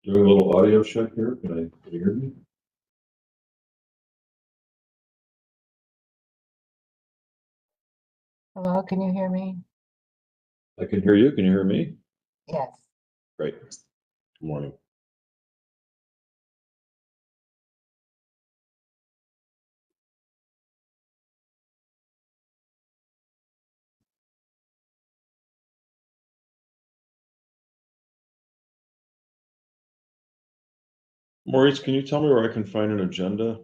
Do a little audio check here. Can you hear me? Hello, can you hear me? I can hear you. Can you hear me? Yes. Great. Good morning. Maurice, can you tell me where I can find an agenda?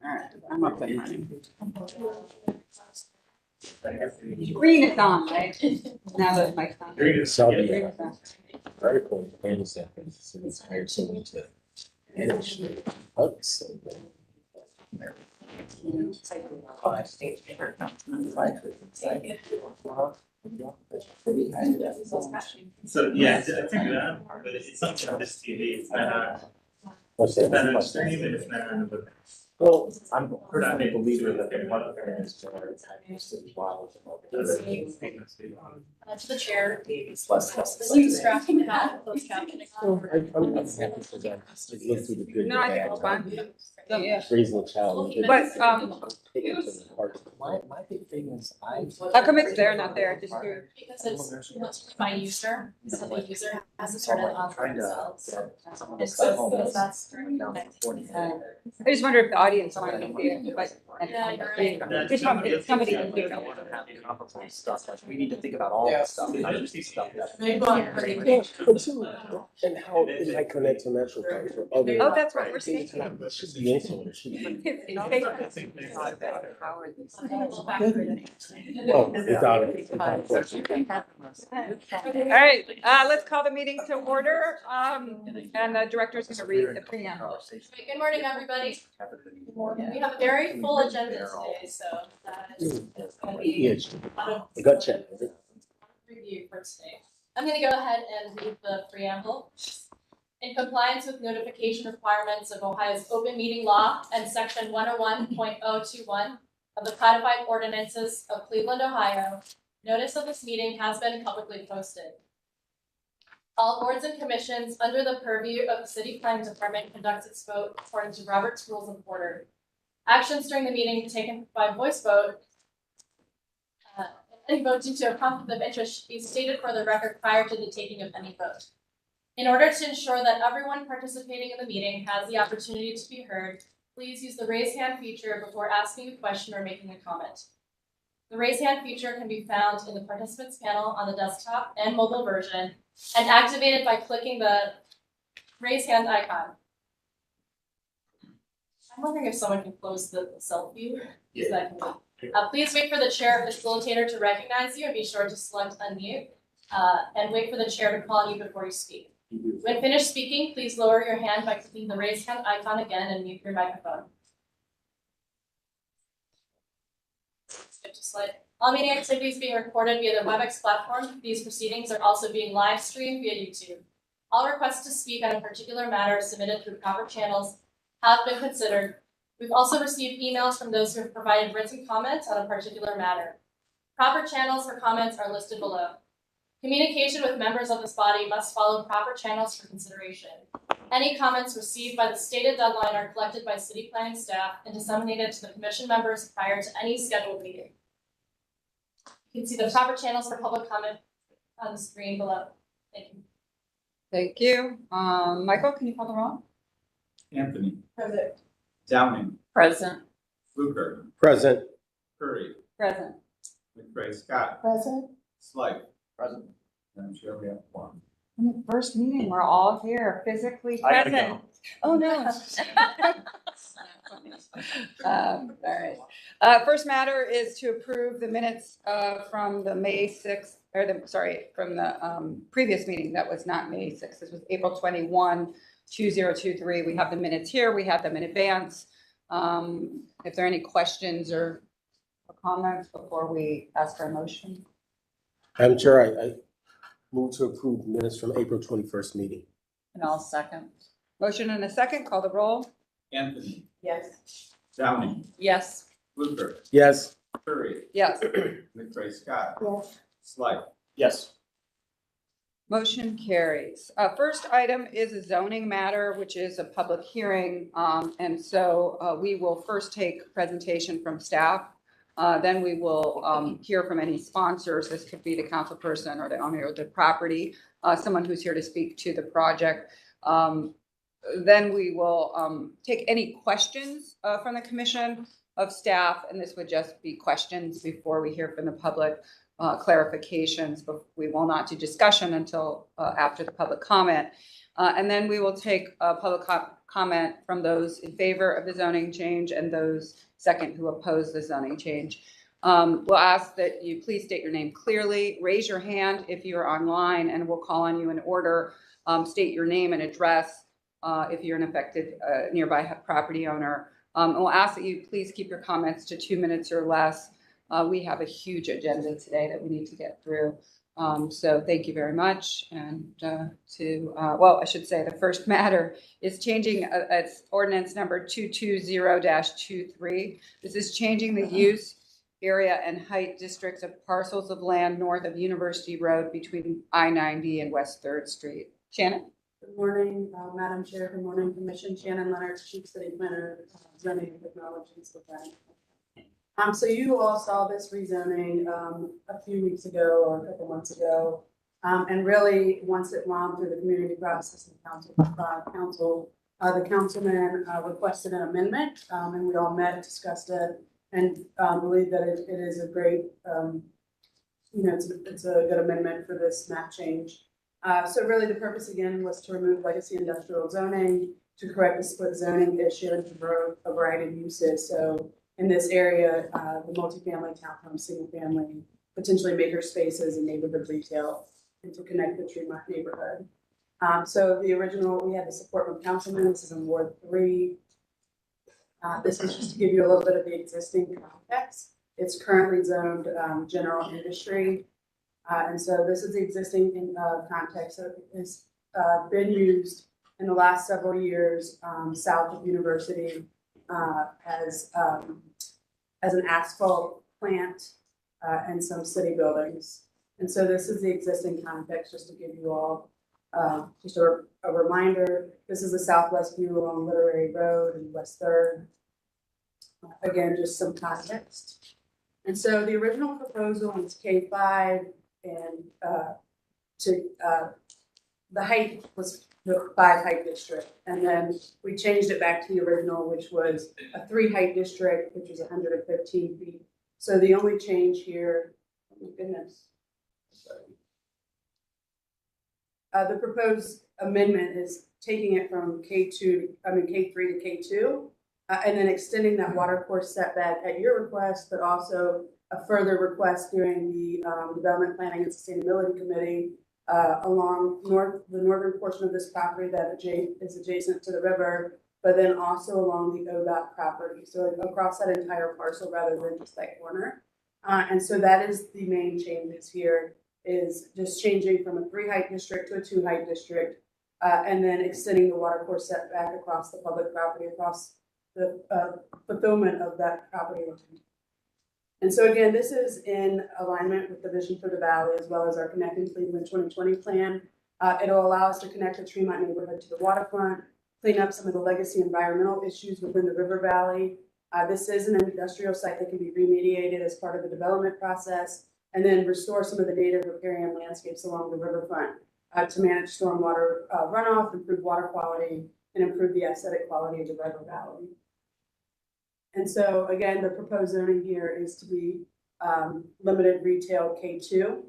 Alright, I'm up and running. Green is on, right? Now that my phone. Green is on. Green is on. Article and second, so it's hired someone to manage the hubs. So, yeah, I think that, but it's not just this TV, it's not, What's it's not a that? stream and it's not on the. Well, I'm personally a believer that the one parents are wild. To the chair. It's less. Please drafting out those captioning. I'm happy for them. Like, look through the good, the No, I think bad. it's fine. So, yeah. Raising a child. But, Take it to the heart. My big thing is how come it's there, not there? Just here. Because it's by user, so the user has to turn it on for themselves. And so that's. I just wonder if the audience wanted to see it, but. Yeah, you're right. Just somebody can do it. Comparable stuff, like, we need to think about all that stuff. I just see stuff that. Maybe on pretty Yeah, big. but too, and how it might connect to natural parks or other. Oh, that's what we're saying. It should be influenced, it should be. Well, without it. Without question. All right, let's call the meeting to order, and the director's gonna read the preamble. Good morning, everybody. We have a very full agenda today, so that is gonna be Yes, a lot of I got checked. review for today. I'm gonna go ahead and read the preamble. In compliance with notification requirements of Ohio's open meeting law and section 101.021 of the codified ordinances of Cleveland, Ohio, notice of this meeting has been publicly posted. All boards and commissions under the purview of the city planning department conducts its vote according to Robert's Rules of Order. Actions during the meeting taken by voice vote, any vote due to a conflict of interest should be stated for the record prior to the taking of any vote. In order to ensure that everyone participating in the meeting has the opportunity to be heard, please use the raise hand feature before asking a question or making a comment. The raise hand feature can be found in the participants panel on the desktop and mobile version and activated by clicking the raise hand icon. I'm wondering if someone can close the self view. Please wait for the chair or facilitator to recognize you and be sure to select unmute. And wait for the chair to call on you before you speak. When finished speaking, please lower your hand by clicking the raise hand icon again and mute your microphone. Skip to slide. All meeting activities being recorded via the WebEx platform. These proceedings are also being live streamed via YouTube. All requests to speak on a particular matter submitted through proper channels have been considered. We've also received emails from those who have provided written comments on a particular matter. Proper channels for comments are listed below. Communication with members of this body must follow proper channels for consideration. Any comments received by the stated deadline are collected by city planning staff and disseminated to the commission members prior to any scheduled meeting. You can see the proper channels for public comment on the screen below. Thank you. Thank you. Michael, can you call the roll? Anthony, Present. Downing, Present. Fluker, Present. Curry, Present. McCray, Scott, Present. Slight. Present. And Chair, we have one. First meeting, we're all here physically I gotta present. Oh, no. All right. First matter is to approve the minutes from the May 6th, from the previous meeting that was not May 6th. This was April 21, 2023. We have the minutes here. We have them in advance. If there are any questions or comments before we ask for a motion. Madam Chair, I move to approve minutes from April 21st meeting. And I'll second. Motion and a second. Call the roll. Anthony, Yes. Downing, Yes. Fluker, Yes. Curry, Yes. McCray, Scott, Yes. Slight. Yes. Motion carries. First item is a zoning matter, which is a public hearing. And so we will first take presentation from staff. Then we will hear from any sponsors. This could be the council person or the owner of the property, someone who's here to speak to the project. Then we will take any questions from the commission. of staff, and this would just be questions before we hear from the public, clarifications, but we will not do discussion until after the public comment. And then we will take public comment from those in favor of the zoning change and those second who oppose the zoning change. We'll ask that you please state your name clearly, raise your hand if you're online, and we'll call on you in order. State your name and address if you're an affected nearby property owner. And we'll ask that you please keep your comments to 2 minutes or less. We have a huge agenda today that we need to get through. So thank you very much. And well, I should say the first matter is changing it's ordinance number 220-23. This is changing the use, area, and height districts of parcels of land north of University Road between I-90 and West 3rd Street. Shannon? Good morning, Madam Chair. Good morning, Commission. Shannon Leonard, Chief City Planner, Zoning Technologies with that. So you all saw this rezoning a few weeks ago or a couple months ago. And really, once it wound through the community process and the councilman requested an amendment, and we all met, discussed it, and believe that it is a great, it's a good amendment for this map change. So really the purpose again was to remove legacy industrial zoning, to correct the split zoning issue and to grow a variety of uses. So in this area, the multifamily, townhome, single family, potentially maker spaces and neighborhood retail, and to connect the Tremont neighborhood. So the original, we had the support from councilman. This is in Ward 3. This is just to give you a little bit of the existing context. It's currently zoned general industry. And so this is the existing context that has been used in the last several years south of University as an asphalt plant and some city buildings. And so this is the existing context, just to give you all just a reminder. This is the southwest view along Literary Road and West 3rd. Again, just some context. And so the original proposal was K5, and the height was the 5 height district, and then we changed it back to the original, which was a 3 height district, which was 115 feet. So the only change here, oh my goodness, sorry. The proposed amendment is taking it from K3 to K2, and then extending that water course setback at your request, but also a further request during the Development Planning and Sustainability Committee along the northern portion of this property that is adjacent to the river, but then also along the ODOT property. So across that entire parcel rather than just that corner. And so that is the main changes here, is just changing from a 3 height district to a 2 height district, and then extending the water course setback across the public property, across the fulfillment of that property line. And so again, this is in alignment with the Vision for the Valley as well as our Connecting Cleveland 2020 plan. It'll allow us to connect the Tremont neighborhood to the waterfront, clean up some of the legacy environmental issues within the river valley. This is an industrial site that can be remediated as part of the development process, and then restore some of the native riparian landscapes along the riverfront to manage stormwater runoff, improve water quality, and improve the aesthetic quality of the river valley. And so again, the proposed zoning here is to be limited retail K2,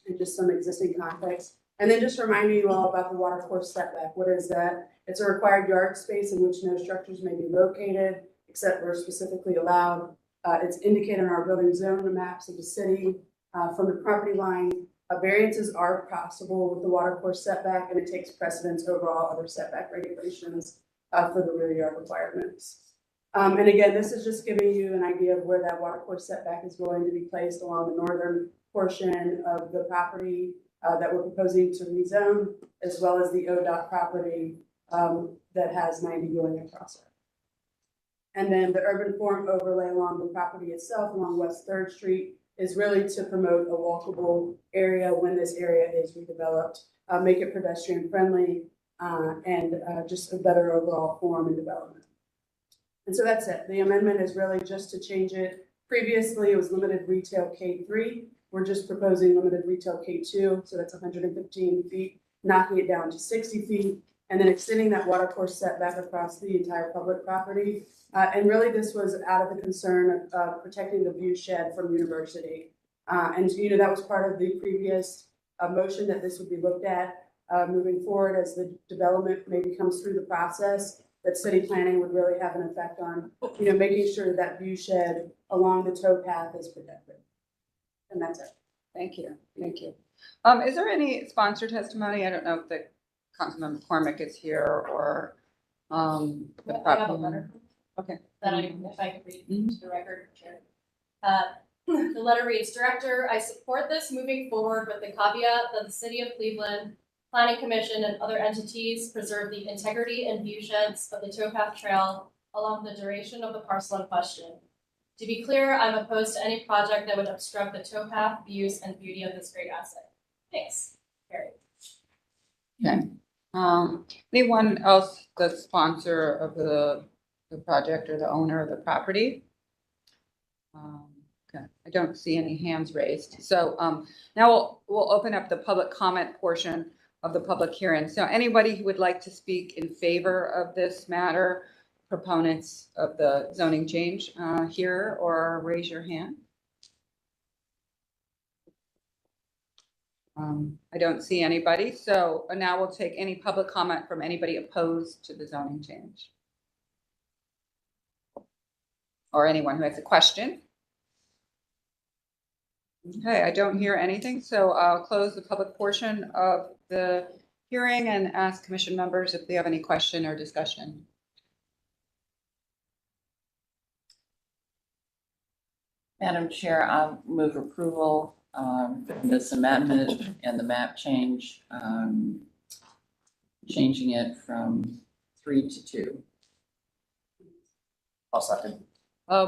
and just some existing context. And then just reminding you all about the water course setback. What is that? It's a required yard space in which no structures may be located except where specifically allowed. It's indicated on our building zone maps of the city from the property line. Variances are possible with the water course setback, and it takes precedence over all other setback regulations for the rear yard requirements. And again, this is just giving you an idea of where that water course setback is going to be placed along the northern portion of the property that we're proposing to rezone, as well as the ODOT property that has 90 going across it. And then the urban form overlay along the property itself, along West 3rd Street, is really to promote a walkable area when this area is redeveloped, make it pedestrian friendly, and just a better overall form and development. And so that's it. The amendment is really just to change it. Previously, it was limited retail K3. We're just proposing limited retail K2, so that's 115 feet, knocking it down to 60 feet. and then extending that watercourse setback across the entire public property. And really, this was out of the concern of protecting the view shed from University. And, that was part of the previous motion that this would be looked at moving forward as the development maybe comes through the process, that city planning would really have an effect on, making sure that view shed along the towpath is protected. And that's it. Thank you. Thank you. Is there any sponsor testimony? I don't know if the Councilman McCormick is here or the I have a property. letter Okay. that if I could read Mhm. to the record, Chair. The letter reads, Director, I support this moving forward with the caveat that the City of Cleveland, Planning Commission, and other entities preserve the integrity and view sheds of the towpath trail along the duration of the parcel in question. To be clear, I'm opposed to any project that would obstruct the towpath, views, and beauty of this great asset. Thanks. Carrie. Okay. Anyone else the sponsor of the project or the owner of the property? Okay, I don't see any hands raised. So now we'll open up the public comment portion of the public hearing. So anybody who would like to speak in favor of this matter, proponents of the zoning change here, or raise your hand. I don't see anybody. So now we'll take any public comment from anybody opposed to the zoning change. Or anyone who has a question. Okay, I don't hear anything, so I'll close the public portion of the hearing and ask commission members if they have any question or discussion. Madam Chair, I'll move approval of this amendment and the map change, changing it from 3 to 2. I'll second.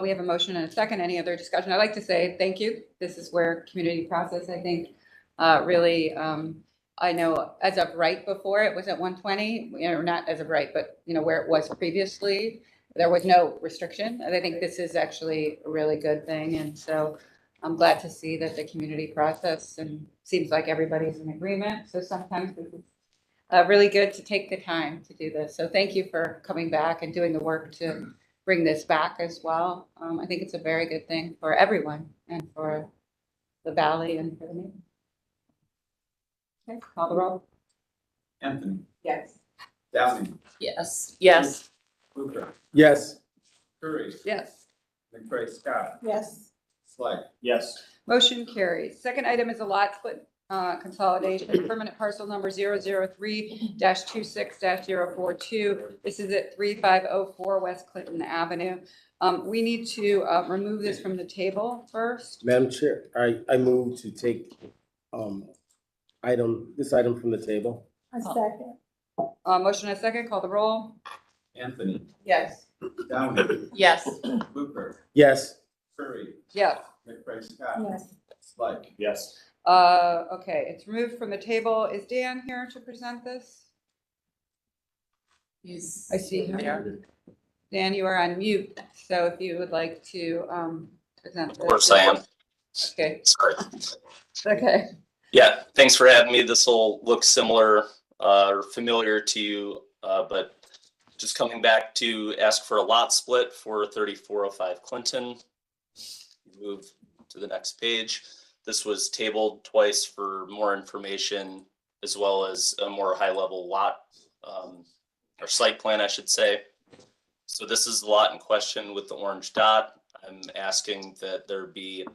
We have a motion and a second. Any other discussion? I'd like to say thank you. This is where community process, I think, really, I know as of right before it was at 120, not as of right, but where it was previously, there was no restriction. And I think this is actually a really good thing. And so I'm glad to see that the community process, and seems like everybody's in agreement. So sometimes this is really good to take the time to do this. So thank you for coming back and doing the work to bring this back as well. I think it's a very good thing for everyone and for the valley and for the neighborhood. Okay, call the roll. Anthony, Yes. Downing, Yes. Yes. Hooper, Yes. Curry, Yes. McCray Scott, Yes. Slegg. Yes. Motion carries. Second item is a lot split consolidation, permanent parcel number 003-26-042. This is at 3504 West Clinton Avenue. We need to remove this from the table first. Madam Chair, I move to take this item from the table. A second. Motion and a second, call the roll. Anthony, Yes. Downing, Yes. Hooper, Yes. Curry, Yes. McCray Scott, Yes. Slegg. Yes. Okay, it's removed from the table. Is Dan here to present this? He's I see him. there. Dan, you are on mute, so if you would like to present. Of course I am. Okay, Sorry. okay. Yeah, thanks for having me. This will look similar or familiar to you, but just coming back to ask for a lot split for 3405 Clinton. Move to the next page. This was tabled twice for more information, as well as a more high-level lot or site plan, I should say. So this is the lot in question with the orange dot. I'm asking that there be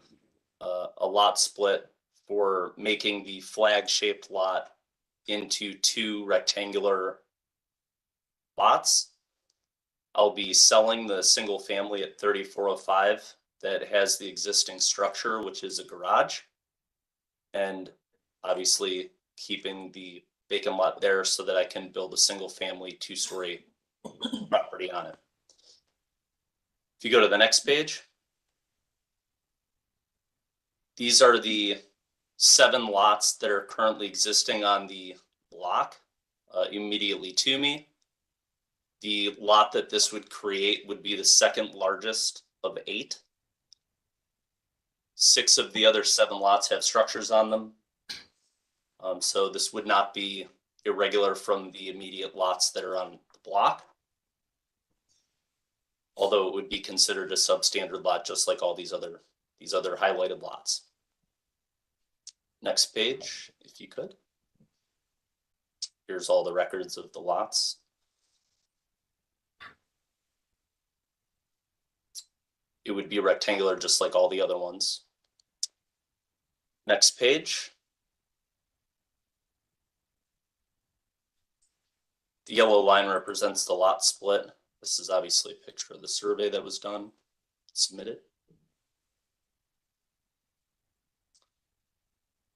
a lot split for making the flag-shaped lot into 2 rectangular lots. I'll be selling the single family at 3405 that has the existing structure, which is a garage, and obviously keeping the vacant lot there so that I can build a single family 2-story property on it. If you go to the next page, these are the 7 lots that are currently existing on the block immediately to me. The lot that this would create would be the second largest of 8. 6 of the other 7 lots have structures on them. So this would not be irregular from the immediate lots that are on the block. Although it would be considered a substandard lot, just like all these other highlighted lots. Next page, if you could. Here's all the records of the lots. It would be rectangular, just like all the other ones. Next page. The yellow line represents the lot split. This is obviously a picture of the survey that was done, submitted.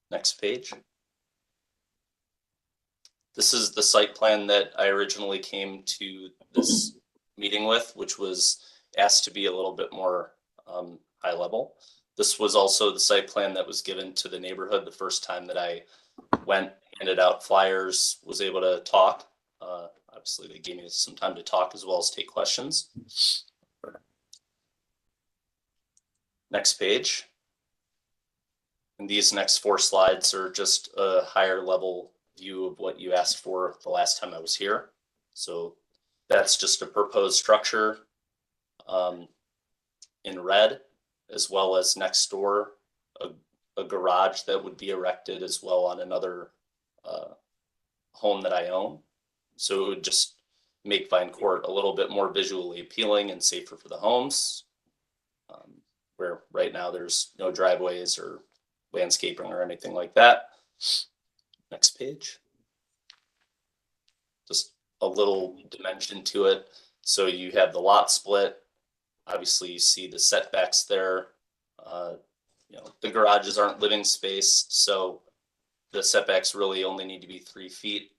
Next page. This is the site plan that I originally came to this meeting with, which was asked to be a little bit more high level. This was also the site plan that was given to the neighborhood the first time that I went, handed out flyers, was able to talk. Obviously, they gave me some time to talk as well as take questions. Next page. And these next 4 slides are just a higher level view of what you asked for the last time I was here. So that's just a proposed structure in red, as well as next door, a garage that would be erected as well on another home that I own. So it would just make Vine Court a little bit more visually appealing and safer for the homes, where right now there's no driveways or landscaping or anything like that. Next page. Just a little dimension to it. So you have the lot split. Obviously, you see the setbacks there. The garages aren't living space, so the setbacks really only need to be 3 feet.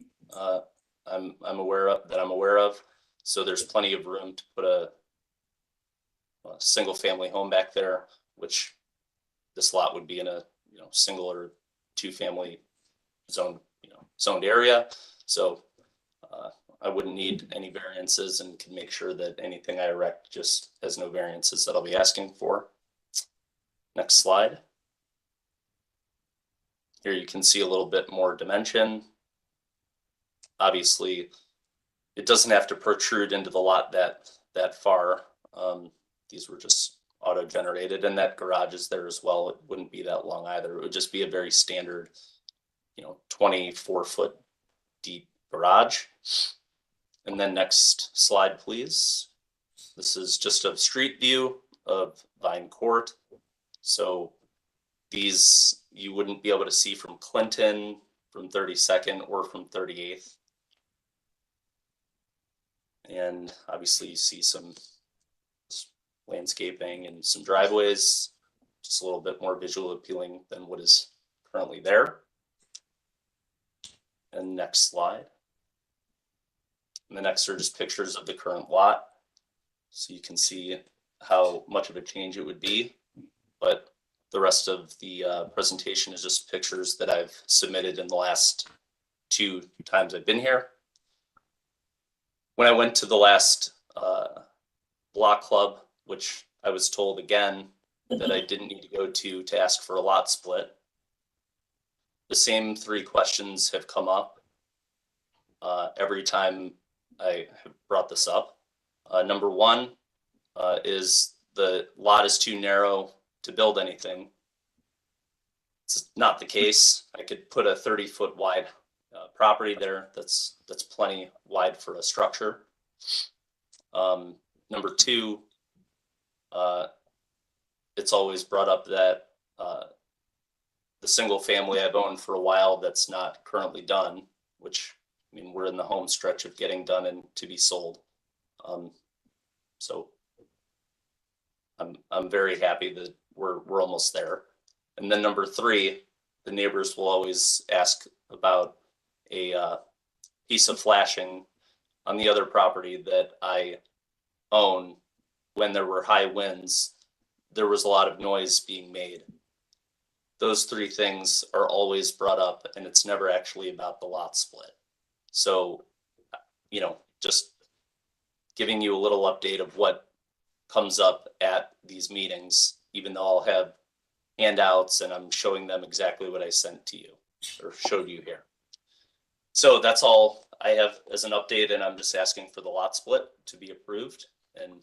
I'm aware of. So there's plenty of room to put a single family home back there, which this lot would be in a single or 2 family zoned area. So I wouldn't need any variances and can make sure that anything I erect just has no variances that I'll be asking for. Next slide. Here you can see a little bit more dimension. Obviously, it doesn't have to protrude into the lot that far. These were just auto-generated, and that garage is there as well. It wouldn't be that long either. It would just be a very standard, 24-foot deep garage. And then next slide, please. This is just a street view of Vine Court. So these you wouldn't be able to see from Clinton, from 32nd, or from 38th. And obviously you see some landscaping and some driveways, just a little bit more visual appealing than what is currently there. And next slide. And the next are just pictures of the current lot. So you can see how much of a change it would be, but the rest of the presentation is just pictures that I've submitted in the last 2 times I've been here. When I went to the last block club, which I was told again that I didn't need to go to ask for a lot split, the same 3 questions have come up every time I have brought this up. Number 1 is the lot is too narrow to build anything. It's not the case. I could put a 30-foot wide property there. That's plenty wide for a structure. Number 2, it's always brought up that the single family I've owned for a while that's not currently done, which we're in the home stretch of getting done and to be sold. So I'm very happy that we're almost there. And then number 3, the neighbors will always ask about a piece of flashing on the other property that I own. When there were high winds, there was a lot of noise being made. Those 3 things are always brought up, and it's never actually about the lot split. So, just giving you a little update of what comes up at these meetings, even though I'll have handouts and I'm showing them exactly what I sent to you or showed you here. So that's all I have as an update, and I'm just asking for the lot split to be approved, and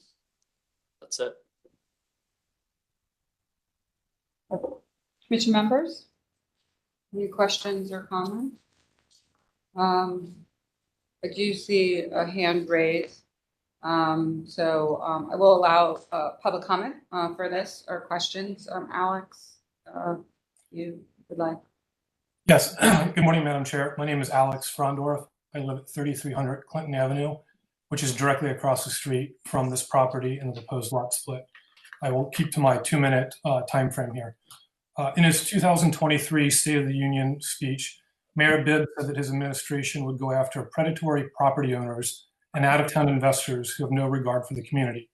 that's it. Commission members? Any questions or comments? I do see a hand raised. So I will allow public comment for this or questions. Alex, you would like? Yes, good morning, Madam Chair. My name is Alex Frondorf. I live at 3300 Clinton Avenue, which is directly across the street from this property and the proposed lot split. I will keep to my 2-minute time frame here. In his 2023 State of the Union speech, Mayor Bibb said that his administration would go after predatory property owners and out-of-town investors who have no regard for the community.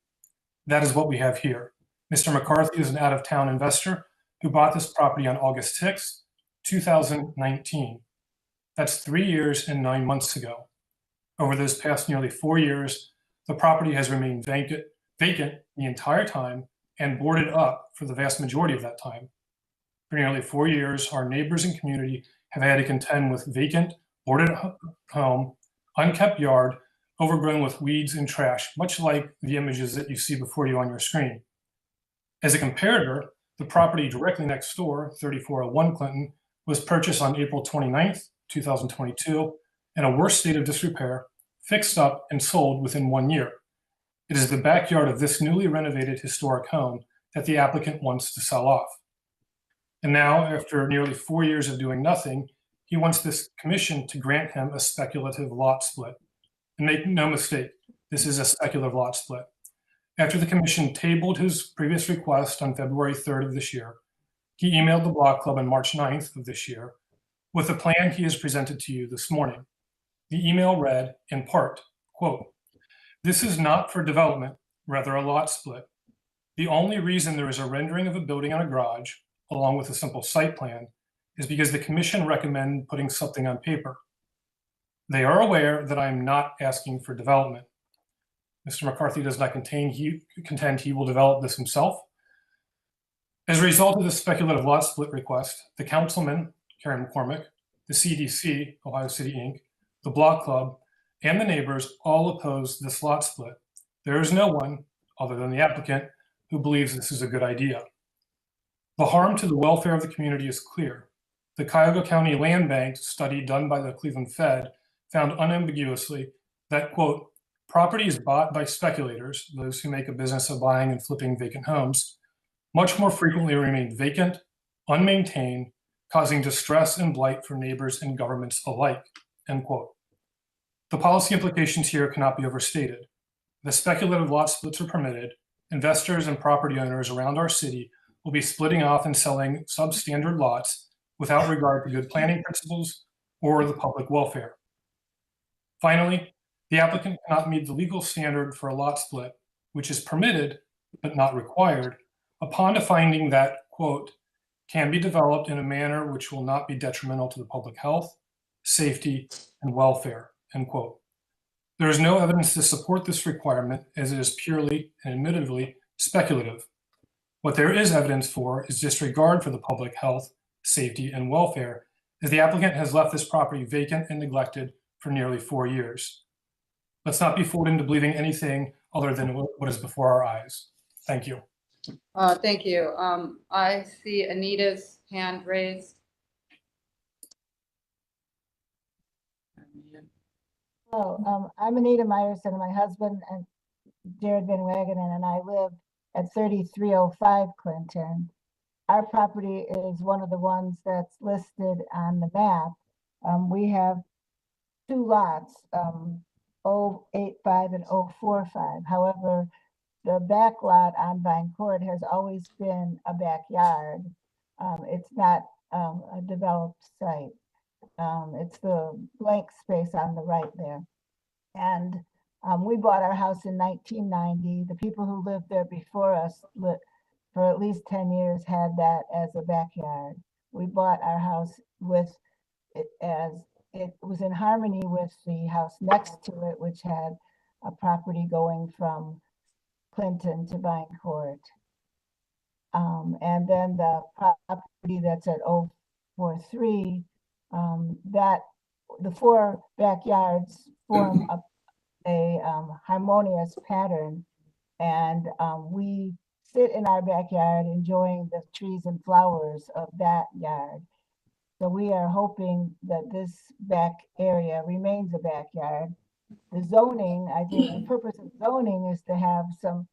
That is what we have here. Mr. McCarthy is an out-of-town investor who bought this property on August 6th, 2019. That's 3 years and 9 months ago. Over those past nearly 4 years, the property has remained vacant the entire time and boarded up for the vast majority of that time. For nearly 4 years, our neighbors and community have had to contend with vacant, boarded home, unkept yard, overgrown with weeds and trash, much like the images that you see before you on your screen. As a comparator, the property directly next door, 3401 Clinton, was purchased on April 29th, 2022, in a worse state of disrepair, fixed up, and sold within 1 year. It is the backyard of this newly renovated historic home that the applicant wants to sell off. And now, after nearly 4 years of doing nothing, he wants this commission to grant him a speculative lot split. And make no mistake, this is a speculative lot split. After the commission tabled his previous request on February 3rd of this year, he emailed the Block Club on March 9th of this year with the plan he has presented to you this morning. The email read, in part, quote, "This is not for development, rather a lot split. The only reason there is a rendering of a building and a garage, along with a simple site plan, is because the commission recommended putting something on paper. They are aware that I am not asking for development. Mr. McCarthy does not contend he will develop this himself. As a result of this speculative lot split request, the councilman, Karen McCormick, the CDC, Ohio City Inc., the Block Club, and the neighbors all oppose this lot split. There is no one, other than the applicant, who believes this is a good idea. The harm to the welfare of the community is clear. The Cuyahoga County Land Bank study done by the Cleveland Fed found unambiguously that, quote, properties bought by speculators, those who make a business of buying and flipping vacant homes, much more frequently remain vacant, unmaintained, causing distress and blight for neighbors and governments alike, end quote. The policy implications here cannot be overstated. The speculative lot splits are permitted. Investors and property owners around our city will be splitting off and selling substandard lots without regard to good planning principles or the public welfare. Finally, the applicant cannot meet the legal standard for a lot split, which is permitted but not required, upon a finding that, quote, can be developed in a manner which will not be detrimental to the public health, safety, and welfare, end quote. There is no evidence to support this requirement, as it is purely and admittedly speculative. What there is evidence for is disregard for the public health, safety, and welfare, as the applicant has left this property vacant and neglected for nearly 4 years. Let's not be fooled into believing anything other than what is before our eyes. Thank you. Thank you. I see Anita's hand raised. I'm Anita Meyerson, and my husband and Jared Van Wagenen and I live at 3305 Clinton. Our property is one of the ones that's listed on the map. We have 2 lots, 085 and 045. However, the back lot on Vine Court has always been a backyard. It's not a developed site. It's the blank space on the right there. And we bought our house in 1990. The people who lived there before us for at least 10 years had that as a backyard. We bought our house with it as it was in harmony with the house next to it, which had a property going from Clinton to Vine Court. And then the property that's at 043, that the four backyards form a harmonious pattern. And we sit in our backyard enjoying the trees and flowers of that yard. So we are hoping that this back area remains a backyard. The zoning, I think the purpose of zoning is to have some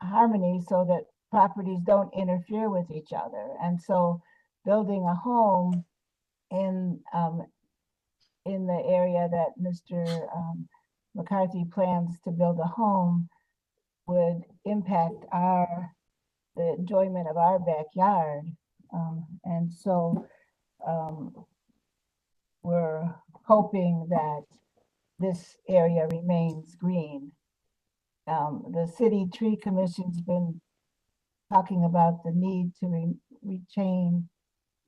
harmony so that properties don't interfere with each other. And so building a home in the area that Mr. McCarthy plans to build a home would impact the enjoyment of our backyard. And so we're hoping that this area remains green. The City Tree Commission's been talking about the need to retain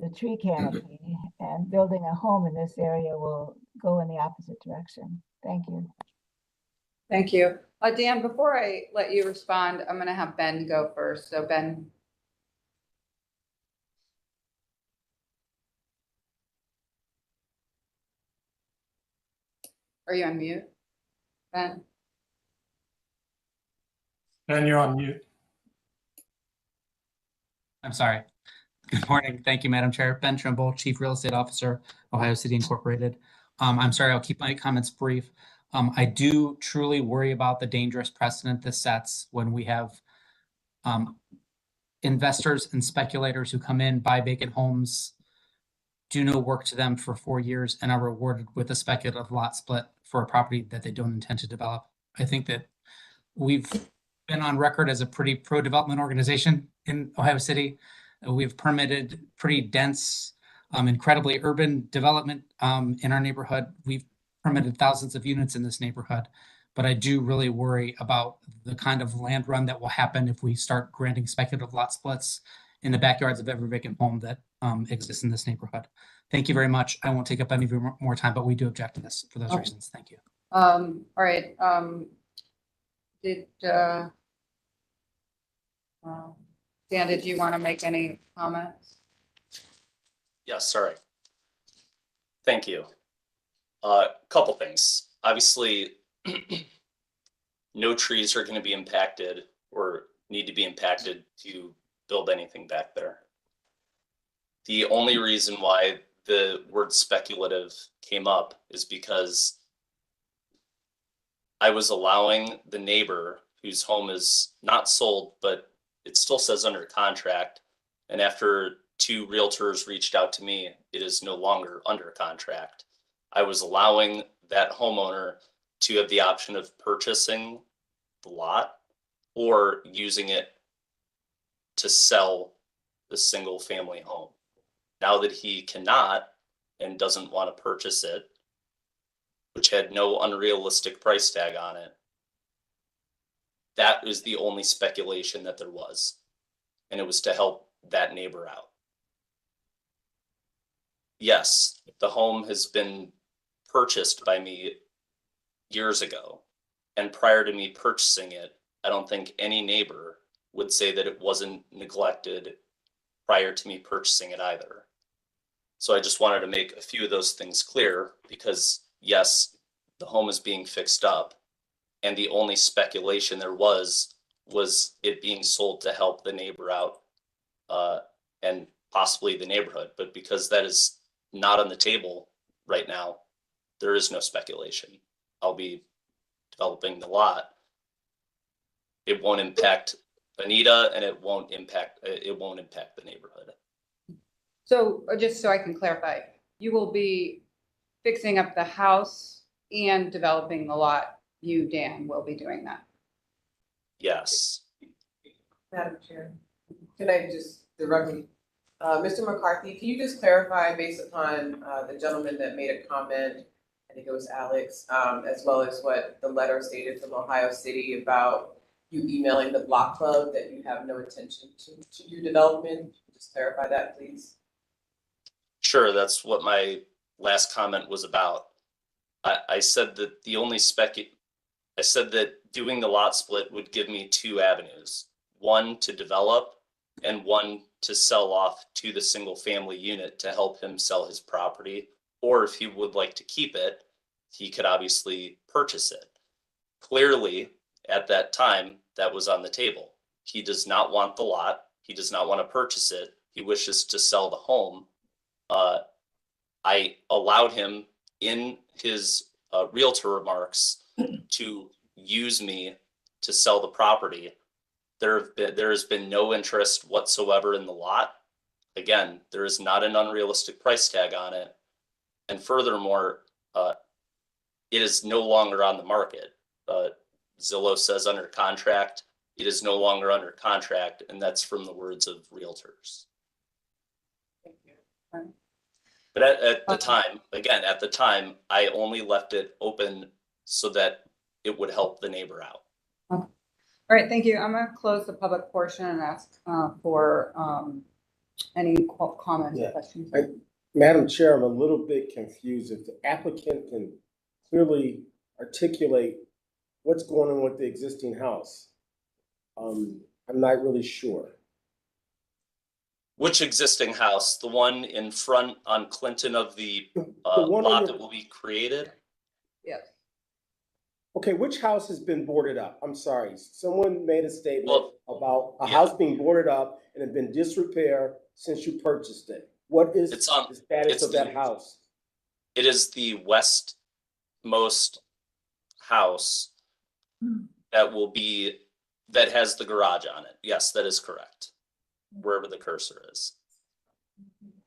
the tree canopy, and building a home in this area will go in the opposite direction. Thank you. Thank you. Dan, before I let you respond, I'm going to have Ben go first. So Ben. Are you on mute, Ben? Ben, you're on mute. I'm sorry. Good morning. Thank you, Madam Chair. Ben Trimble, Chief Real Estate Officer, Ohio City Incorporated. I'm sorry, I'll keep my comments brief. I do truly worry about the dangerous precedent this sets when we have investors and speculators who come in, buy vacant homes, do no work to them for 4 years, and are rewarded with a speculative lot split for a property that they don't intend to develop. I think that we've been on record as a pretty pro-development organization in Ohio City. We've permitted pretty dense, incredibly urban development in our neighborhood. We've permitted thousands of units in this neighborhood, but I do really worry about the kind of land run that will happen if we start granting speculative lot splits in the backyards of every vacant home that exists in this neighborhood. Thank you very much. I won't take up any more time, but we do object to this for those reasons. Thank you. All right. Dan, did you want to make any comments? Yes, sorry. Thank you. Couple things. Obviously, no trees are going to be impacted or need to be impacted to build anything back there. The only reason why the word speculative came up is because I was allowing the neighbor whose home is not sold, but it still says under contract. And after 2 realtors reached out to me, it is no longer under contract. I was allowing that homeowner to have the option of purchasing the lot or using it to sell the single family home. Now that he cannot and doesn't want to purchase it, which had no unrealistic price tag on it, that is the only speculation that there was. And it was to help that neighbor out. Yes, the home has been purchased by me years ago. And prior to me purchasing it, I don't think any neighbor would say that it wasn't neglected prior to me purchasing it either. So I just wanted to make a few of those things clear because yes, the home is being fixed up. And the only speculation there was it being sold to help the neighbor out and possibly the neighborhood. But because that is not on the table right now, there is no speculation. I'll be developing the lot. It won't impact Anita and it won't impact the neighborhood. So just so I can clarify, you will be fixing up the house and developing the lot. You, Dan, will be doing that. Yes. Madam Chair, can I just directly, Mr. McCarthy, can you just clarify based upon the gentleman that made a comment, I think it was Alex, as well as what the letter stated from Ohio City about you emailing the block club that you have no intention to do development? Just clarify that, please. Sure, that's what my last comment was about. I said that I said that doing the lot split would give me 2 avenues, one to develop and one to sell off to the single family unit to help him sell his property or if he would like to keep it, he could obviously purchase it. Clearly, at that time, that was on the table. He does not want the lot. He does not want to purchase it. He wishes to sell the home. I allowed him in his realtor remarks to use me to sell the property. There has been no interest whatsoever in the lot. Again, there is not an unrealistic price tag on it. And furthermore, it is no longer on the market. Zillow says under contract. It is no longer under contract, and that's from the words of realtors. Thank you. But at the time, again, at the time, I only left it open so that it would help the neighbor out. All right, thank you. I'm going to close the public portion and ask for any comments or Yeah. questions. Madam Chair, I'm a little bit confused. If the applicant can clearly articulate what's going on with the existing house, I'm not really sure. Which existing house? The one in front on Clinton of the one on lot the- that will be created? Yes. Okay, which house has been boarded up? I'm sorry, someone made a statement Well, about a yeah. house being boarded up and had been disrepair since you purchased it. What is It's on- the status it's of that the- house? It is the westmost house that has the garage on it. Yes, that is correct. Wherever the cursor is.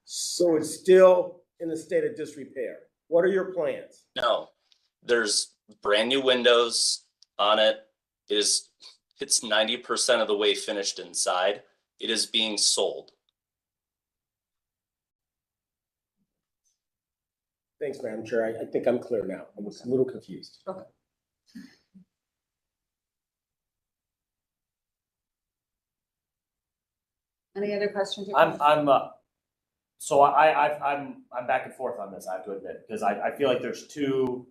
So it's still in a state of disrepair. What are your plans? No, there's brand new windows on it. It's 90% of the way finished inside. It is being sold. Thanks, Madam Chair. I think I'm clear now. I was a little confused. Okay. Any other questions? or I'm comments? so I'm back and forth on this, I have to admit, because I feel like there's two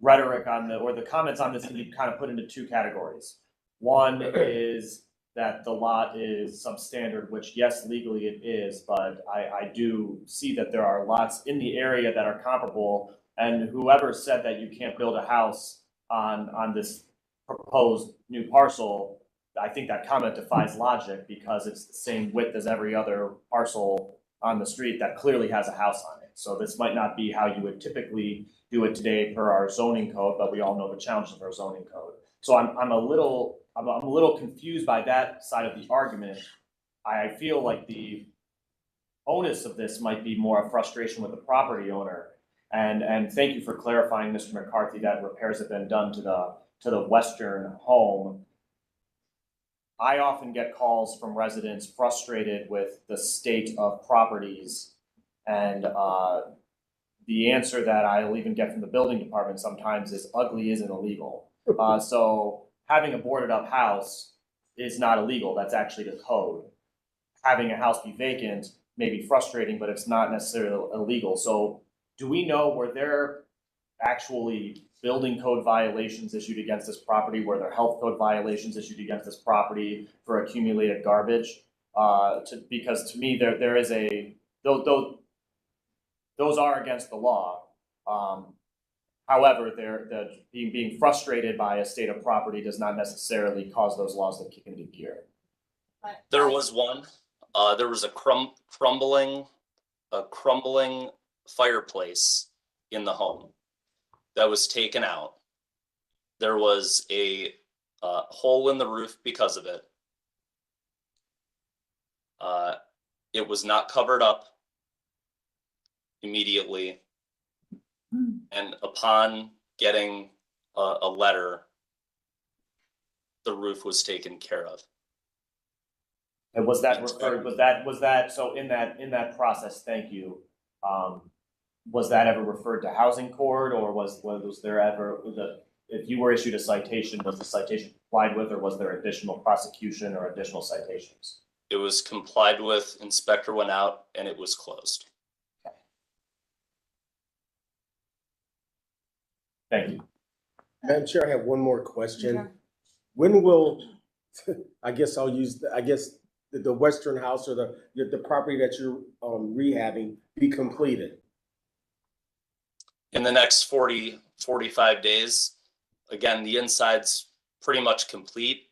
rhetoric on the comments on this can be kind of put into two categories. One is that the lot is substandard, which yes, legally it is, but I do see that there are lots in the area that are comparable. And whoever said that you can't build a house on this proposed new parcel, I think that comment defies logic because it's the same width as every other parcel on the street that clearly has a house on it. So this might not be how you would typically do it today per our zoning code, but we all know the challenges of our zoning code. So I'm a little confused by that side of the argument. I feel like the onus of this might be more a frustration with the property owner. And thank you for clarifying, Mr. McCarthy, that repairs have been done to the western home. I often get calls from residents frustrated with the state of properties. And the answer that I'll even get from the building department sometimes is ugly isn't illegal. So having a boarded up house is not illegal. That's actually the code. Having a house be vacant may be frustrating, but it's not necessarily illegal. So do we know, were there actually building code violations issued against this property? Were there health code violations issued against this property for accumulated garbage? Because to me, there is those are against the law. However, being frustrated by a state of property does not necessarily cause those laws to kick into gear. There was one. There was a crumbling fireplace in the home that was taken out. There was a hole in the roof because of it. It was not covered up immediately. And upon getting a letter, the roof was taken care of. And was that referred, was that, so in that process, thank you. Was that ever referred to housing court, or was there ever, if you were issued a citation, was the citation complied with, or was there additional prosecution or additional citations? It was complied with, inspector went out, and it was closed. Thank you. Madam Chair, I have one more question. Okay. When will, I guess the western house or the property that you're rehabbing be completed? in the next 45 days. Again, the inside's pretty much complete.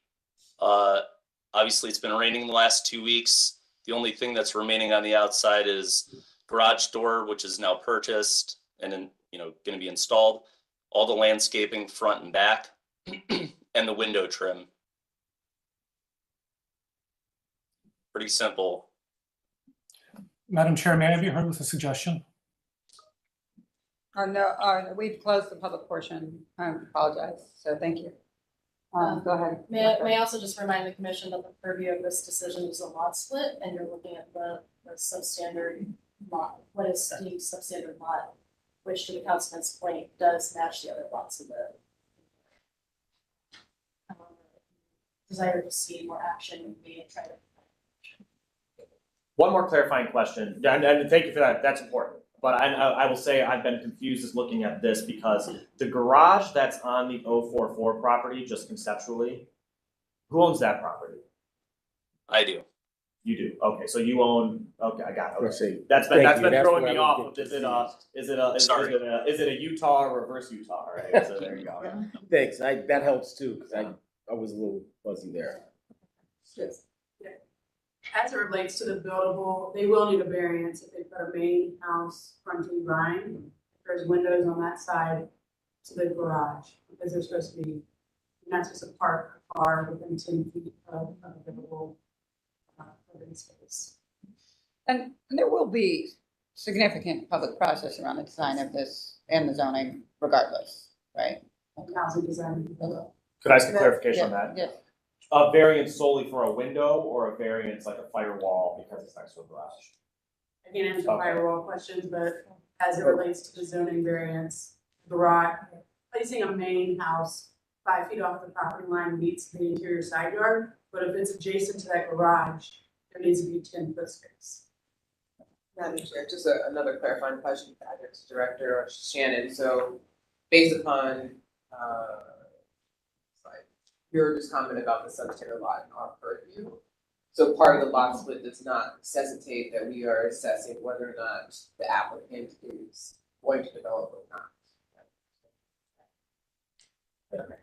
Obviously, it's been raining the last 2 weeks. The only thing that's remaining on the outside is garage door, which is now purchased and then, going to be installed. All the landscaping front and back, and the window trim. Pretty simple. Madam Chair, may I be heard with a suggestion? No, we've closed the public portion. I apologize. So thank you. Go ahead. May I also just remind the commission that the purview of this decision is a lot split, and you're looking at the substandard lot, what is deemed substandard lot, which to the councilman's point does match the other lots in the desire to see more action be and try to. One more clarifying question, and thank you for that, that's important. But I will say I've been confused just looking at this because the garage that's on the 044 property, just conceptually, who owns that property? I do. You do, okay, so you own, okay, I got it, Let's okay. see. That's Thank been you. That's throwing what me I was off, getting is it a Utah or reverse Utah, right? So there you go. Thanks, that helps too, because I was a little fuzzy there. Yes. Yeah. As it relates to the buildable, they will need a variance if they put a main house fronting line. There's windows on that side to the garage, because they're supposed to be, you're not supposed to park a car within 10 feet of a buildable living space. And there will be significant public process around the design of this and the zoning regardless, right? Housing design. Could I ask a clarification on that? Yes. A variance solely for a window or a variance like a firewall because it's next to a garage? I can't answer Okay. firewall questions, but as it relates to the zoning variance, garage, placing a main house 5 feet off the property line meets the interior side yard, but if it's adjacent to that garage, there needs to be 10-foot space. Madam Chair, just another clarifying question to either to Director or Shannon. So based upon, your just comment about the substandard lot in our purview. So part of the lot split does not necessitate that we are assessing whether or not the applicant is going to develop or not. Okay.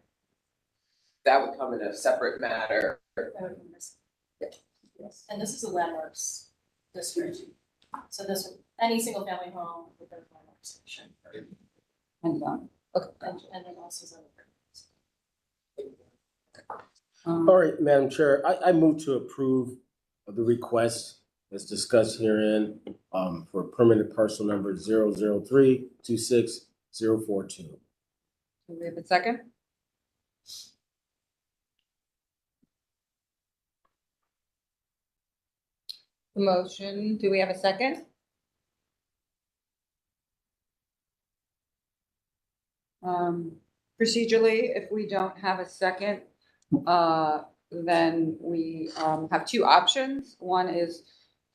That would come in a separate matter. Yes, and this is a landmarks district. So this, any single family home with a landmark section. And And then also zone. All right, Madam Chair, I move to approve of the request as discussed herein for permanent parcel number 003-26042. Do we have a second? The motion, do we have a second? Procedurally, if we don't have a second, then we have two options. One is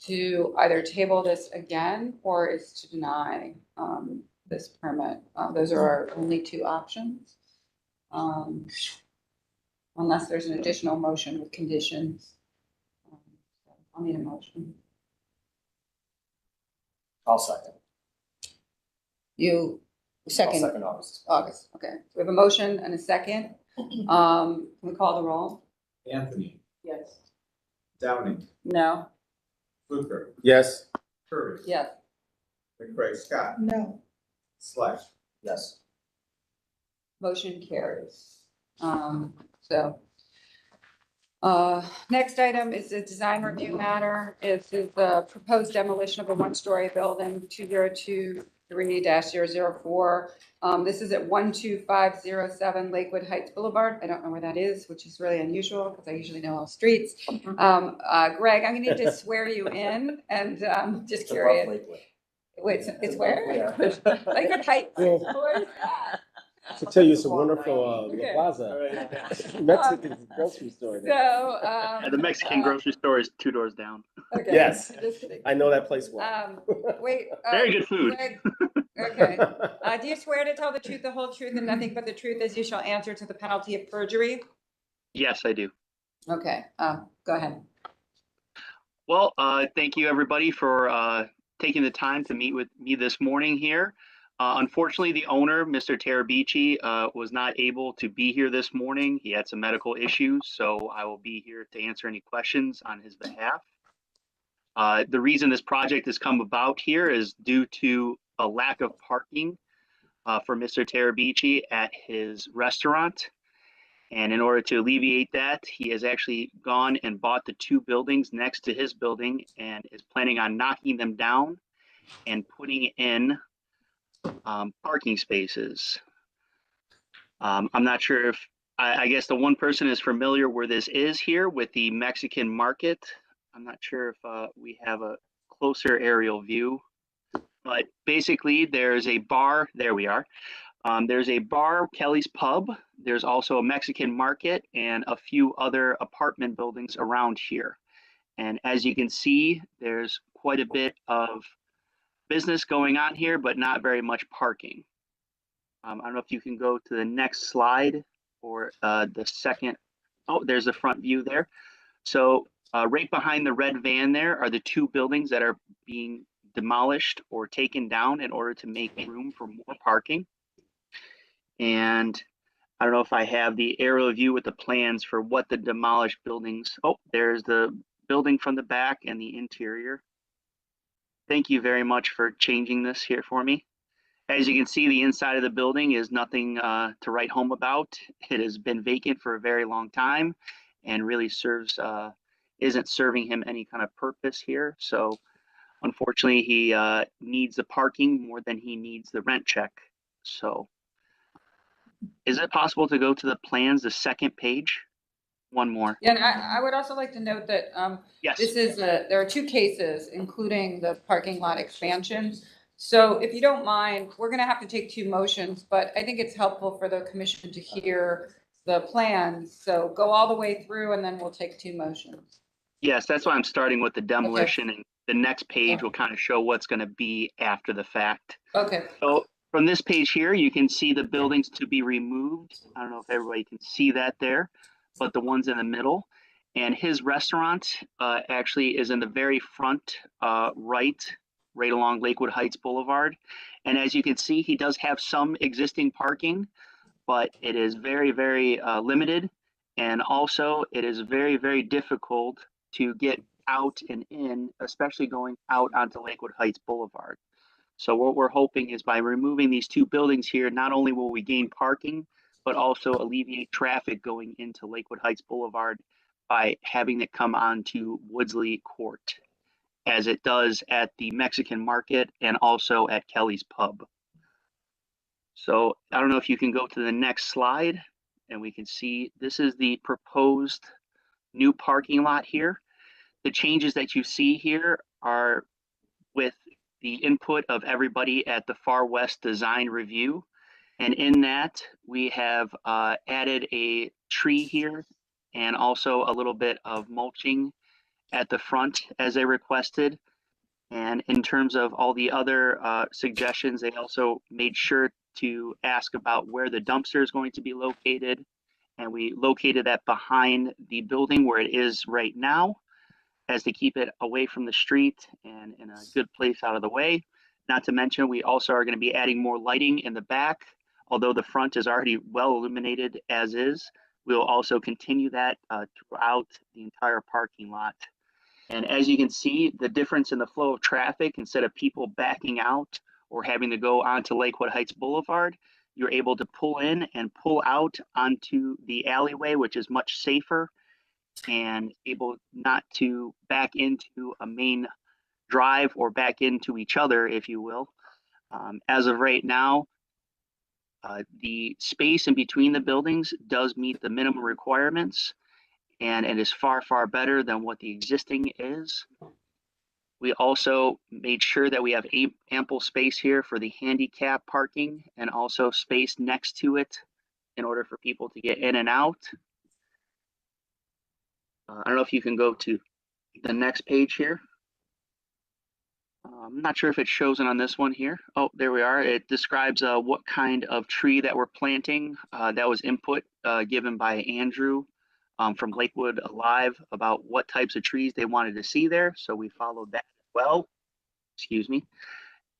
to either table this again or is to deny this permit. Those are our only two options. Unless there's an additional motion with conditions. I'll need a motion. I'll second. You I'll second second August. August, okay. So we have a motion and a second. Can we call the roll? Anthony, Yes. Downing, No. Fluker, Yes. Curry, Yes. McCray, Scott, No. Slash. Yes. Motion carries. Next item is a design review matter. It's the proposed demolition of a one-story building, 2023-004. This is at 12507 Lakewood Heights Boulevard. I don't know where that is, which is really unusual because I usually know all streets. Greg, I'm gonna need to swear you in and just It's above curious. Lakewood. Wait, it's where? Yeah. Lakewood Heights. Well, Where's that? To tell you, it's a wonderful Okay. plaza, Mexican grocery store there. So, The Mexican grocery store is 2 doors down. Okay. Yes, Just kidding. I know that place well. Wait. Very good food. Greg, okay. Do you swear to tell the truth, the whole truth, and nothing but the truth as you shall answer to the penalty of perjury? Yes, I do. Okay, go ahead. Well, thank you everybody for taking the time to meet with me this morning here. Unfortunately, the owner, Mr. Terabici, was not able to be here this morning. He had some medical issues, so I will be here to answer any questions on his behalf. The reason this project has come about here is due to a lack of parking for Mr. Terabici at his restaurant. And in order to alleviate that, he has actually gone and bought the 2 buildings next to his building and is planning on knocking them down and putting in parking spaces. I'm not sure if, I guess the one person is familiar where this is here with the Mexican market. I'm not sure if we have a closer aerial view, but basically there's a bar, there we are. There's a bar, Kelly's Pub. There's also a Mexican market and a few other apartment buildings around here. And as you can see, there's quite a bit of business going on here, but not very much parking. I don't know if you can go to the next slide or the second. Oh, there's the front view there. So right behind the red van there are the 2 buildings that are being demolished or taken down in order to make room for more parking. And I don't know if I have the aerial view with the plans for what the demolished buildings. Oh, there's the building from the back and the interior. Thank you very much for changing this here for me. As you can see, the inside of the building is nothing to write home about. It has been vacant for a very long time and really isn't serving him any kind of purpose here. So unfortunately, he needs the parking more than he needs the rent check. So is it possible to go to the plans, the second page? One more. Yeah, and I would also like to note that Yes. there are 2 cases, including the parking lot expansion. So if you don't mind, we're going to have to take 2 motions, but I think it's helpful for the commission to hear the plans. So go all the way through and then we'll take 2 motions. Yes, that's why I'm starting with the demolition, and the next page will kind of show what's going to be after the fact. Okay. So from this page here, you can see the buildings to be removed. I don't know if everybody can see that there, but the ones in the middle. And his restaurant actually is in the very front right along Lakewood Heights Boulevard. And as you can see, he does have some existing parking, but it is very, very limited. And also it is very, very difficult to get out and in, especially going out onto Lakewood Heights Boulevard. So what we're hoping is by removing these 2 buildings here, not only will we gain parking, but also alleviate traffic going into Lakewood Heights Boulevard by having it come onto Woodsley Court, as it does at the Mexican market and also at Kelly's Pub. So I don't know if you can go to the next slide and we can see this is the proposed new parking lot here. The changes that you see here are with the input of everybody at the Far West Design Review. And in that, we have added a tree here and also a little bit of mulching at the front as they requested. And in terms of all the other suggestions, they also made sure to ask about where the dumpster is going to be located. And we located that behind the building where it is right now, as to keep it away from the street and in a good place out of the way. Not to mention, we also are going to be adding more lighting in the back. Although the front is already well illuminated as is, we'll also continue that throughout the entire parking lot. And as you can see, the difference in the flow of traffic, instead of people backing out or having to go onto Lakewood Heights Boulevard, you're able to pull in and pull out onto the alleyway, which is much safer and able not to back into a main drive or back into each other, if you will. As of right now, the space in between the buildings does meet the minimum requirements, and it is far, far better than what the existing is. We also made sure that we have ample space here for the handicap parking and also space next to it in order for people to get in and out. I don't know if you can go to the next page here. I'm not sure if it shows it on this one here. Oh, there we are. It describes what kind of tree that we're planting. That was input given by Andrew from Lakewood Alive about what types of trees they wanted to see there. So we followed that as well. Excuse me.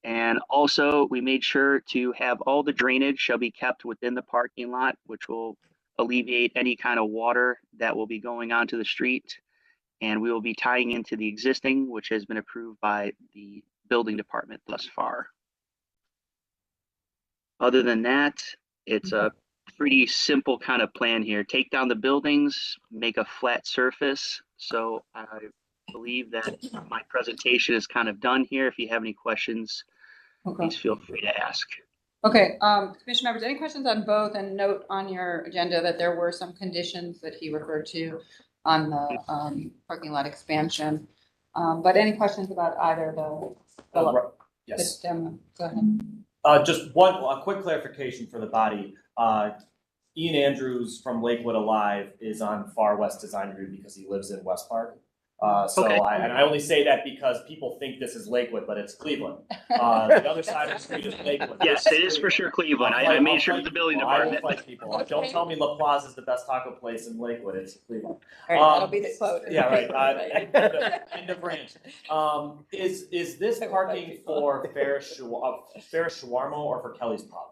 And also, we made sure to have all the drainage shall be kept within the parking lot, which will alleviate any kind of water that will be going onto the street. And we will be tying into the existing, which has been approved by the building department thus far. Other than that, it's a pretty simple kind of plan here. Take down the buildings, make a flat surface. So I believe that my presentation is kind of done here. If you have any questions, please feel free to ask. Okay, commission members, any questions on both? And note on your agenda that there were some conditions that he referred to on the parking lot expansion. But any questions about either the Yes. demo? Go ahead. Just a quick clarification for the body. Ian Andrews from Lakewood Alive is on Far West Design Review because he lives in West Park. Okay. I only say that because people think this is Lakewood, but it's Cleveland. The other side of the street is Lakewood. Yes, it is for sure Cleveland. I made sure with the building department. I will fight people. Don't tell me La Plaza is the best taco place in Lakewood. It's Cleveland. All right, that'll be the quote. Yeah, right. End of rant. Is this parking for Ferris Shawarma or for Kelly's Pub?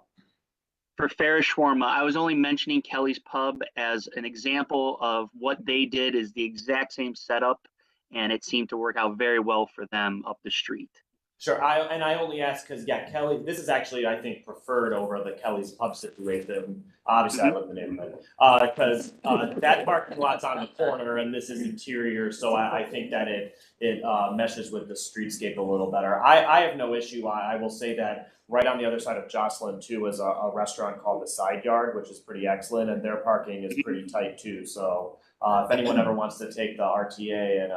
For Ferris Shawarma, I was only mentioning Kelly's Pub as an example of what they did is the exact same setup, and it seemed to work out very well for them up the street. Sure, I only ask because, yeah, Kelly, this is actually, I think, preferred over the Kelly's Pub situation. Obviously, I live in the neighborhood. Because that parking lot's on the corner and this is interior, so I think that it meshes with the streetscape a little better. I have no issue. I will say that right on the other side of Jocelyn, too, is a restaurant called The Side Yard, which is pretty excellent, and their parking is pretty tight, too. So if anyone ever wants to take the RTA and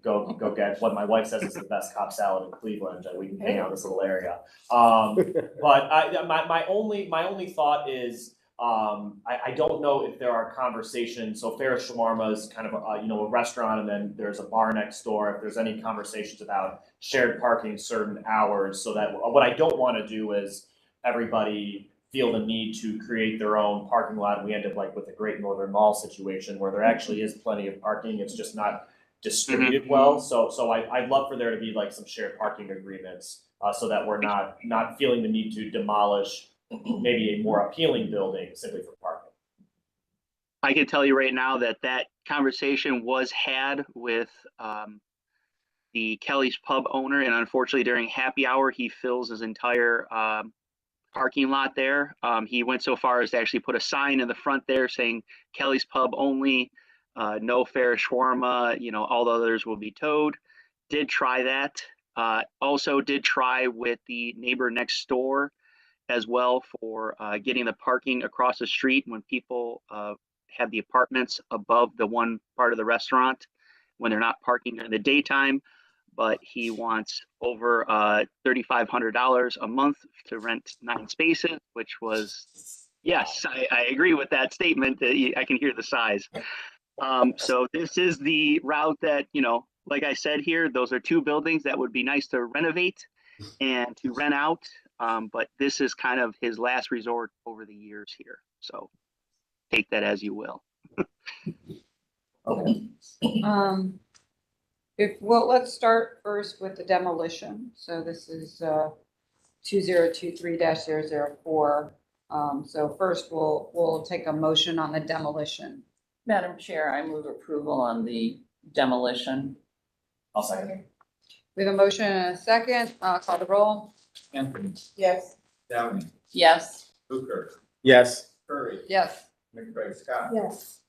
go get what my wife says is the best Cobb salad in Cleveland, and we can hang out in this little area. But my only thought is I don't know if there are conversations. So Ferris Shawarma is kind of a restaurant, and then there's a bar next door. If there's any conversations about shared parking certain hours, so that what I don't want to do is everybody feel the need to create their own parking lot, and we end up like with the Great Northern Mall situation where there actually is plenty of parking. It's just not distributed well. So I'd love for there to be like some shared parking agreements so that we're not feeling the need to demolish maybe a more appealing building simply for parking. I can tell you right now that that conversation was had with the Kelly's Pub owner, and unfortunately during happy hour, he fills his entire parking lot there. He went so far as to actually put a sign in the front there saying Kelly's Pub only, no Ferris Shawarma, all the others will be towed. Did try that. Also did try with the neighbor next door as well for getting the parking across the street when people have the apartments above the one part of the restaurant when they're not parking during the daytime. But he wants over $3,500 a month to rent 9 spaces, which was, yes, I agree with that statement. I can hear the size. So this is the route that, like I said here, those are 2 buildings that would be nice to renovate and to rent out. But this is kind of his last resort over the years here. So take that as you will. Okay. Let's start first with the demolition. So this is 2023-004. So first we'll take a motion on the demolition. Madam Chair, I move approval on the demolition. I'll second. We have a motion and a second. Call the roll. Anthony, Yes. Downing, Yes. Hooker, Yes. Curry, Yes. McCray, Scott. Yes.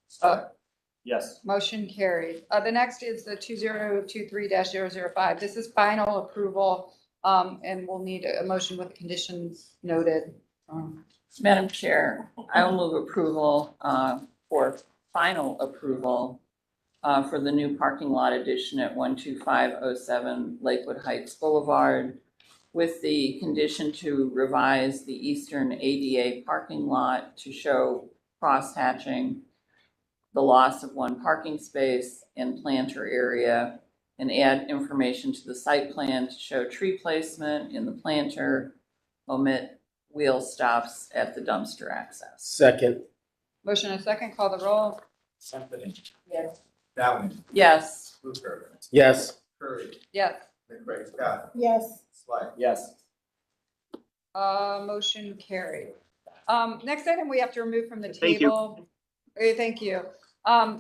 Yes. Motion carried. The next is the 2023-005. This is final approval, and we'll need a motion with the conditions noted. Madam Chair, I will move approval for final approval for the new parking lot addition at 12507 Lakewood Heights Boulevard with the condition to revise the eastern ADA parking lot to show cross-hatching, the loss of 1 parking space and planter area, and add information to the site plan to show tree placement in the planter, omit wheel stops at the dumpster access. Second. Motion and a second. Call the roll. Anthony, Yes. Downing, Yes. Hooker, Yes. Curry, Yes. McCray, Scott. Yes. Sly. Yes. Motion carried. Next item we have to remove from the Thank you. table. Thank you.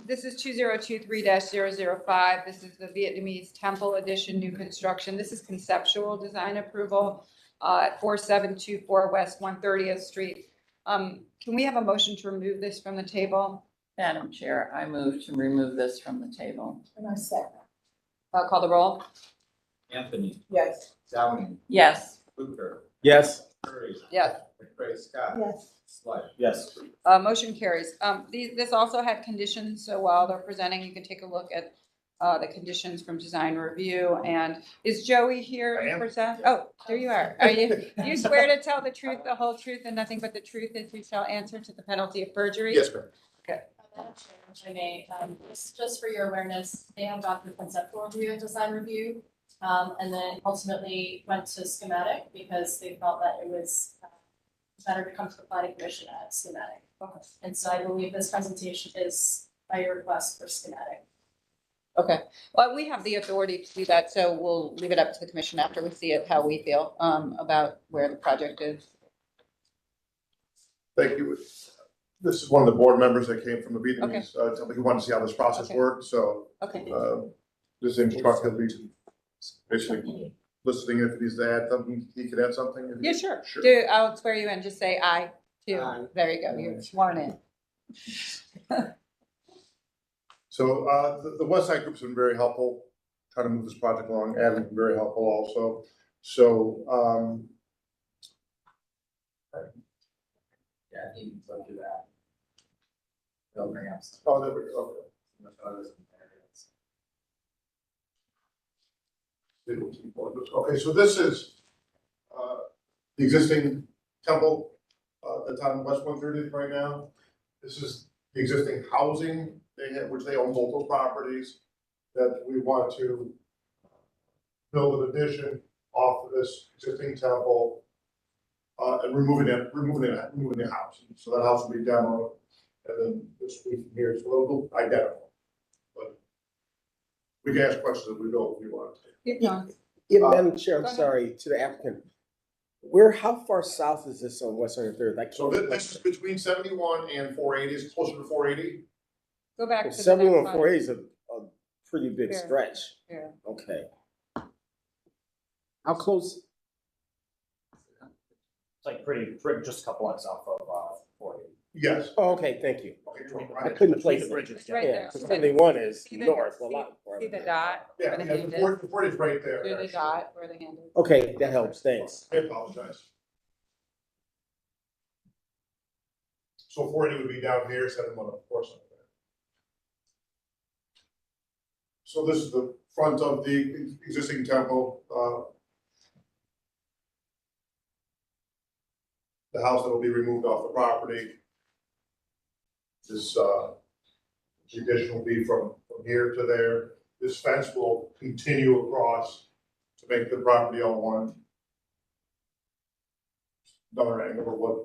This is 2023-005. This is the Vietnamese Temple Edition new construction. This is conceptual design approval at 4724 West 130th Street. Can we have a motion to remove this from the table? Madam Chair, I move to remove this from the table. Call the roll. Anthony. Yes. Downing. Yes. Fluker. Yes. Curry. Yes. McCray Scott. Yes. Sly. Yes. Motion carries. This also had conditions, so while they're presenting, you can take a look at the conditions from design review. And is Joey here to present? Oh, there you are. Are you, do you swear to tell the truth, the whole truth, and nothing but the truth as you shall answer to the penalty of perjury? Yes, ma'am. Okay. Madam Chair, if I may, just for your awareness, they have gone through conceptual review and design review, and then ultimately went to schematic because they felt that it was better to come to the planning commission at schematic. Okay. And so I believe this presentation is by your request for schematic. Okay, well, we have the authority to do that, so we'll leave it up to the commission after we see it, how we feel about where the project is. Thank you. This is one of the board members that came from the Vietnamese temple. He wanted to see how this process Okay. worked, so Okay. this instructor will be basically listening. If he needs to add something, he can add something. Yeah, sure. Sure. I'll swear you in, just say aye, too. Aye. There you go, you're sworn in. So the West Side Group's been very helpful, trying to move this project along. Adam's been very helpful also. So Yeah, he can go do that. They'll bring up some. oh, there we go. Okay, so this is the existing temple that's on West 130th right now. This is the existing housing they have, which they own both those properties, that we want to build an addition off of this existing temple and removing the house. So that house will be demoed, and then this will be from here, so it'll look identical. But we can ask questions if we don't, if we want to. Yeah, Madam Chair, Go I'm ahead. sorry, to the applicant. How far south is this on West 103rd? Like, So this is between 71 and 480, it's closer to 480. Go back to the 71 next and slide. 480 is a pretty big Here. stretch. Here. Okay. How close? It's like pretty just a couple blocks off of 40. Yes. Oh, okay, thank you. Okay, I couldn't place the it. bridges. Right Yeah, there. 'cause 71 is See the- north, a lot See the farther. dot? Yeah, where the yeah, hand the is? board is right there. Do the actually. dot where the hand is. Okay, that helps, thanks. I apologize. So 480 would be down here, 71 of course up there. So this is the front of the existing temple, the house that will be removed off the property. This, the addition will be from here to there. This fence will continue across to make the property all one. Another angle of what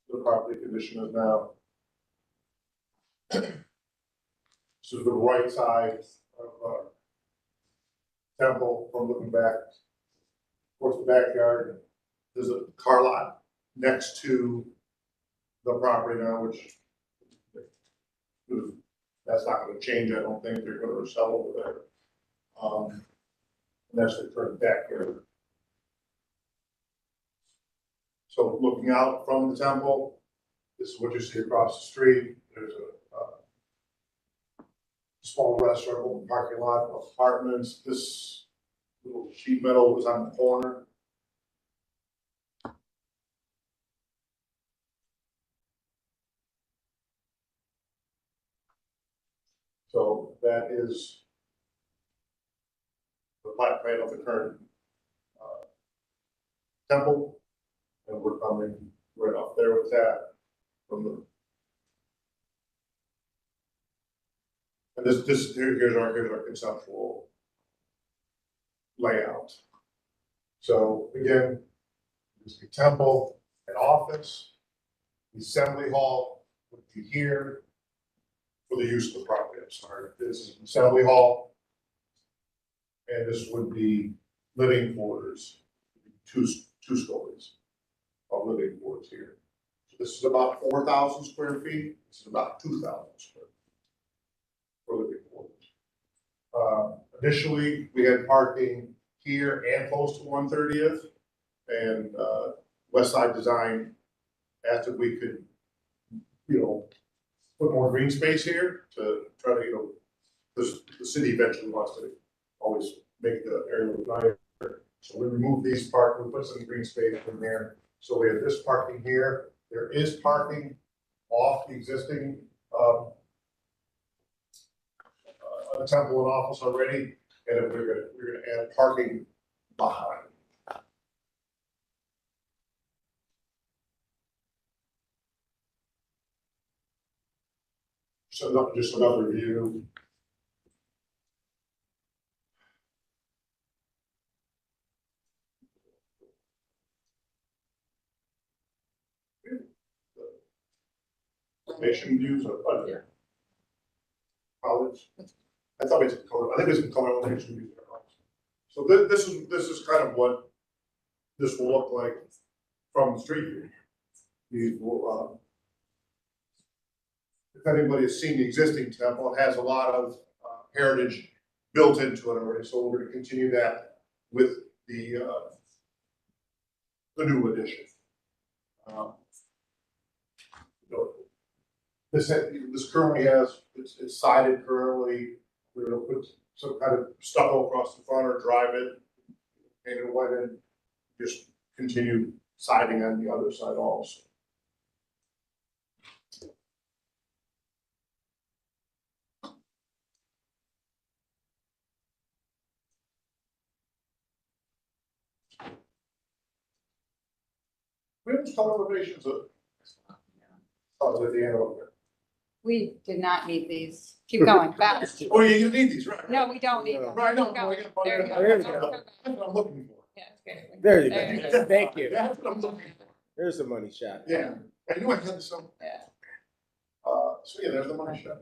the property condition is now. So the right side of temple from looking back towards the backyard, there's a car lot next to the property now, which that's not gonna change, I don't think. They're gonna sell over there. And that's the current backyard. So looking out from the temple, this is what you see across the street. There's a small restaurant, open parking lot, apartments. This little sheet metal was on the corner. So that is the plat plan of the current temple. And we're coming right up there with that from the. And here's our conceptual layout. So again, there's the temple, an office, the assembly hall would be here for the use of the property. I'm sorry, this is assembly hall. And this would be living quarters, two stories of living quarters here. So this is about 4,000 square feet. This is about 2,000 square feet for living quarters. Initially, we had parking here and close to 130th, and Westside Design asked if we could, put more green space here to try to, because the city eventually wants to always make the area look nicer. So we removed these we put some green space in there. So we have this parking here. There is parking off the existing the Temple and office already, and then we're gonna add parking behind. So just another view. Formation views of college. I thought it's color. I think it's color elevation views. So this is kind of what this will look like from the street view. These will, if anybody has seen the existing temple, it has a lot of heritage built into it already. So we're going to continue that with the new addition. This currently has, it's sided currently. We're gonna put some kind of stucco across the front or drive it, paint it white, and just continue siding on the other side also. We have color elevations of, oh, at the end of it. We did not need these. Keep going, fast. Oh, yeah, you need these, right? No, we don't need them. Right, no, Keep going. no, There you go. There you go. That's what I'm looking for. Yeah, it's good. There you There you go. go. Thank you. That's what I'm looking for. There's the money shot. Yeah, I knew I had some. Yeah. So yeah, there's the money shot.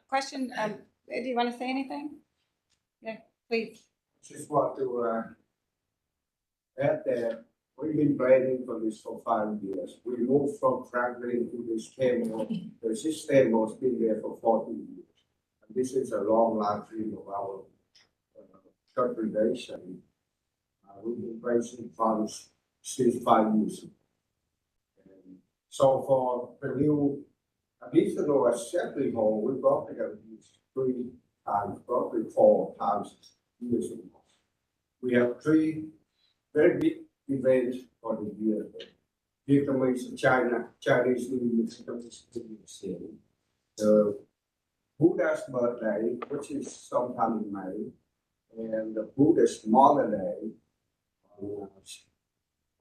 Question, do you want to say anything? Yeah, please. Just want to add that we've been planning for this for 5 years. We moved from Franklin to this Stanmore. This Stanmore has been there for 40 years. And this is a long life dream of our congregation. We've been raising funds since 5 years ago. And so for the new additional assembly hall, we probably have used 3 times, probably 4 times years ago. We have 3 very big events for the year. Vietnamese, Chinese New Year, Vietnamese New Year. The Buddha's birthday, which is sometime in May, and the Buddhist Mother Day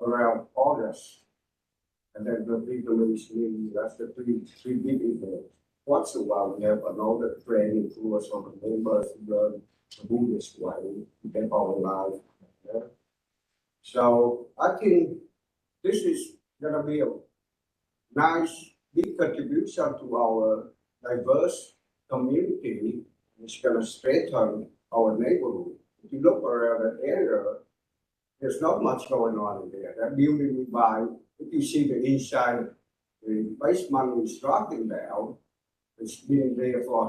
around August. And then the Vietnamese New Year, that's the three big events. Once in a while, we have another training tours on the members who learn the Buddhist way, get our life. So I think this is going to be a nice big contribution to our diverse community. It's going to strengthen our neighborhood. If you look around that area, there's not much going on in there. That building we buy, if you see the inside, the basement is dropping down. It's been there for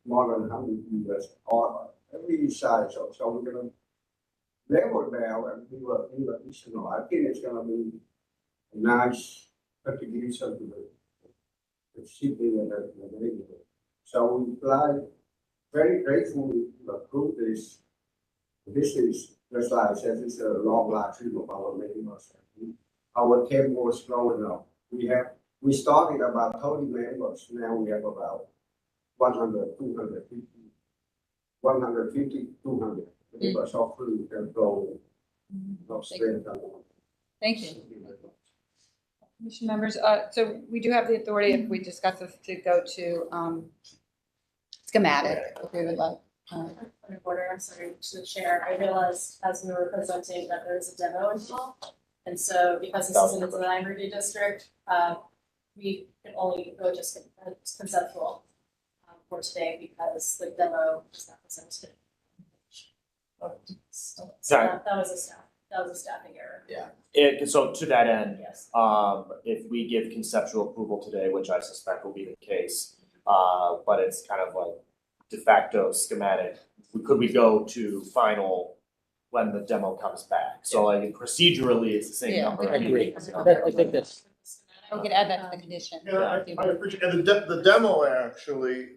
more than 100 years, or every inside. So we're going to level down and do additional. I think it's going to be a nice contribution to the city and the neighborhood. So we apply very gratefully to approve this. This is, just like I said, it's a long life of our neighbors. Our temple is growing up. We started about 30 members. Now we have about 100, 250, 150, 200 members of food and growing. Thank you. Commission members, so we do have the authority, if we discuss this, to go to schematic, if we would like. Point of order, I'm sorry, to the chair. I realized as we were presenting that there is a demo involved. And so because this is in the design review district, we can only go just conceptual for today because the demo is not presented. Sorry. That was a staffing error. Yeah. So to that end, Yes. if we give conceptual approval today, which I suspect will be the case, but it's kind of like de facto schematic, could we go to final when the demo comes back? So like procedurally, it's the same Yeah. number. I agree. I think that's. We could add that to the condition. Yeah, I appreciate, and the demo actually,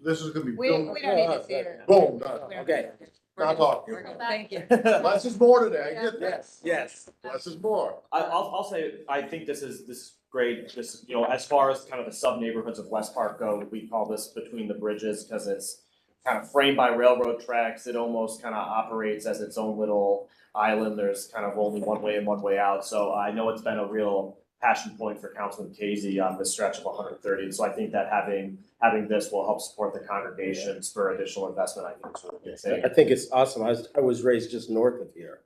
this is gonna be We built. don't need to see it. Boom, done. We don't Okay. need to see it. Not talking. We're good. Thank you. Less is more today, I get that. Yes. Less is more. I'll say, I think this is great, this, you know, as far as kind of the sub-neighborhoods of West Park go, we call this between the bridges, because it's kind of framed by railroad tracks, it almost kind of operates as its own little island, there's kind of only one way in, one way out, so I know it's been a real passion point for Councilman Casey on this stretch of 130, and so I think that having this will help support the congregations for additional investment, I think is really good thing. I think it's awesome. I was raised just north of here,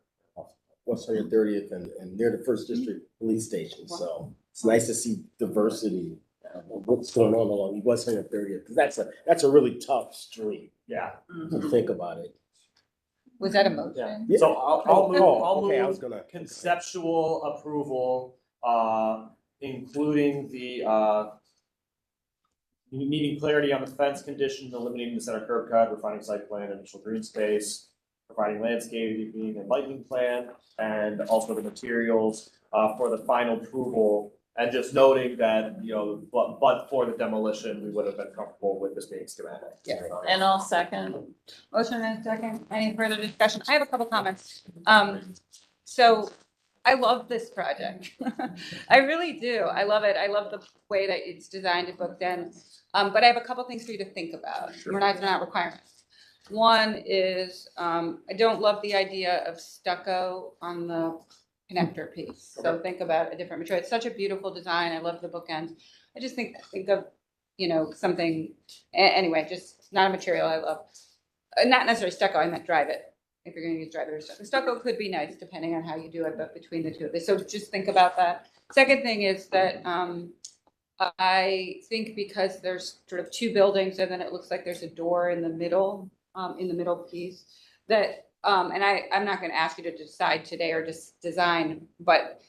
West 130th and near the First District Police Station. So it's nice to see diversity of what's going on along West 130th. Because that's a really tough street. Yeah. To think about it. Was that a motion? Yeah. So I'll Okay, I was move gonna. conceptual approval, including the, needing clarity on the fence condition, eliminating the center curb cut, refining site plan, initial green space, providing landscaping and lighting plan, and also the materials, for the final approval. And just noting that, you know, but for the demolition, we would have been comfortable with this being schematic. Yeah. And I'll second. Motion and a second. Any further discussion? I have a couple comments. So I love this project. I really do. I love it. I love the way that it's designed and booked in. But I have a couple things for you to think about. They're not requirements. One is, I don't love the idea of stucco on the connector piece. So think about a different material. It's such a beautiful design. I love the bookends. I just think of, you know, something, anyway, just not a material I love. Not necessarily stucco, I meant drive it. If you're gonna use drive it or stucco. Stucco could be nice depending on how you do it, but between the two of this. So just think about that. Second thing is that I think because there's sort of two buildings and then it looks like there's a door in the middle piece, that and I'm not gonna ask you to decide today or just design, but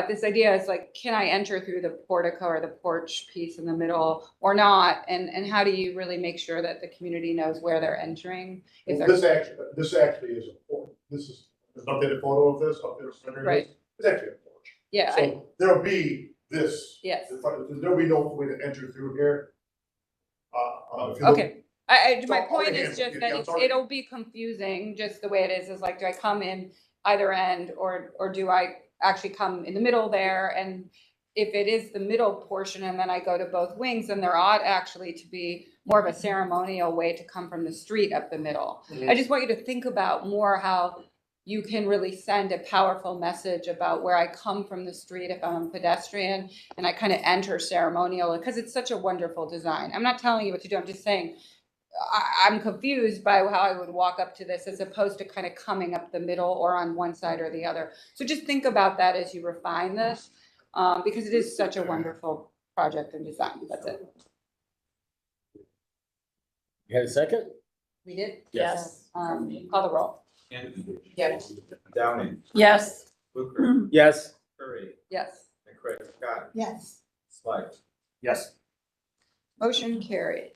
this idea is like, can I enter through the portico or the porch piece in the middle or not? And how do you really make sure that the community knows where they're entering? If Well, they're- this actually is a porch. This is an updated photo of this, up there, center of Right. this. It's actually a porch. Yeah, So there'll be this. Yes. There'll be no way to enter through here. If you look- Okay, my So, point okay, is just yeah, that I'm sorry. it'll be confusing, just the way it is like, do I come in either end or do I actually come in the middle there? And if it is the middle portion and then I go to both wings, then there ought actually to be more of a ceremonial way to come from the street up the middle. Mhm. I just want you to think about more how you can really send a powerful message about where I come from the street if I'm a pedestrian and I kind of enter ceremonial, because it's such a wonderful design. I'm not telling you what to do, I'm just saying, I'm confused by how I would walk up to this as opposed to kind of coming up the middle or on one side or the other. So just think about that as you refine this, because it is such a wonderful project and design. That's it. You had a second? We did? Yes. Call the roll. Yes. Downing, Yes. Booker, Yes. Curry, Yes. McCray, Scott, Yes. Slide. Yes. Motion carried.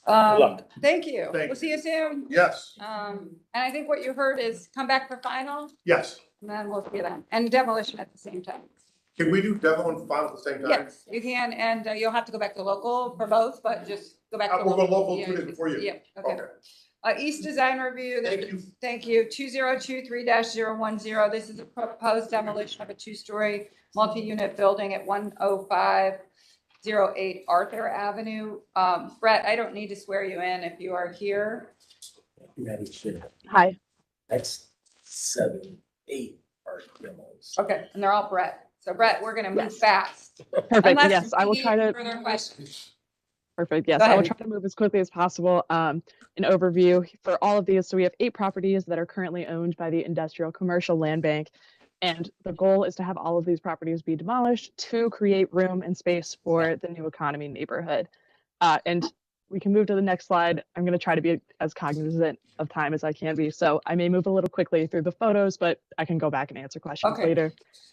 luck. Thank you. Thank We'll see you soon. Yes, And I think what you heard is come back for final, yes. and then we'll see you then. And demolition at the same time. Can we do demo and final at the same time? Yes, you can, and you'll have to go back to local for both, but just go back to We'll local. go local Yeah, 2 days before you. Yeah, okay. Okay. East Design Review. Thank you. Thank you. 2023-010. This is a proposed demolition of a two-story multi-unit building at 10508 Arthur Avenue. Brett, I don't need to swear you in if you are here. Hi. That's 7, 8 art demos. Okay, and they're all Brett. So Brett, we're gonna move Yes. fast. Perfect. Unless Yes, I will you try need to. Further questions. Perfect. Yes, Go I will ahead. try to move as quickly as possible. An overview for all of these. So we have 8 properties that are currently owned by the Industrial Commercial Land Bank. And the goal is to have all of these properties be demolished to create room and space for the new economy neighborhood. And we can move to the next slide. I'm going to try to be as cognizant of time as I can be. So I may move a little quickly through the photos, but I can go back and answer questions Okay. later.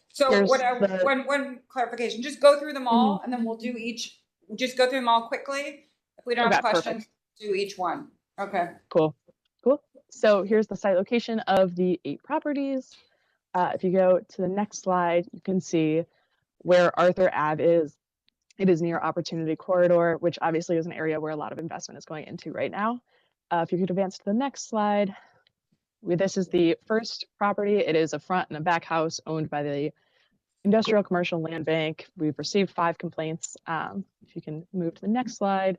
So Here's what I, the- one clarification, just go through them all and then we'll do each, just go through them all quickly. If we don't have Okay, questions, perfect. do each one. Okay. Cool. So here's the site location of the 8 properties. If you go to the next slide, you can see where Arthur Ave is. It is near Opportunity Corridor, which obviously is an area where a lot of investment is going into right now. If you could advance to the next slide. This is the first property. It is a front and a back house owned by the Industrial Commercial Land Bank. We've received 5 complaints. If you can move to the next slide.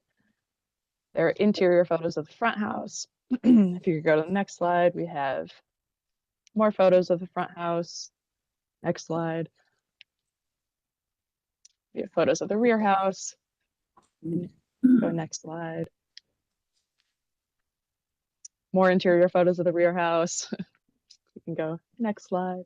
There are interior photos of the front house. If you could go to the next slide, we have more photos of the front house. Next slide. We have photos of the rear house. Go next slide. More interior photos of the rear house. You can go next slide.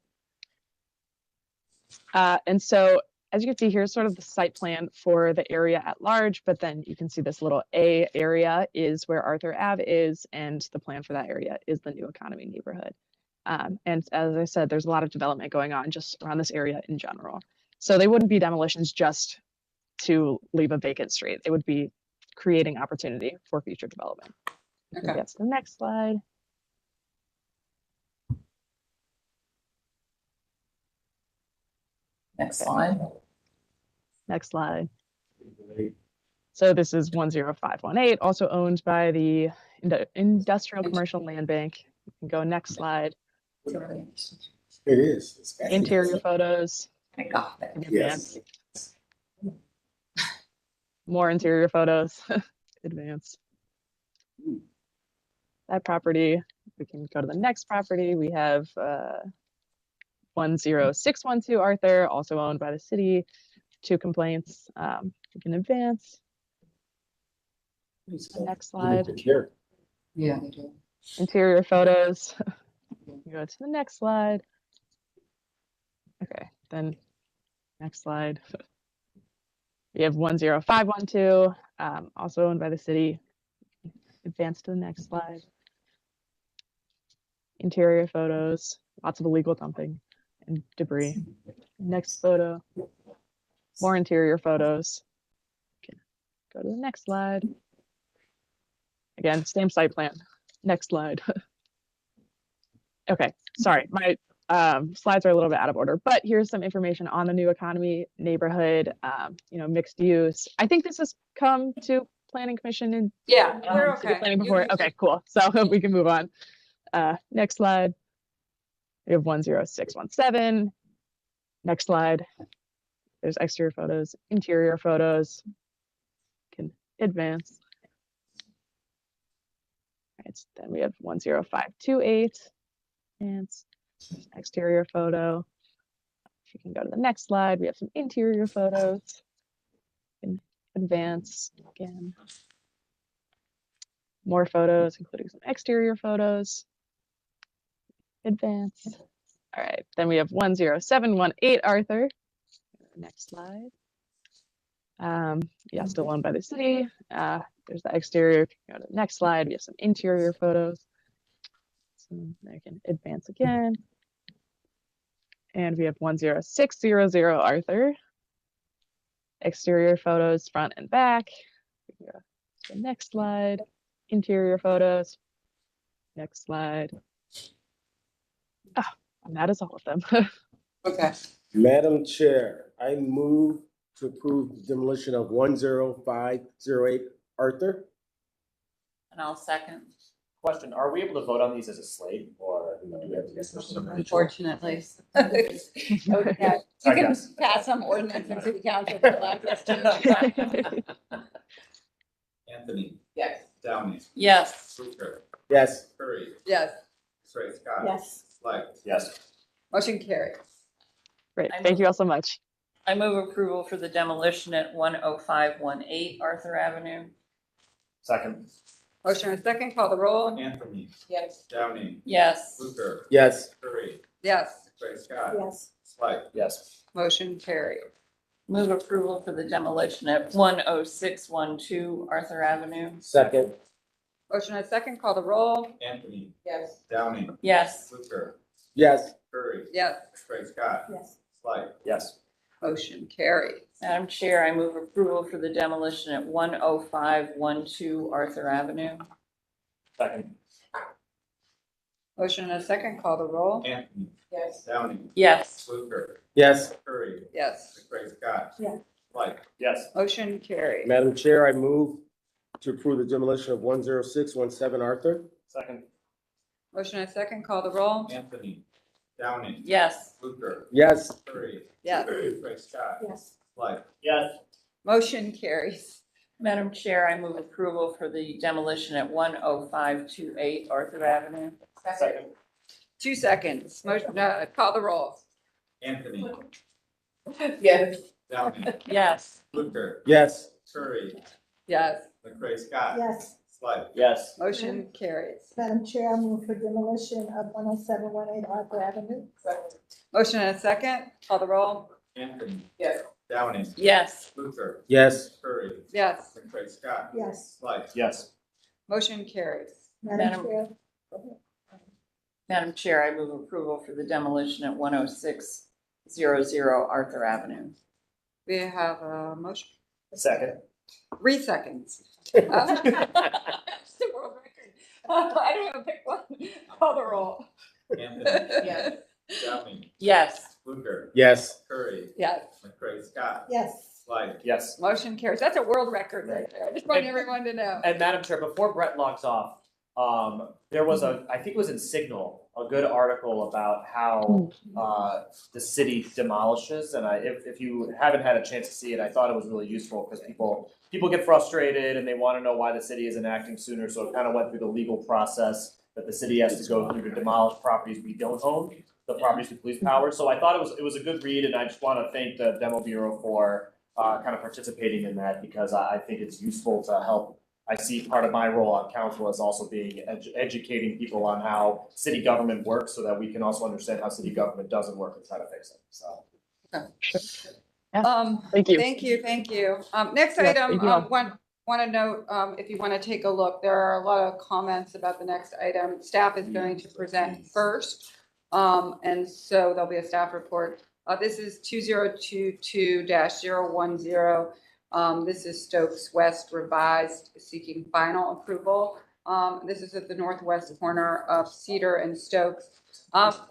And so as you can see, here's sort of the site plan for the area at large, but then you can see this little A area is where Arthur Ave is, and the plan for that area is the New Economy neighborhood. And as I said, there's a lot of development going on just around this area in general. So they wouldn't be demolitions just to leave a vacant street. It would be creating opportunity for future development. Okay. That's the next slide. Next slide. Next slide. So this is 10518, also owned by the Industrial Commercial Land Bank. You can go next slide. It is. It's Interior photos. I got that. Yes. More interior photos. Advance. That property. We can go to the next property. We have 10612 Arthur, also owned by the city. 2 complaints. We can advance. Next slide. Yeah, they do. Interior photos. Go to the next slide. Okay, then next slide. We have 10512, also owned by the city. Advance to the next slide. Interior photos, lots of illegal dumping and debris. Next photo. More interior photos. Okay. Go to the next slide. Again, same site plan. Next slide. Okay, sorry, my slides are a little bit out of order, but here's some information on the New Economy neighborhood, mixed use. I think this has come to Planning Commission and Yeah, we're City okay. Planning before. Okay, cool. So we can move on. Next slide. We have 10617. Next slide. There's exterior photos, interior photos. Can advance. Right, then we have 10528. And exterior photo. If you can go to the next slide, we have some interior photos. Can advance again. More photos, including some exterior photos. Advance. All right, then we have 10718 Arthur. Next slide. Yeah, still owned by the city. There's the exterior. Go to the next slide. We have some interior photos. So I can advance again. And we have 10600 Arthur. Exterior photos, front and back. We go to the next slide. Interior photos. Next slide. And that is all of them. Okay. Madam Chair, I move to approve demolition of 10508 Arthur. And I'll second. Question, are we able to vote on these as a slate or do we have to get some? Unfortunately. Okay. You can pass some ordinance in city council to allow us to. Anthony. Yes. Downey. Yes. Hooker. Yes. Curry. Yes, Ray Scott. Yes. Slight. Yes. motion carries. Great, thank you all so much. I move approval for the demolition at 10518 Arthur Avenue. Second. Motion and second, call the roll. Anthony. Yes. Downey. Yes. Hooker. Yes. Curry. Yes, Ray Scott. Yes. Slight. Yes. motion carried. Move approval for the demolition at 10612 Arthur Avenue. Second. Motion and a second, call the roll. Anthony. Yes. Downing. Yes. Fluker. Yes. Curry. Yes. McCray Scott. Yes. Slight. Yes. Motion carries. Madam Chair, I move approval for the demolition at 10512 Arthur Avenue. Second. Motion and a second, call the roll. Anthony. Yes. Downing. Yes. Fluker. Yes. Curry. Yes. McCray Scott. Yeah. Slight. Yes. Motion carries. Madam Chair, I move to approve the demolition of 10617 Arthur. Second. Motion and a second, call the roll. Anthony. Downing. Yes. Fluker. Yes. Curry. Yes. McCray Scott. Yes. Slight. Yes. Motion carries. Madam Chair, I move approval for the demolition at 10528 Arthur Avenue. Second. 2 seconds. Motion, call the roll. Anthony. Yes. Downing. Yes. Fluker. Yes. Curry. Yes. McCray Scott. Yes. Slight. Yes. Motion carries. Madam Chair, I move for demolition of 10718 Arthur Avenue. Second. Motion and a second, call the roll. Anthony. Yes. Downing. Yes. Fluker. Yes. Curry. Yes. McCray Scott. Yes. Slight. Yes. Motion carries. Madam- Chair. Madam Chair, I move approval for the demolition at 10600 Arthur Avenue. We have a motion. Second. 3 seconds. It's the world record. I don't have a big one. Call the roll. Anthony. Yes. Downing. Yes. Fluker. Yes. Curry. Yes. McCray Scott. Yes. Slight. Yes. Motion carries. That's a world record right there. I just want everyone to know. And Madam Chair, before Brett logs off, there was I think it was in Signal, a good article about how the city demolishes. And if you haven't had a chance to see it, I thought it was really useful because people get frustrated and they want to know why the city isn't acting sooner. So it kind of went through the legal process that the city has to go through to demolish properties we don't own, the properties with police power. So I thought it was a good read, and I just want to thank the Demo Bureau for kind of participating in that because I think it's useful to help. I see part of my role on council as also being educating people on how city government works so that we can also understand how city government doesn't work and try to fix it, so. Thank you. Thank you. Next Yeah, item, thank you. want to note, if you want to take a look, there are a lot of comments about the next item. Staff is going to present first. And so there'll be a staff report. This is 2022-010. This is Stokes West revised, seeking final approval. This is at the northwest corner of Cedar and Stokes.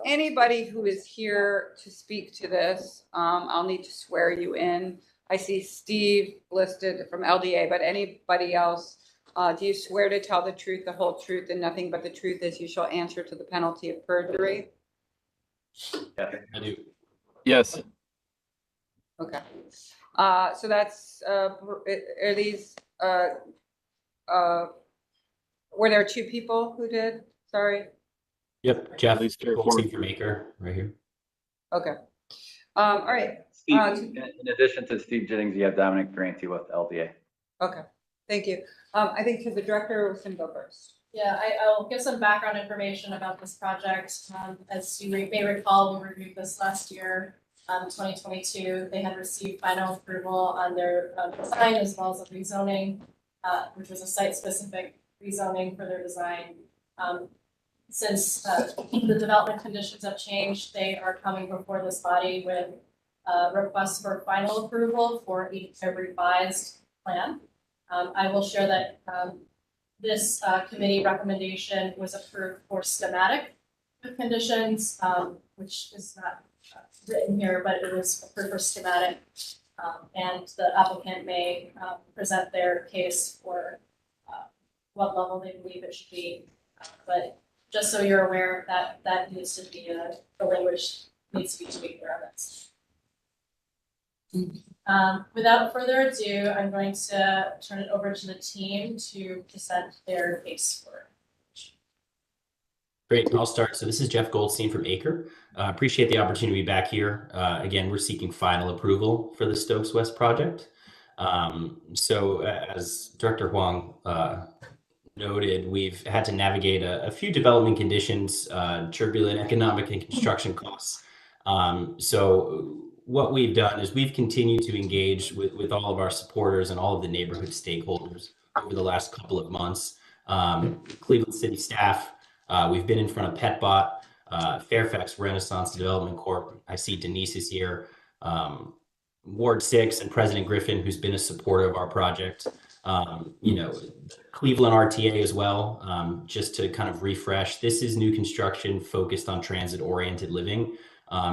Anybody who is here to speak to this, I'll need to swear you in. I see Steve listed from LDA, but anybody else, do you swear to tell the truth, the whole truth, and nothing but the truth as you shall answer to the penalty of perjury? Yeah, I do. Yes. Okay. So that's, are these, were there 2 people who did? Sorry. Yep. Jeff Goldstein from Acre, right here. Okay. All right. Steve, in addition to Steve Jennings, you have Dominic Francie with LDA. Okay. Thank you. I think to the director, we can go first. Yeah, I'll give some background information about this project. As you may recall, we reviewed this last year, 2022. They had received final approval on their design as well as a rezoning, which was a site-specific rezoning for their design. Since the development conditions have changed, they are coming before this body with requests for final approval for a revised plan. I will share that this committee recommendation was approved for schematic conditions, which is not written here, but it was approved for schematic. And the applicant may present their case for what level they believe it should be. But just so you're aware, that needs to be, the language needs to be tweaked around this. Without further ado, I'm going to turn it over to the team to present their case for. Great. I'll start. So this is Jeff Goldstein from Acre. Appreciate the opportunity to be back here. Again, we're seeking final approval for the Stokes West project. So as Director Huang noted, we've had to navigate a few development conditions, turbulent economic and construction costs. So what we've done is we've continued to engage with all of our supporters and all of the neighborhood stakeholders over the last couple of months. Cleveland City staff, we've been in front of PetBot, Fairfax Renaissance Development Corp. I see Denise is here. Ward 6 and President Griffin, who's been a supporter of our project. Cleveland RTA as well, just to kind of refresh. This is new construction focused on transit-oriented living.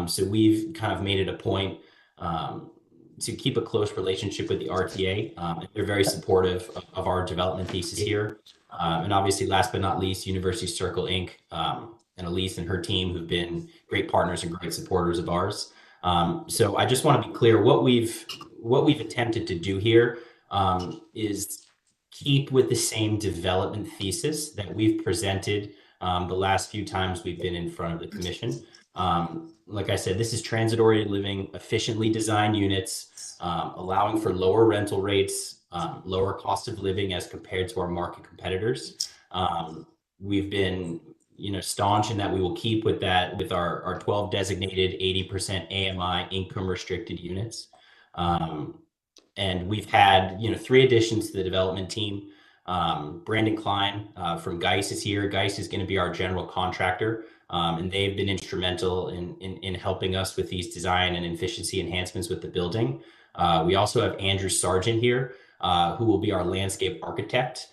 So we've kind of made it a point to keep a close relationship with the RTA. They're very supportive of our development thesis here. And obviously, last but not least, University Circle Inc. And Elise and her team, who've been great partners and great supporters of ours. So I just want to be clear, what we've attempted to do here is keep with the same development thesis that we've presented the last few times we've been in front of the commission. Like I said, this is transit-oriented living, efficiently designed units, allowing for lower rental rates, lower cost of living as compared to our market competitors. We've been staunch in that we will keep with that with our 12 designated 80% AMI income restricted units. And we've had 3 additions to the development team. Brandon Klein from Geis is here. Geis is going to be our general contractor, and they've been instrumental in helping us with these design and efficiency enhancements with the building. We also have Andrew Sargent here, who will be our landscape architect.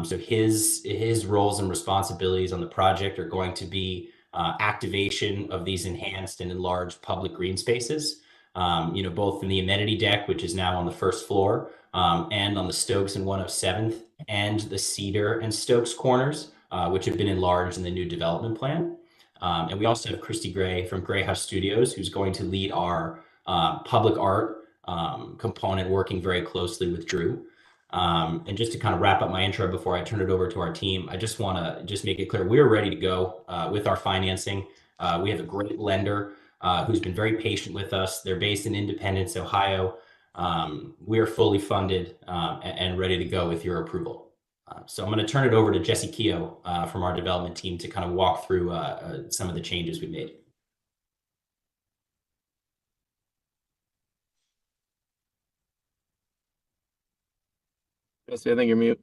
So his roles and responsibilities on the project are going to be activation of these enhanced and enlarged public green spaces, both in the amenity deck, which is now on the first floor, and on the Stokes and 107th, and the Cedar and Stokes corners, which have been enlarged in the new development plan. And we also have Christy Gray from Gray House Studios, who's going to lead our public art component, working very closely with Drew. And just to kind of wrap up my intro before I turn it over to our team, I just want to make it clear, we're ready to go with our financing. We have a great lender who's been very patient with us. They're based in Independence, Ohio. We are fully funded and ready to go with your approval. So I'm going to turn it over to Jesse Keogh from our development team to kind of walk through some of the changes we made. Jesse, I think you're mute.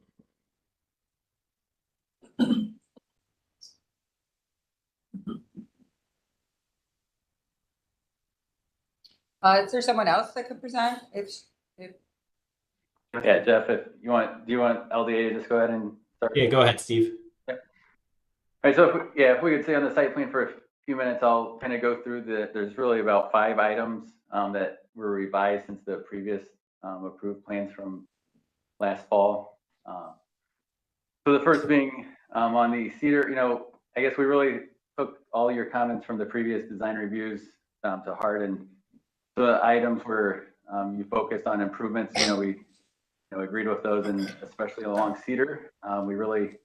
Is there someone else that could present? Yeah, Jeff, do you want LDA to just go ahead and start? Yeah, go ahead, Steve. Yep. All right, so if we could stay on the site plan for a few minutes, I'll kind of go through there's really about 5 items that were revised since the previous approved plans from last fall. So the first being on the Cedar, I guess we really took all your comments from the previous design reviews to heart, and the items where you focused on improvements, we agreed with those, and especially along Cedar. We really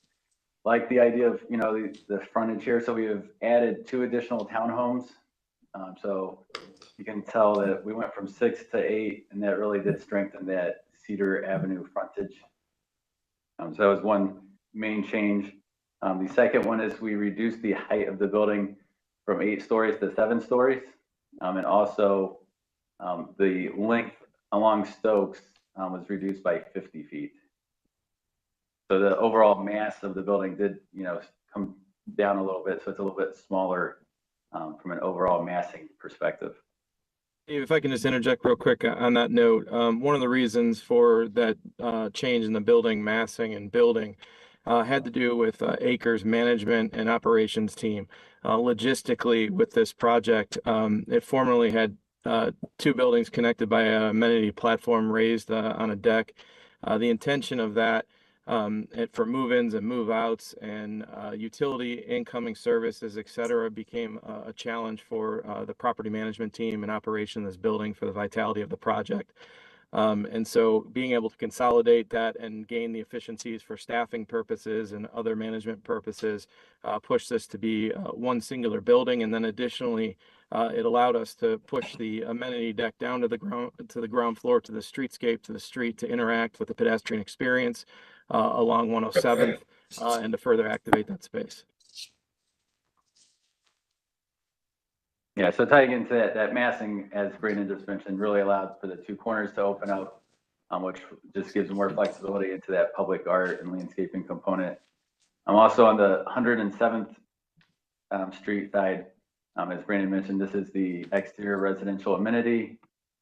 like the idea of the frontage here, so we have added 2 additional townhomes. So you can tell that we went from 6 to 8, and that really did strengthen that Cedar Avenue frontage. So that was one main change. The second one is we reduced the height of the building from 8 stories to 7 stories, and also the length along Stokes was reduced by 50 feet. So the overall mass of the building did, come down a little bit, so it's a little bit smaller from an overall massing perspective. Dave, if I can just interject real quick on that note, one of the reasons for that change in the building massing and building had to do with Acres management and operations team. Logistically, with this project, it formerly had 2 buildings connected by an amenity platform raised on a deck. The intention of that for move-ins and move-outs and utility incoming services, et cetera, became a challenge for the property management team and operation of this building for the vitality of the project. And so being able to consolidate that and gain the efficiencies for staffing purposes and other management purposes pushed this to be one singular building. And then additionally, it allowed us to push the amenity deck down to the ground floor, to the streetscape, to the street, to interact with the pedestrian experience along 107th and to further activate that space. Yeah, so tying into that massing, as Brandon just mentioned, really allowed for the two corners to open up, which just gives more flexibility into that public art and landscaping component. I'm also on the 107th Street side. As Brandon mentioned, this is the exterior residential amenity,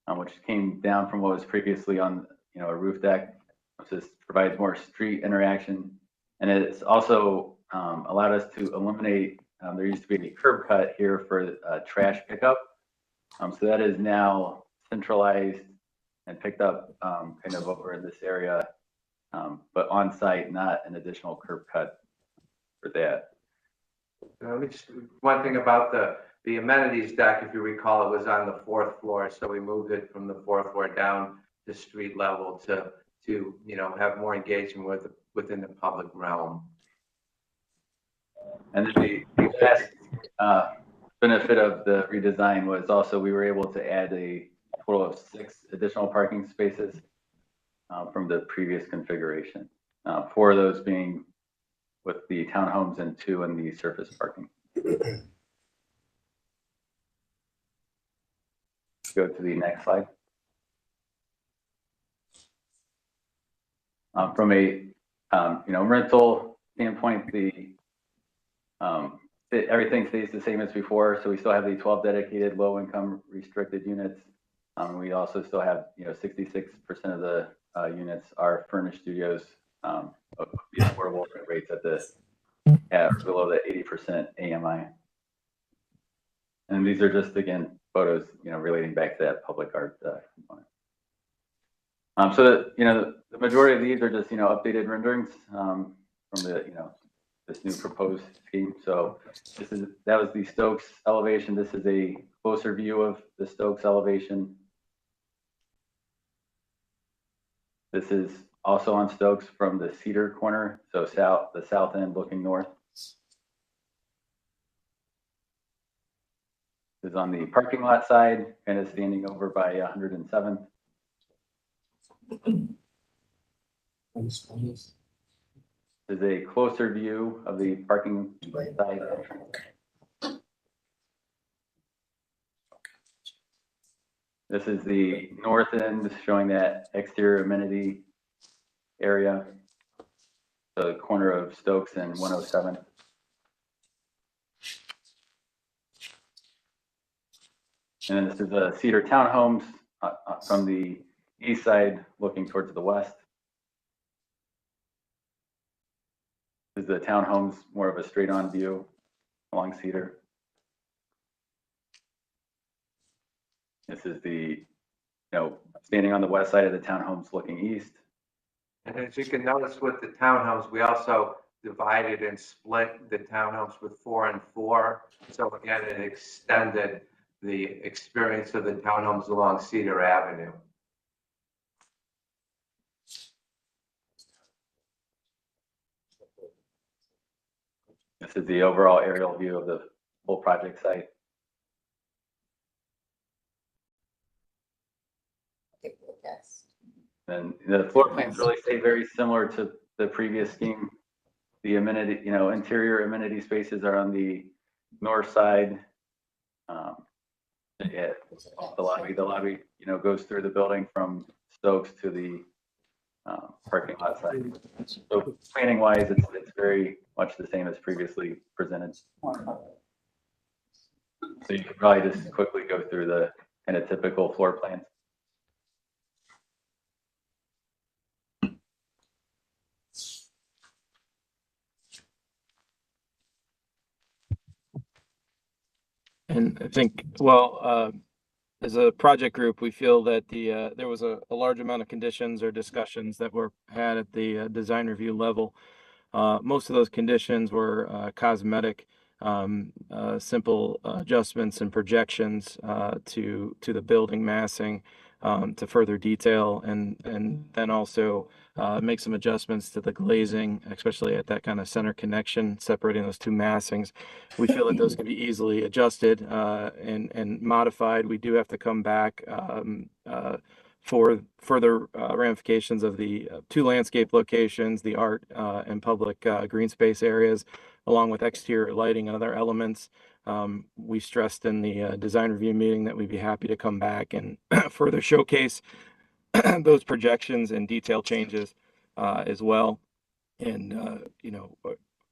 which came down from what was previously on, a roof deck. This provides more street interaction, and it's also allowed us to eliminate. There used to be a curb cut here for trash pickup, so that is now centralized and picked up kind of over in this area, but on site, not an additional curb cut for that. One thing about the amenities deck, if you recall, it was on the 4th floor, so we moved it from the 4th floor down to street level to have more engagement within the public realm. And the last benefit of the redesign was also we were able to add a total of 6 additional parking spaces from the previous configuration. 4 of those being with the townhomes and 2 in the surface parking. Go to the next slide. From a rental standpoint, everything stays the same as before. So we still have the 12 dedicated low-income restricted units. We also still have 66% of the units are furnished studios. The affordable rates at below the 80% AMI. And these are just, again, photos, relating back to that public art component. So the majority of these are just, updated renderings from this new proposed scheme. So that was the Stokes elevation. This is a closer view of the Stokes elevation. This is also on Stokes from the Cedar corner, so the south end looking north. This is on the parking lot side, kind of standing over by 107th. This is a closer view of the parking side entrance. This is the north end showing that exterior amenity area, the corner of Stokes and 107. And then this is the Cedar Townhomes from the east side looking towards the west. This is the townhomes, more of a straight on view along Cedar. This is the, standing on the west side of the townhomes looking east. And as you can notice with the townhomes, we also divided and split the townhomes with 4 and 4. So again, it extended the experience of the townhomes along Cedar Avenue. This is the overall aerial view of the whole project site. And the floor plans really stay very similar to the previous scheme. The amenity, interior amenity spaces are on the north side. The lobby, goes through the building from Stokes to the parking lot side. So planning wise, it's very much the same as previously presented. So you could probably just quickly go through the kind of typical floor plans. And I think, as a project group, we feel that there was a large amount of conditions or discussions that were had at the design review level. Most of those conditions were cosmetic, simple adjustments and projections to the building massing to further detail, and then also make some adjustments to the glazing, especially at that kind of center connection separating those two massings. We feel that those can be easily adjusted and modified. We do have to come back for further ramifications of the two landscape locations, the art and public green space areas, along with exterior lighting and other elements. We stressed in the design review meeting that we'd be happy to come back and further showcase those projections and detail changes as well. And,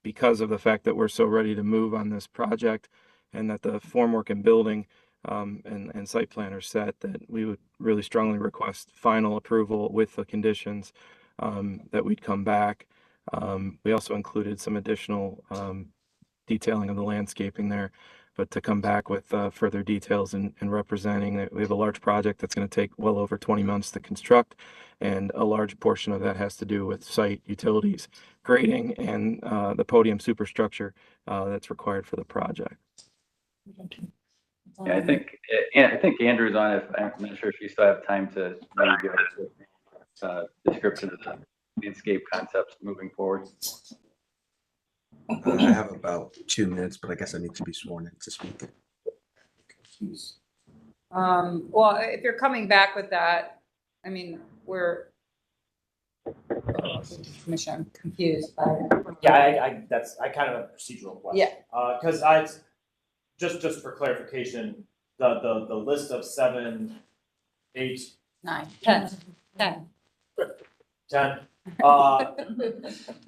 because of the fact that we're so ready to move on this project and that the formwork and building and site plan are set, that we would really strongly request final approval with the conditions that we'd come back. We also included some additional detailing of the landscaping there, but to come back with further details and representing that we have a large project that's going to take well over 20 months to construct, and a large portion of that has to do with site utilities, grading, and the podium superstructure that's required for the project. Yeah, I think Andrew's on it. I'm not sure if you still have time to maybe give a description of the landscape concepts moving forward. I have about 2 minutes, but I guess I need to be sworn in to speak. Well, if you're coming back with that, I mean, we're, Commissioner, I'm confused by. Yeah, I kind of have a procedural question. Yeah. Because I, just for clarification, the list of 7, 8, 9, 10, 10. 10.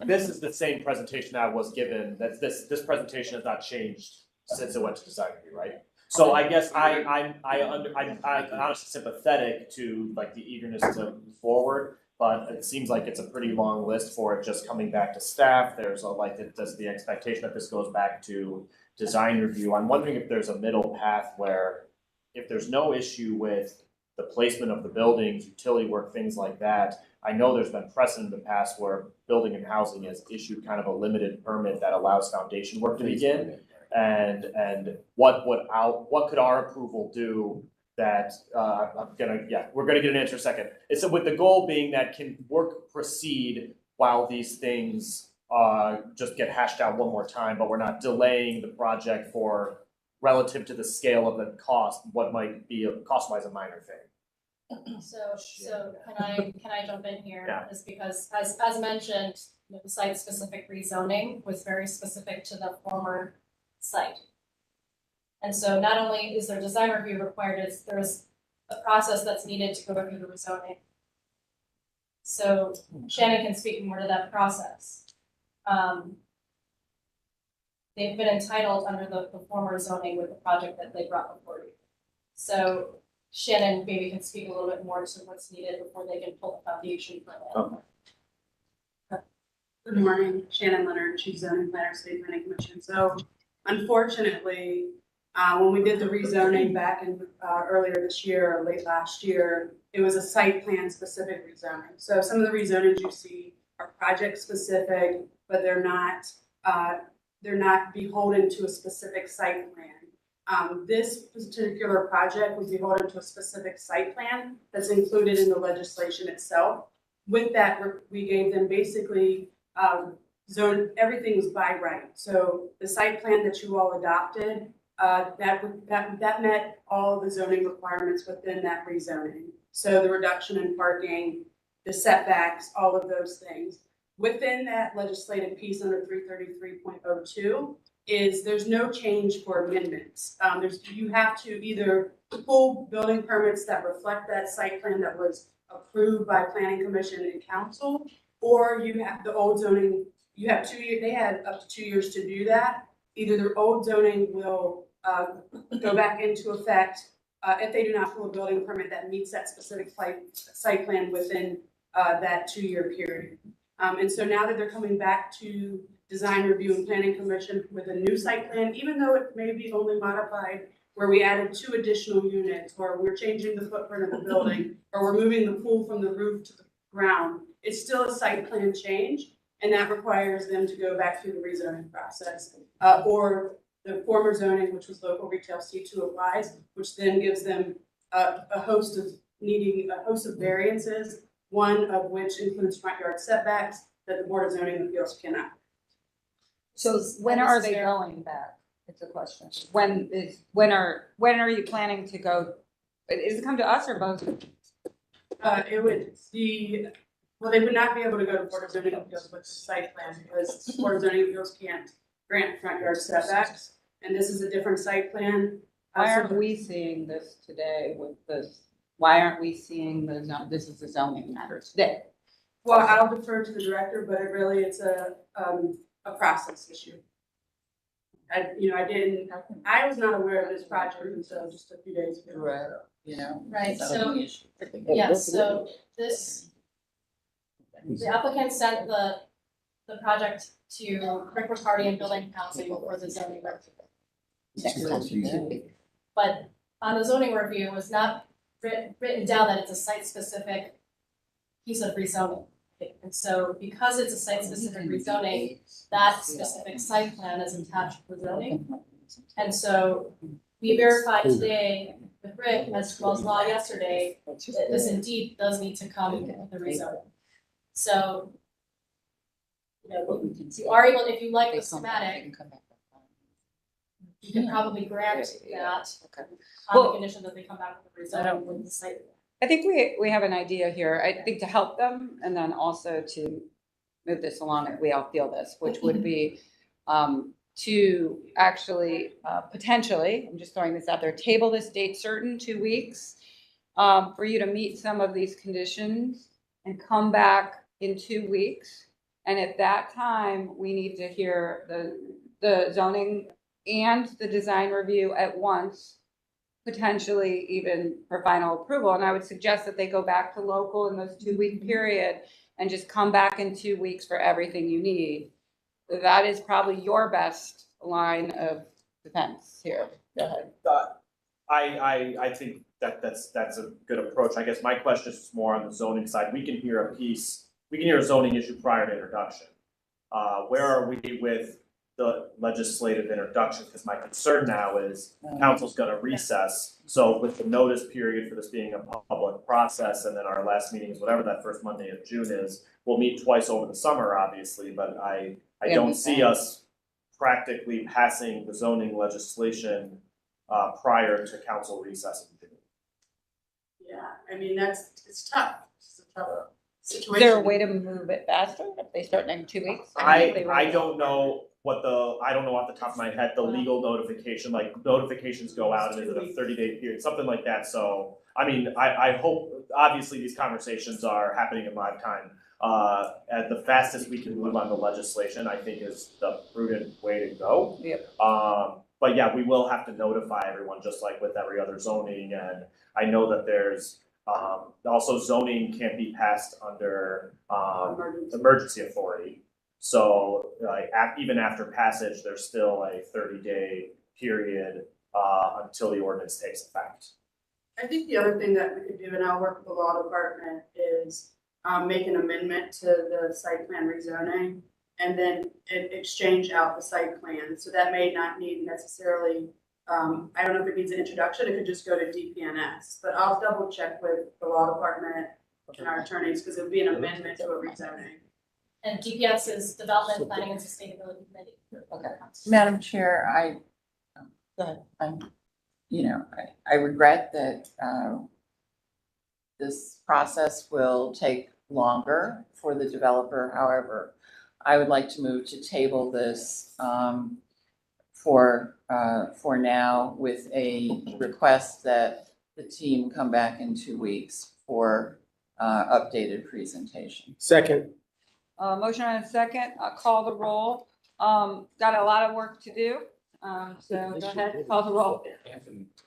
This is the same presentation I was given. That's this presentation has not changed since it went to design review, right? So I guess I'm honestly sympathetic to like the eagerness to move forward, but it seems like it's a pretty long list for it just coming back to staff. There's does the expectation that this goes back to design review. I'm wondering if there's a middle path where if there's no issue with the placement of the buildings, utility work, things like that. I know there's been precedent in the past where building and housing has issued kind of a limited permit that allows foundation work to begin. And what could our approval do that, we're gonna get an answer in a second. It's with the goal being that can work proceed while these things just get hashed out one more time, but we're not delaying the project for relative to the scale of the cost, what might be cost-wise a minor thing. So can I jump in here? Yeah. Is because as mentioned, the site-specific rezoning was very specific to the former site. And so not only is there design review required, there's a process that's needed to go through the rezoning. So Shannon can speak more to that process. They've been entitled under the former zoning with the project that they brought before you. So Shannon maybe can speak a little bit more to what's needed before they can pull the foundation permit. Good morning, Shannon Leonard, Chief Zoning Planner, State Planning Commission. So unfortunately, when we did the rezoning back in earlier this year or late last year, it was a site plan specific rezoning. So some of the rezonings you see are project specific, but they're not beholden to a specific site plan. This particular project was beholden to a specific site plan that's included in the legislation itself. With that, we gave them basically zone, everything was by right. So the site plan that you all adopted, that met all of the zoning requirements within that rezoning. So the reduction in parking, the setbacks, all of those things. Within that legislative piece under 333.02 is there's no change for amendments. You have to either pull building permits that reflect that site plan that was approved by Planning Commission and Council, or you have the old zoning. You have 2 years. They had up to 2 years to do that. Either their old zoning will go back into effect if they do not pull a building permit that meets that specific site plan within that 2-year period. And so now that they're coming back to Design Review and Planning Commission with a new site plan, even though it may be only modified where we added 2 additional units, or we're changing the footprint of the building, or we're moving the pool from the roof to the ground, it's still a site plan change, and that requires them to go back through the rezoning process. Or the former zoning, which was local retail C2 applies, which then gives them a host of variances, one of which includes front yard setbacks that the Board of Zoning Appeals cannot. So when are they going back? It's a question. When are you planning to go? Is it come to us or both? It would be, well, they would not be able to go to Board of Zoning Appeals with the site plan because Board of Zoning Appeals can't grant front yard setbacks. And this is a different site plan. Why So aren't we seeing this today with this? Why aren't we seeing this is the zoning matter today? Well, I'll defer to the director, but it really, it's a process issue. I was not aware of this project until just a few days ago. Right. You know? Right, So- so, yes, so this, the applicant sent the project to Rick Riccardi and Building Council for the zoning review. But on the zoning review, it was not written down that it's a site-specific piece of rezoning. And so because it's a site-specific rezoning, that specific site plan is attached to the zoning. And so we verified today with Rick, as well as law yesterday, that this indeed does need to come with the rezoning. So, you are able, if you like the schematic, you can probably grant that on the condition that they come back with the rezoning with the site. I think we have an idea here, I think to help them and then also to move this along, if we all feel this, which would be to actually potentially, I'm just throwing this out there, table this date certain 2 weeks for you to meet some of these conditions and come back in 2 weeks. And at that time, we need to hear the zoning and the design review at once, potentially even for final approval. And I would suggest that they go back to local in those 2 week period and just come back in 2 weeks for everything you need. That is probably your best line of defense here. Go ahead. I think that's a good approach. I guess my question is more on the zoning side. We can hear a zoning issue prior to introduction. Where are we with the legislative introduction? Because my concern now is council's gonna recess. So with the notice period for this being a public process, and then our last meeting is whatever that first Monday of June is, we'll meet twice over the summer, obviously, but I don't see us practically passing the zoning legislation prior to council recess in June. Yeah, I mean, it's tough. It's a tough situation. Is there a way to move it faster if they start in 2 weeks? I don't know I don't know off the top of my head, the legal notification, like notifications go out and is it a 30-day period, something like that. So, I mean, I hope, obviously these conversations are happening in live time. At the fastest we can move on the legislation, I think is the prudent way to go. Yep. But yeah, we will have to notify everyone just like with every other zoning. And I know that there's also zoning can't be passed under emergency authority. So like even after passage, there's still a 30-day period until the ordinance takes effect. I think the other thing that we could do, and I'll work with the law department, is make an amendment to the site plan rezoning and then exchange out the site plan. So that may not need necessarily, I don't know if it needs an introduction, it could just go to DPNS, but I'll double check with the law department and our attorneys because it would be an amendment to a rezoning. And DPS is Development Planning and Sustainability Committee. Okay. Madam Chair, I regret that this process will take longer for the developer. However, I would like to move to table this for now with a request that the team come back in 2 weeks for updated presentation. Second. Motion and a second, call the roll. Got a lot of work to do. So go ahead, call the roll.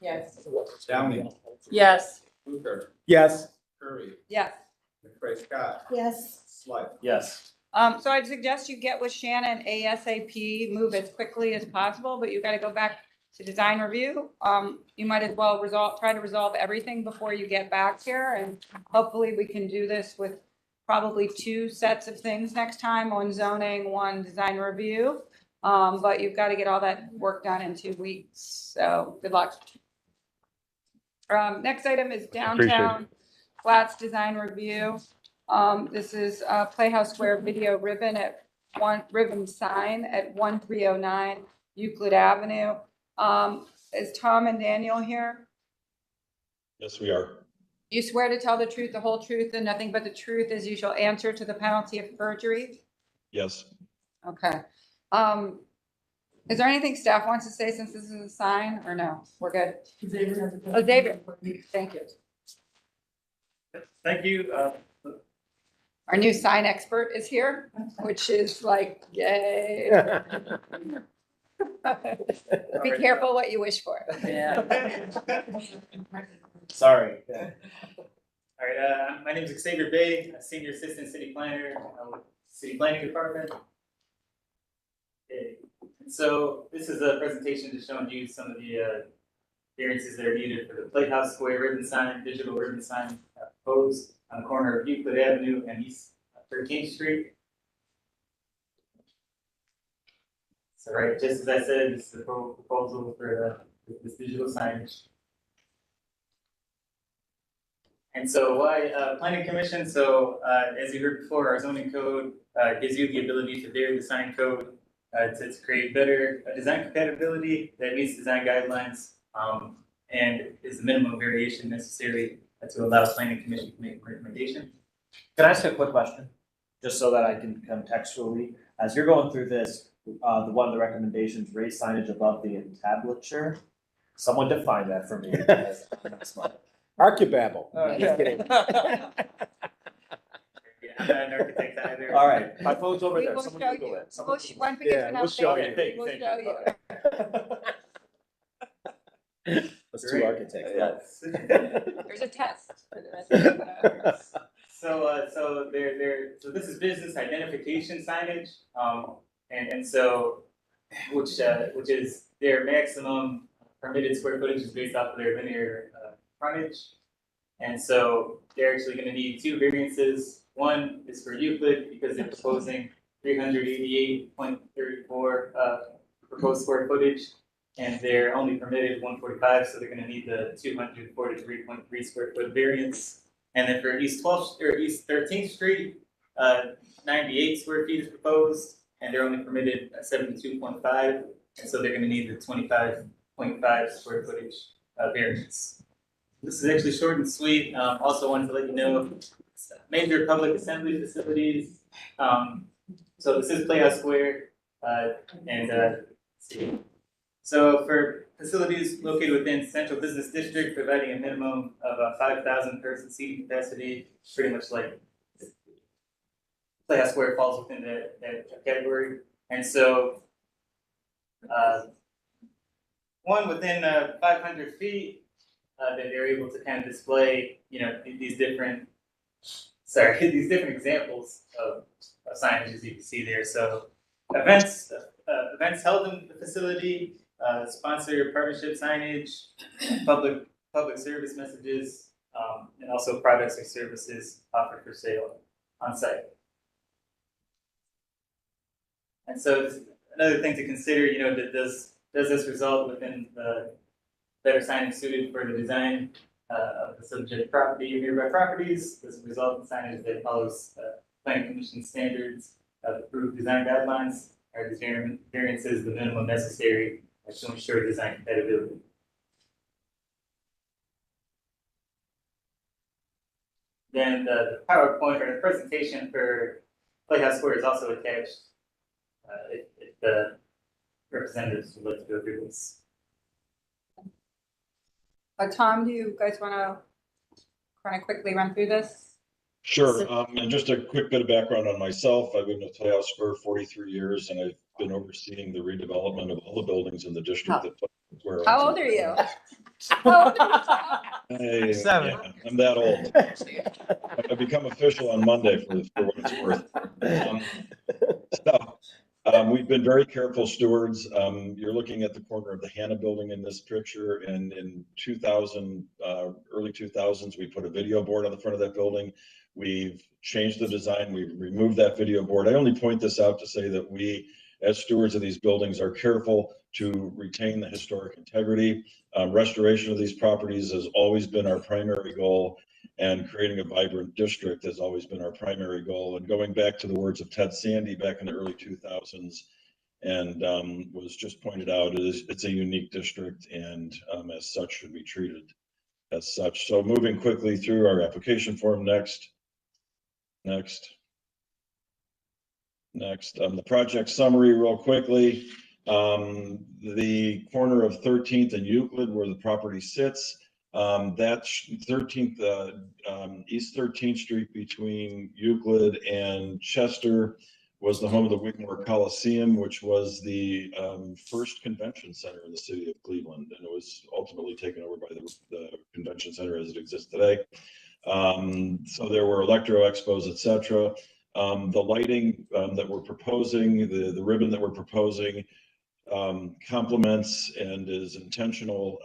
Yes. Downing. Yes. Luker. Yes. Curry. Yes. McCray Scott. Yes. Slight. Yes. So I'd suggest you get with Shannon ASAP, move as quickly as possible, but you gotta go back to design review. You might as well try to resolve everything before you get back here, and hopefully we can do this with probably 2 sets of things next time, one zoning, one design review. But you've got to get all that work done in 2 weeks. So good luck. Next item is downtown flats design review. This is Playhouse Square video ribbon sign at 1309 Euclid Avenue. Is Tom and Daniel here? Yes, we are. You swear to tell the truth, the whole truth, and nothing but the truth as you shall answer to the penalty of perjury? Yes. Okay. Is there anything staff wants to say since this is a sign, or no? We're good. Oh, David, thank you. Thank you. Our new sign expert is here, which is like, yay. Be careful what you wish for. Yeah. Sorry. All right, my name is Xavier Bay, a senior assistant city planner with City Planning Department. Okay. So this is a presentation just showing you some of the variances that are needed for the Playhouse Square ribbon sign, digital ribbon sign proposed on the corner of Euclid Avenue and East 13th Street. So right, just as I said, this is the proposal for this digital signage. And so why Planning Commission? So as you heard before, our zoning code gives you the ability to vary the sign code to create better design compatibility that meets design guidelines and is the minimum variation necessary to allow Planning Commission to make a recommendation. Can I ask a quick question? Just so that I can contextually, as you're going through this, one of the recommendations, raise signage above the entablature. Someone define that for me. Archibabble. Just kidding. I'm not an architect either. All right, my phone's over there. Someone Google it. We'll show you. We'll show you. Let's do architects. Yes. There's a test for the rest of the. So this is business identification signage, and so which is their maximum permitted square footage is based off of their linear frontage, and so they're actually going to need two variances. One is for Euclid because they're proposing 388.34 proposed square footage, and they're only permitted 145, so they're going to need the 243.3 square foot variance. And then for East 13th Street, 98 square feet is proposed, and they're only permitted 72.5, and so they're going to need the 25.5 square footage variance. This is actually short and sweet. Also wanted to let you know, major public assembly facilities. So this is Playhouse Square, so for facilities located within Central Business District, providing a minimum of a 5,000 person seating capacity, pretty much like Playhouse Square falls within that category. And so, one within 500 feet, that they're able to kind of display, these different examples of signage as you can see there. So events held in the facility, sponsor partnership signage, public service messages, and also products or services offered for sale on site. And so another thing to consider, does this result within the better signage suited for the design of the subject property or nearby properties? Does it result in signage that follows Planning Commission standards of approved design guidelines? Are these variances the minimum necessary to ensure design compatibility? Then the PowerPoint or the presentation for Playhouse Square is also attached. If the representatives would like to go through this. Tom, do you guys want to kind of quickly run through this? Sure. And just a quick bit of background on myself. I've been with Playhouse Square 43 years, and I've been overseeing the redevelopment of all the buildings in the district that Playhouse Square. How old are you? How old are you? Yeah, I'm that old. I become official on Monday for what it's worth. We've been very careful stewards. You're looking at the corner of the Hannah Building in this picture, and in 2000, early 2000s, we put a video board on the front of that building. We've changed the design. We've removed that video board. I only point this out to say that we, as stewards of these buildings, are careful to retain the historic integrity. Restoration of these properties has always been our primary goal, and creating a vibrant district has always been our primary goal. And going back to the words of Ted Sandy back in the early 2000s, and was just pointed out, it's a unique district, and as such should be treated. as such. So moving quickly through our application form, next. The project summary real quickly. The corner of 13th and Euclid where the property sits, that's 13th, East 13th Street between Euclid and Chester was the home of the Wigmore Coliseum, which was the first convention center in the city of Cleveland, and it was ultimately taken over by the convention center as it exists today. So there were electro expos, etc. The lighting that we're proposing, the ribbon that we're proposing, complements and is intentional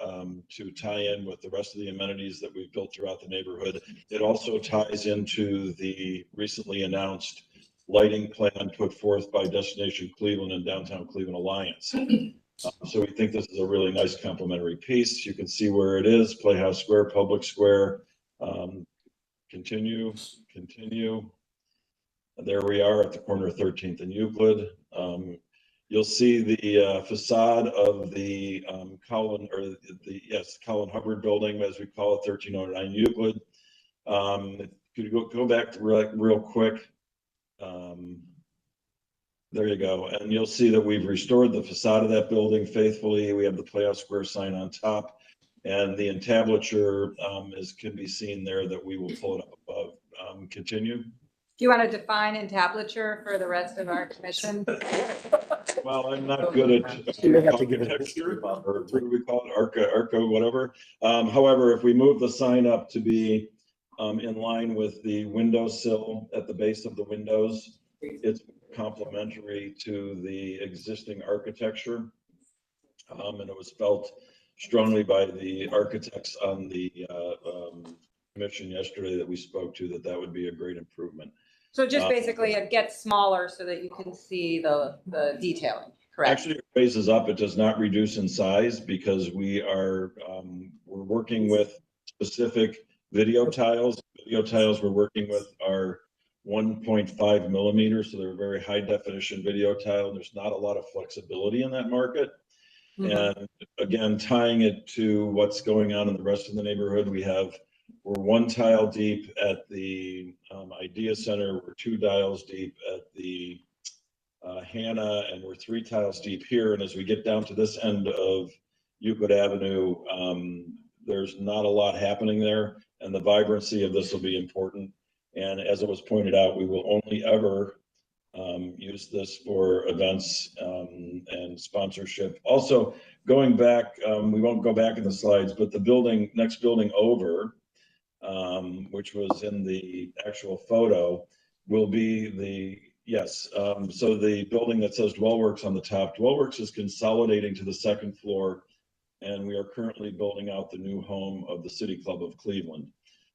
to tie in with the rest of the amenities that we've built throughout the neighborhood. It also ties into the recently announced lighting plan put forth by Destination Cleveland and Downtown Cleveland Alliance. So we think this is a really nice complementary piece. You can see where it is, Playhouse Square, Public Square. Continue. There we are at the corner of 13th and Euclid. You'll see the facade of the Colin Hubbard building, as we call it, 1309 Euclid. Could you go back to real quick? There you go. And you'll see that we've restored the facade of that building faithfully. We have the Playhouse Square sign on top, and the entablature can be seen there that we will pull it up above. Continue. Do you want to define entablature for the rest of our commission? Well, I'm not good at architecture, or what do we call it, arco, whatever. However, if we move the sign up to be in line with the windowsill at the base of the windows, it's complementary to the existing architecture. And it was felt strongly by the architects on the commission yesterday that we spoke to that would be a great improvement. So just basically it gets smaller so that you can see the detailing, correct? Actually, it raises up. It does not reduce in size because we're working with specific video tiles. Video tiles we're working with are 1.5 millimeters, so they're a very high definition video tile. There's not a lot of flexibility in that market. And again, tying it to what's going on in the rest of the neighborhood, we're one tile deep at the Idea Center, we're 2 tiles deep at the Hannah, and we're 3 tiles deep here. And as we get down to this end of Euclid Avenue, there's not a lot happening there, and the vibrancy of this will be important. And as it was pointed out, we will only ever use this for events and sponsorship. Also, going back, we won't go back in the slides, but the next building over, which was in the actual photo, will be so the building that says Dwellworks on the top. Dwellworks is consolidating to the 2nd floor, and we are currently building out the new home of the City Club of Cleveland.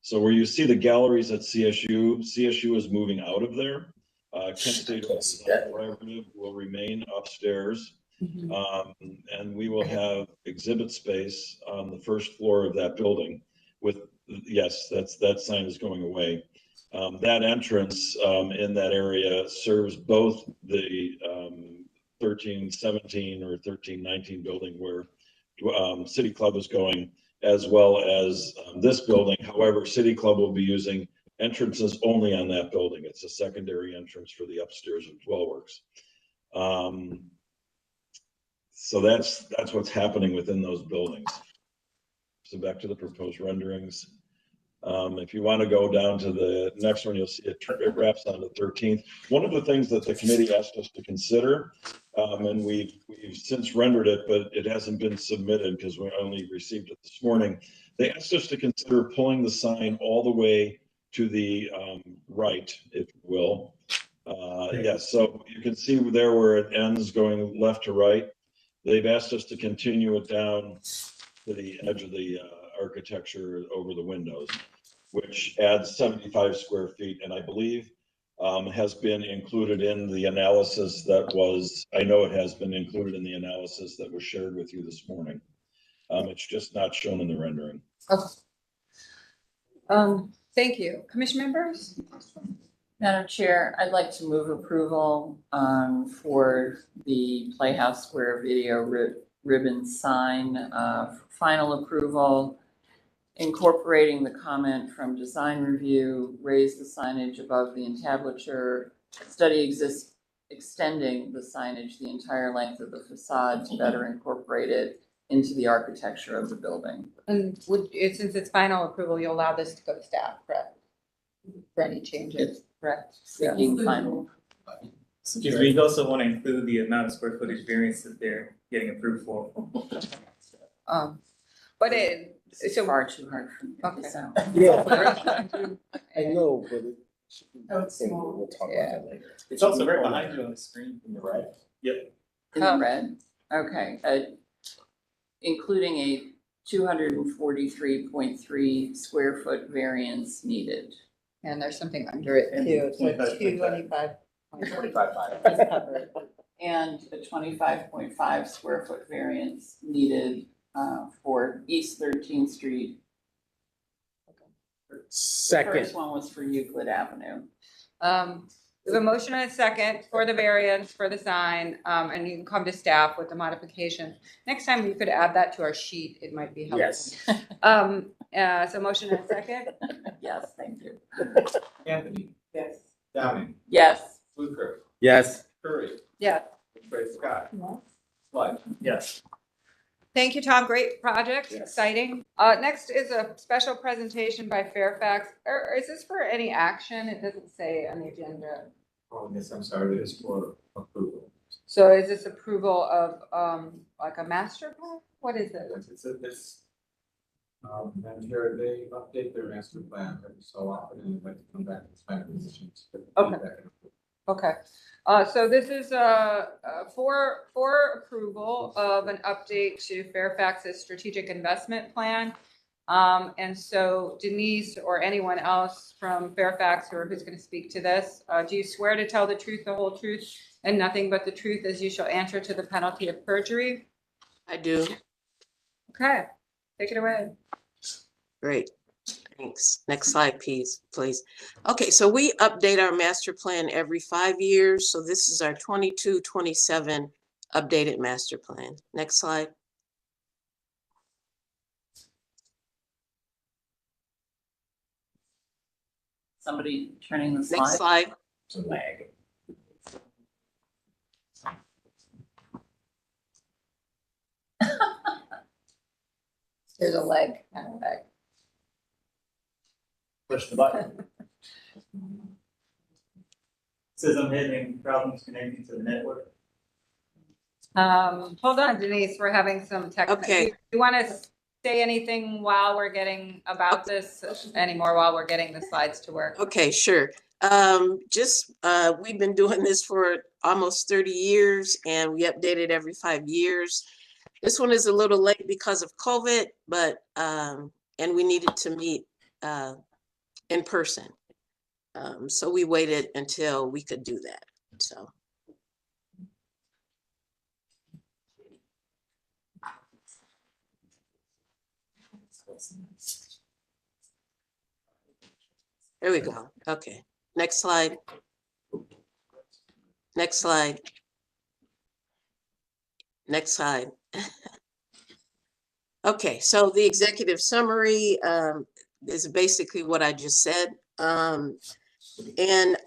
So where you see the galleries at CSU is moving out of there. Kent State Collaborative will remain upstairs. And we will have exhibit space on the 1st floor of that building with, that sign is going away. That entrance in that area serves both the 1317 or 1319 building where City Club is going, as well as this building. However, City Club will be using entrances only on that building. It's a secondary entrance for the upstairs of Dwellworks. So that's what's happening within those buildings. So back to the proposed renderings. If you want to go down to the next one, you'll see it wraps on the 13th. One of the things that the committee asked us to consider, and we've since rendered it, but it hasn't been submitted because we only received it this morning. They asked us to consider pulling the sign all the way to the right, if you will. Yes, so you can see there where it ends going left to right. They've asked us to continue it down to the edge of the architecture over the windows, which adds 75 square feet, and I believe has been included in the analysis that was, I know it has been included in the analysis that was shared with you this morning. It's just not shown in the rendering. Thank you. Commission members? Madam Chair, I'd like to move approval for the Playhouse Square video ribbon sign, final approval. incorporating the comment from design review, raise the signage above the entablature, extending the signage the entire length of the facade to better incorporate it into the architecture of the building. And since it's final approval, you'll allow this to go to staff, correct? For any changes, correct? Seeking final. Because we also want to include the amount of square footage variance that they're getting approved for. But it's far too hard for me to okay. figure this out. Yeah. I know, but it should be. Oh, it's small. We'll talk about that later. It's also right behind you on the screen. In the red. Yep. In the red, okay, including a 243.3 square foot variance needed. And there's something under it too, so 225. 25.5. And a 25.5 square foot variance needed for East 13th Street. Second. The first one was for Euclid Avenue. We have a motion and a second for the variance for the sign, and you can come to staff with the modifications. Next time you could add that to our sheet, it might be helpful. Yes. So motion and a second? Yes, thank you. Anthony. Yes. Downing. Yes. Fluker. Yes. Curry. Yeah. Fred Scott. Yes. Flood. Yes. Thank you, Tom. Great project, exciting. Next is a special presentation by Fairfax. Or is this for any action? It doesn't say on the agenda. Oh, yes, I'm sorry, it is for approval. So is this approval of like a master plan? What is it? It's and here they update their master plan every so often and like to come back and find positions. Okay. Okay. So this is for approval of an update to Fairfax's strategic investment plan. And so Denise or anyone else from Fairfax or who's going to speak to this, do you swear to tell the truth, the whole truth, and nothing but the truth as you shall answer to the penalty of perjury? I do. Okay, take it away. Great. Thanks. Next slide, please. Okay, so we update our master plan every 5 years. So this is our 22-27 updated master plan. Next slide. Somebody turning the slide. Next slide. It's a lag. There's a leg, kind of leg. Push the button. Says I'm having problems connecting to the network. Hold on, Denise, we're having some technical. Okay. You want to say anything while we're getting about this anymore while we're getting the slides to work? Okay, sure. We've been doing this for almost 30 years and we update it every 5 years. This one is a little late because of COVID, but, and we needed to meet in person. So we waited until we could do that, so. There we go. Okay, next slide. Next slide. Next slide. Okay, so the executive summary is basically what I just said. And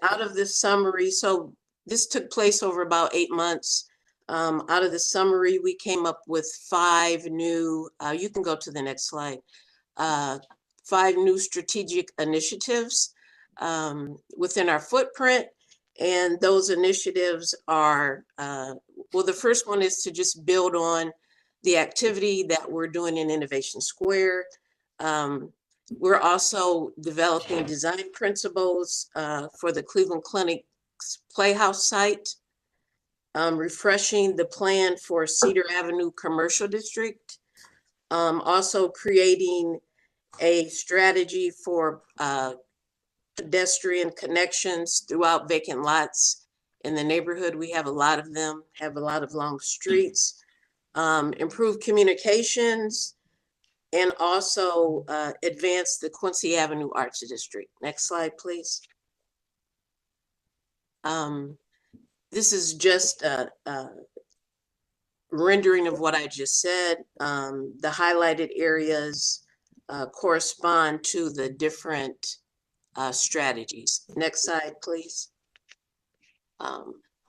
out of this summary, so this took place over about 8 months. Out of the summary, we came up with 5 new, you can go to the next slide, 5 new strategic initiatives within our footprint. And those initiatives are, well, the first one is to just build on the activity that we're doing in Innovation Square. We're also developing design principles for the Cleveland Clinic Playhouse site, refreshing the plan for Cedar Avenue Commercial District, also creating a strategy for pedestrian connections throughout vacant lots in the neighborhood. We have a lot of them, have a lot of long streets, improve communications, and also advance the Quincy Avenue Arts District. Next slide, please. This is just a rendering of what I just said. The highlighted areas correspond to the different strategies. Next slide, please.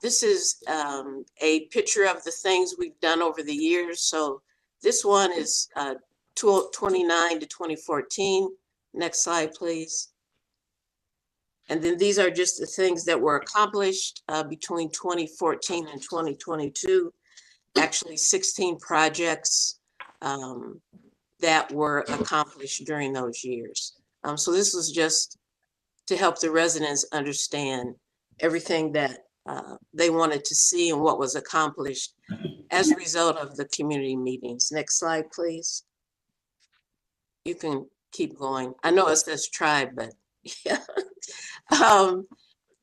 This is a picture of the things we've done over the years. So this one is 29 to 2014. Next slide, please. And then these are just the things that were accomplished between 2014 and 2022. Actually, 16 projects that were accomplished during those years. So this was just to help the residents understand everything that they wanted to see and what was accomplished as a result of the community meetings. Next slide, please. You can keep going. I know it says tribe, but yeah.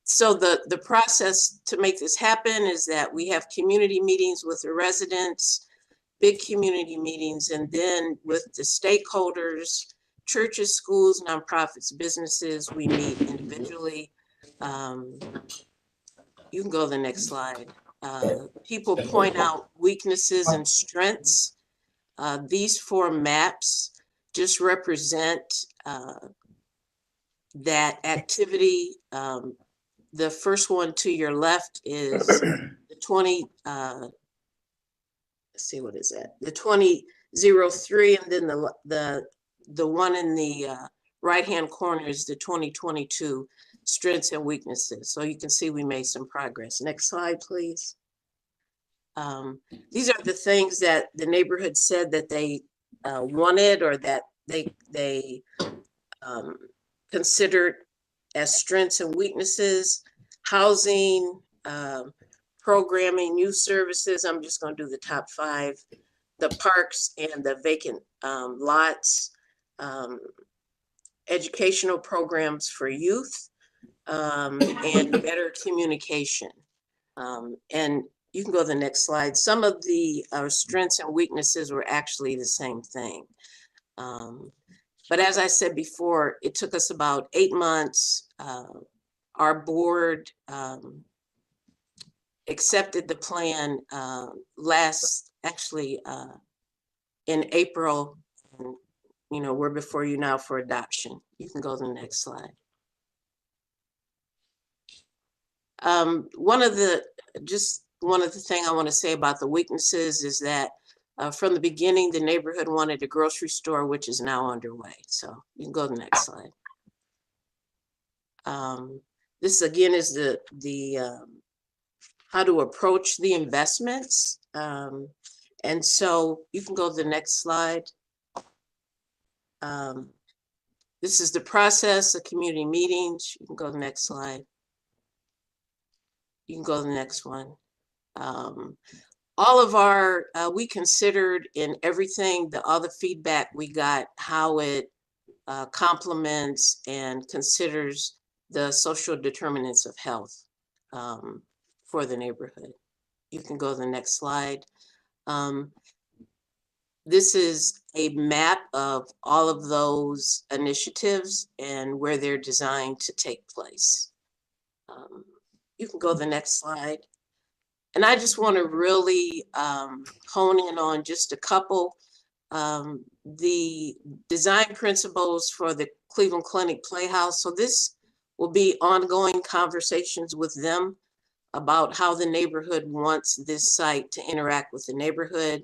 So the process to make this happen is that we have community meetings with the residents, big community meetings, and then with the stakeholders, churches, schools, nonprofits, businesses, we meet individually. You can go to the next slide. People point out weaknesses and strengths. These 4 maps just represent that activity. The first one to your left is the 20, let's see, what is that? The 2003, and then the one in the right-hand corner is the 2022 strengths and weaknesses. So you can see we made some progress. Next slide, please. These are the things that the neighborhood said that they wanted, or that they considered as strengths and weaknesses: housing, programming, youth services. I'm just going to do the top 5. The parks and the vacant lots, educational programs for youth, and better communication. And you can go to the next slide. Some of the strengths and weaknesses were actually the same thing. But as I said before, it took us about 8 months. Our board accepted the plan in April. And, you know, we're before you now for adoption. You can go to the next slide. One of the thing I want to say about the weaknesses is that from the beginning, the neighborhood wanted a grocery store, which is now underway. So you can go to the next slide. This again is the how to approach the investments. And so you can go to the next slide. This is the process of community meetings. You can go to the next slide. You can go to the next one. All of our, we considered in everything, all the feedback we got, how it complements and considers the social determinants of health for the neighborhood. You can go to the next slide. This is a map of all of those initiatives and where they're designed to take place. You can go to the next slide. And I just want to really hone in on just a couple. The design principles for the Cleveland Clinic Playhouse. So this will be ongoing conversations with them about how the neighborhood wants this site to interact with the neighborhood,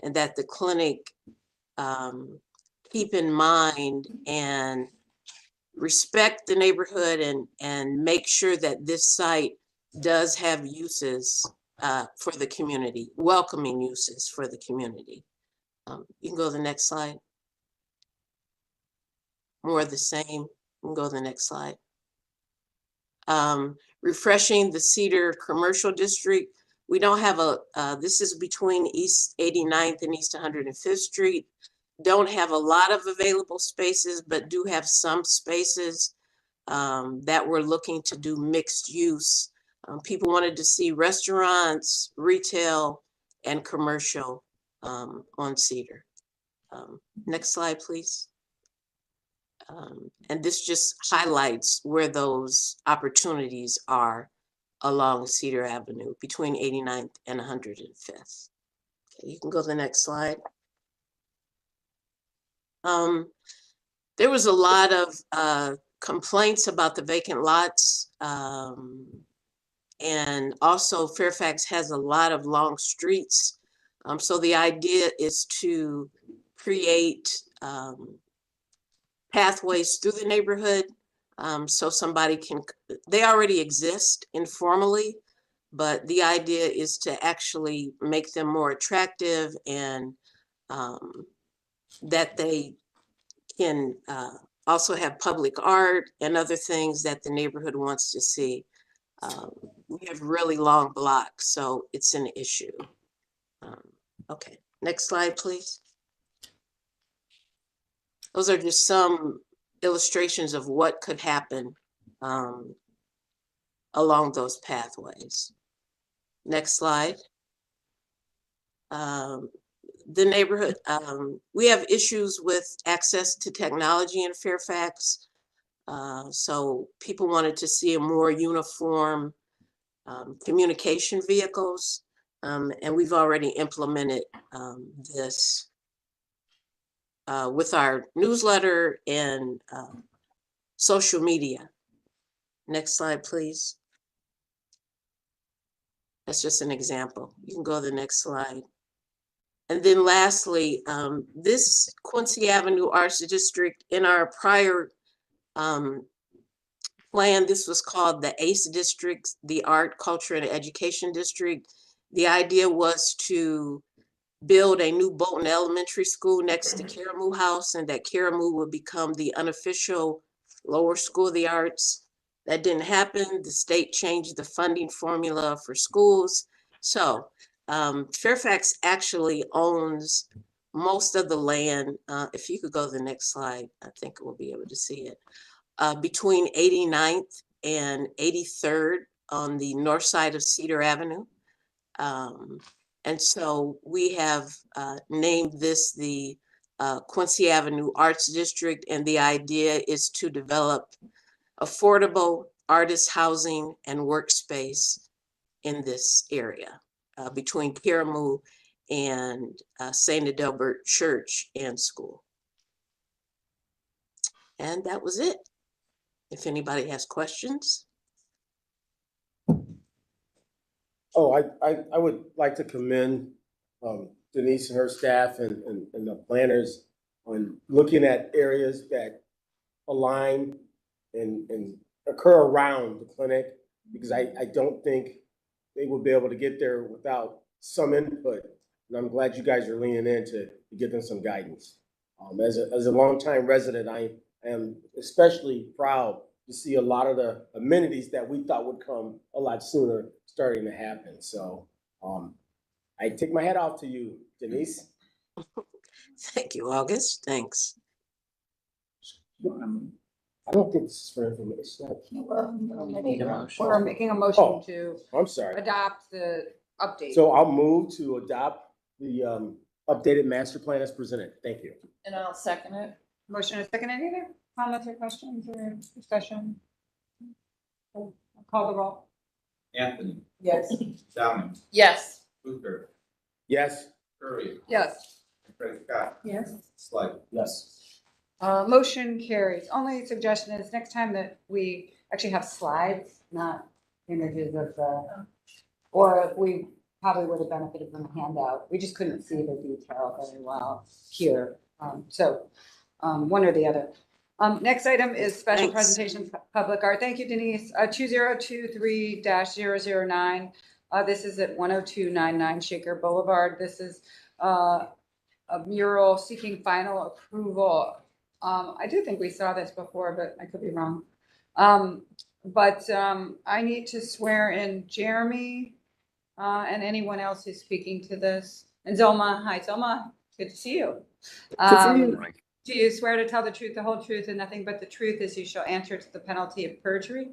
and that the clinic keep in mind and respect the neighborhood and make sure that this site does have uses for the community, welcoming uses for the community. You can go to the next slide. More of the same. You can go to the next slide. Refreshing the Cedar Commercial District. We don't have this is between East 89th and East 105th Street. Don't have a lot of available spaces, but do have some spaces that we're looking to do mixed use. People wanted to see restaurants, retail, and commercial on Cedar. Next slide, please. And this just highlights where those opportunities are along Cedar Avenue between 89th and 105th. Okay, you can go to the next slide. There was a lot of complaints about the vacant lots. And also Fairfax has a lot of long streets. So the idea is to create pathways through the neighborhood. So somebody can, they already exist informally, but the idea is to actually make them more attractive and that they can also have public art and other things that the neighborhood wants to see. We have really long blocks, so it's an issue. Okay, next slide, please. Those are just some illustrations of what could happen along those pathways. Next slide. The neighborhood, we have issues with access to technology in Fairfax. So people wanted to see a more uniform communication vehicles. And we've already implemented this with our newsletter and social media. Next slide, please. That's just an example. You can go to the next slide. And then lastly, this Quincy Avenue Arts District, in our prior plan, this was called the ACE District, the Art, Culture, and Education District. The idea was to build a new Bolton Elementary School next to Karamu House, and that Karamu would become the unofficial lower school of the arts. That didn't happen. The state changed the funding formula for schools. So Fairfax actually owns most of the land. If you could go to the next slide, I think we'll be able to see it. Between 89th and 83rd on the north side of Cedar Avenue. And so we have named this the Quincy Avenue Arts District, and the idea is to develop affordable artist housing and workspace in this area between Karamu and St. Adelbert Church and School. And that was it. If anybody has questions. Oh, I would like to commend Denise and her staff and the planners on looking at areas that align and occur around the clinic, because I don't think they will be able to get there without some input. And I'm glad you guys are leaning in to give them some guidance. As a longtime resident, I am especially proud to see a lot of the amenities that we thought would come a lot sooner starting to happen. So I take my hat off to you, Denise. Thank you, August. Thanks. I don't think this is for information. We're making a motion to I'm sorry. adopt the update. So I'll move to adopt the updated master plan as presented. Thank you. And I'll second it. Motion is second. Any other comments or questions or discussion? I'll call the roll. Anthony. Yes. Downing. Yes. Luther. Yes. Curry. Yes. Fred Scott. Yes. Slide. Yes. Motion carries. Only suggestion is next time that we actually have slides, not images of the, or we probably would have benefited from a handout. We just couldn't see the detail very well here. So one or the other. Next item is special presentations, public art. Thank you, Denise. 2023-009. This is at 10299 Shaker Boulevard. This is a mural seeking final approval. I do think we saw this before, but I could be wrong. But I need to swear in Jeremy and anyone else who's speaking to this. And Zoma, hi Zoma, good to see you. Do you swear to tell the truth, the whole truth, and nothing but the truth as you shall answer to the penalty of perjury?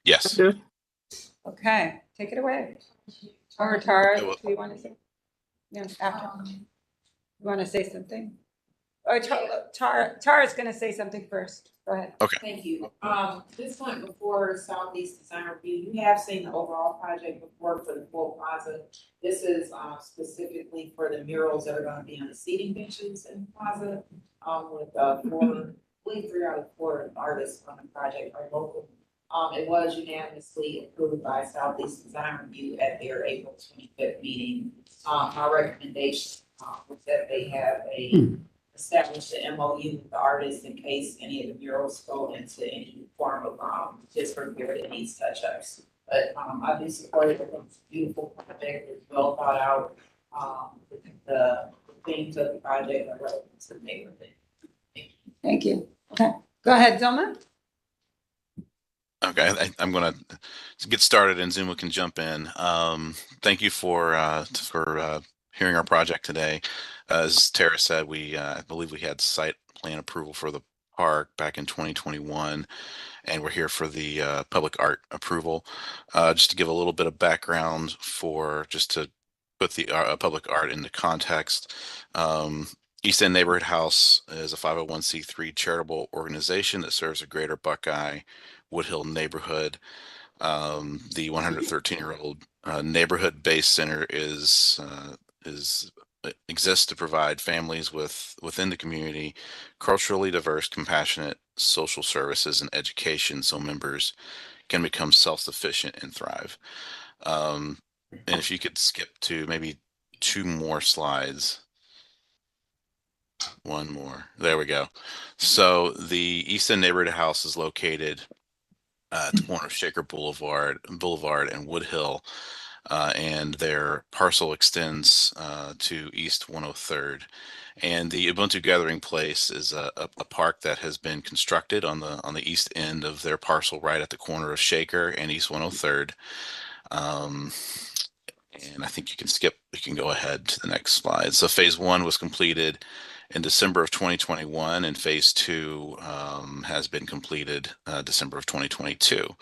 Yes. Okay, take it away. Or Tara, do you want to say? Yeah, after. You want to say something? Tara's gonna say something first. Go ahead. Okay. Thank you. This went before Southeast Design Review. You have seen the overall project before for the full plaza. This is specifically for the murals that are gonna be on the seating benches in the plaza. With four, I believe 3 out of 4 artists on the project are local. It was unanimously approved by Southeast Design Review at their April 25th meeting. My recommendation was that they have establish the MOU with the artists in case any of the murals go into any form of disrepair that needs touch-ups. But I do support it. It's a beautiful project. It's well thought out. The themes of the project are relevant to the neighborhood. Thank you. Okay, go ahead, Zoma. Okay, I'm going to get started and Zuma can jump in. Thank you for hearing our project today. As Tara said, I believe we had site plan approval for the park back in 2021, and we're here for the public art approval. Just to give a little bit of background just to put the public art into context. East End Neighborhood House is a 501c3 charitable organization that serves a greater Buckeye Woodhill neighborhood. The 113-year-old neighborhood-based center exists to provide families within the community culturally diverse, compassionate social services and education so members can become self-sufficient and thrive. And if you could skip to maybe 2 more slides. 1 more. There we go. So the East End Neighborhood House is located at the corner of Shaker Boulevard and Woodhill, and their parcel extends to East 103rd. And the Ubuntu Gathering Place is a park that has been constructed on the east end of their parcel, right at the corner of Shaker and East 103rd. And I think you can go ahead to the next slide. So phase 1 was completed in December of 2021, and phase 2 has been completed December of 2022.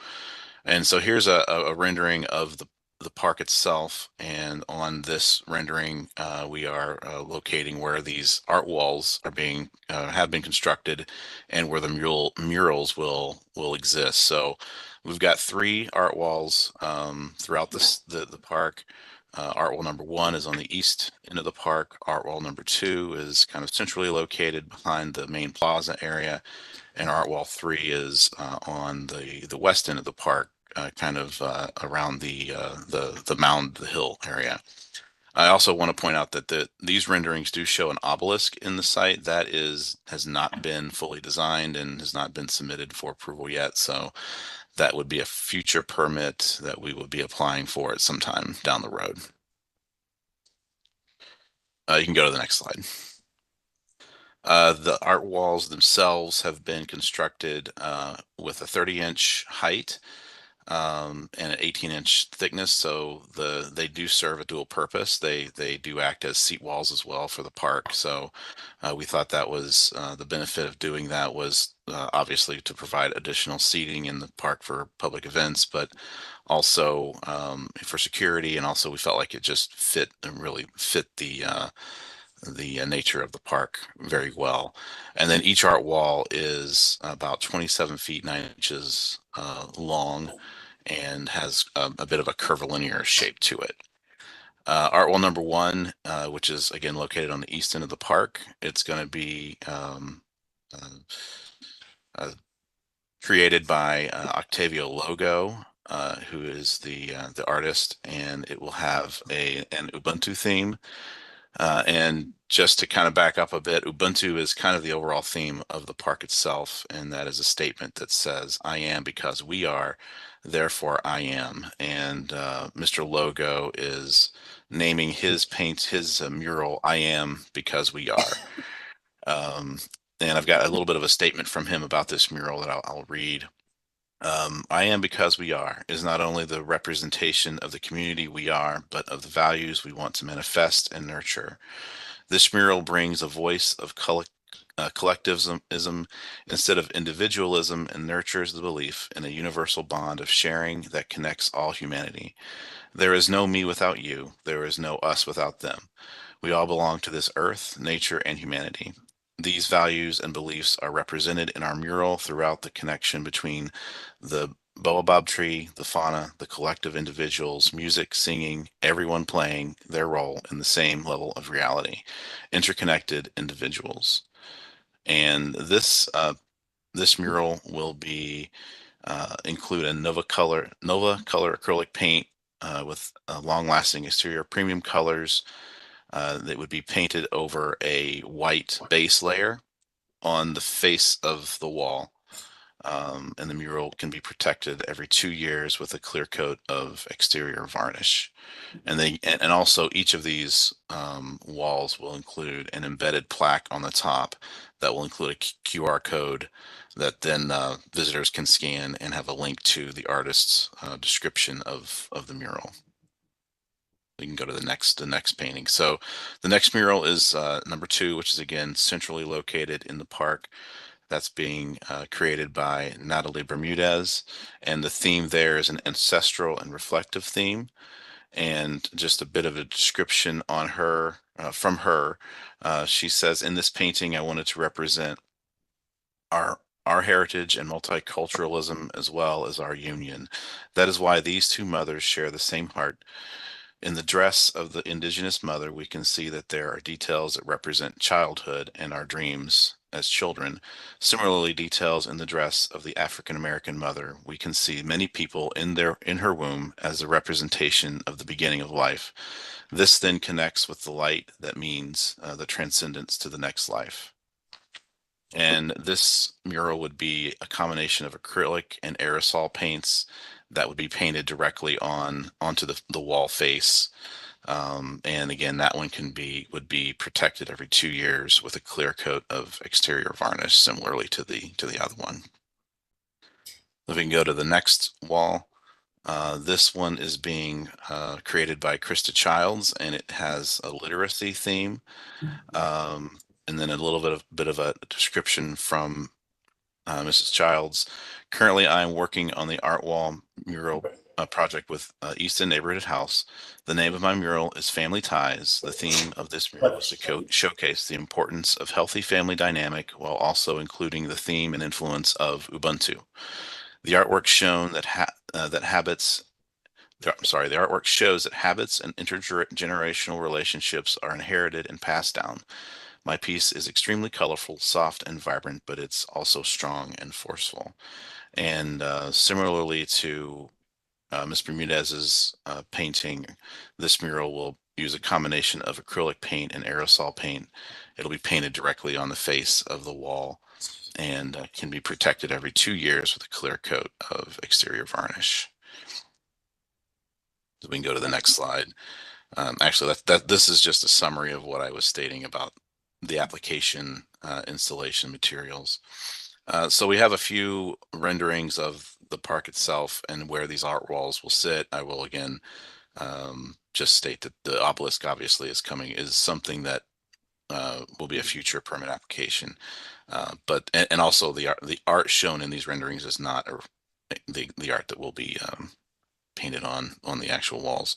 And so here's a rendering of the park itself, and on this rendering we are locating where these art walls are have been constructed and where the murals will exist. So we've got 3 art walls throughout the park. Art wall number 1 is on the east end of the park. Art wall number 2 is kind of centrally located behind the main plaza area, and art wall 3 is on the west end of the park, kind of around the mound, the hill area. I also want to point out that these renderings do show an obelisk in the site that has not been fully designed and has not been submitted for approval yet. So that would be a future permit that we would be applying for at some time down the road. You can go to the next slide. The art walls themselves have been constructed with a 30-inch height and an 18-inch thickness, so they do serve a dual purpose. They do act as seat walls as well for the park. So we thought that was the benefit of doing that was obviously to provide additional seating in the park for public events, but also for security, and also we felt like it just really fit the nature of the park very well. And then each art wall is about 27 feet 9 inches long and has a bit of a curvilinear shape to it. Art wall number 1, which is again located on the east end of the park, it's going to be created by Octavio Logo, who is the artist, and it will have an Ubuntu theme. And just to kind of back up a bit, Ubuntu is kind of the overall theme of the park itself, and that is a statement that says, "I am because we are, therefore I am." And Mr. Logo is naming his mural, "I am because we are." And I've got a little bit of a statement from him about this mural that I'll read. "I am because we are is not only the representation of the community we are, but of the values we want to manifest and nurture. This mural brings a voice of collectivism instead of individualism and nurtures the belief in a universal bond of sharing that connects all humanity. There is no me without you. There is no us without them. We all belong to this earth, nature, and humanity. These values and beliefs are represented in our mural throughout the connection between the baobab tree, the fauna, the collective individuals, music, singing, everyone playing their role in the same level of reality, interconnected individuals. And this mural will be include a Nova Color acrylic paint with long-lasting exterior premium colors that would be painted over a white base layer on the face of the wall. And the mural can be protected every 2 years with a clear coat of exterior varnish. And also each of these walls will include an embedded plaque on the top that will include a QR code that then visitors can scan and have a link to the artist's description of the mural. We can go to the next painting. So the next mural is number 2, which is again centrally located in the park. That's being created by Natalie Bermudez, and the theme there is an ancestral and reflective theme. And just a bit of a description on her, from her. She says, in this painting, I wanted to represent our heritage and multiculturalism as well as our union. That is why these two mothers share the same heart. In the dress of the indigenous mother, we can see that there are details that represent childhood and our dreams as children. Similarly, details in the dress of the African American mother, we can see many people in her womb as a representation of the beginning of life. This then connects with the light that means the transcendence to the next life. And this mural would be a combination of acrylic and aerosol paints that would be painted directly onto the wall face. And again, that one would be protected every 2 years with a clear coat of exterior varnish, similarly to the other one. If we can go to the next wall, this one is being created by Krista Childs, and it has a literacy theme, and then a little bit of a description from Mrs. Childs. Currently, I'm working on the art wall mural project with Easton Neighborhood House. The name of my mural is Family Ties. The theme of this mural is to showcase the importance of healthy family dynamic while also including the theme and influence of Ubuntu. The artwork shown that the artwork shows that habits and intergenerational relationships are inherited and passed down. My piece is extremely colorful, soft, and vibrant, but it's also strong and forceful. And similarly to Ms. Bermudez's painting, this mural will use a combination of acrylic paint and aerosol paint. It'll be painted directly on the face of the wall and can be protected every 2 years with a clear coat of exterior varnish. So we can go to the next slide. Actually, this is just a summary of what I was stating about the application installation materials. So we have a few renderings of the park itself and where these art walls will sit. I will again just state that the obelisk obviously is something that will be a future permit application. But also the art shown in these renderings is not the art that will be painted on the actual walls.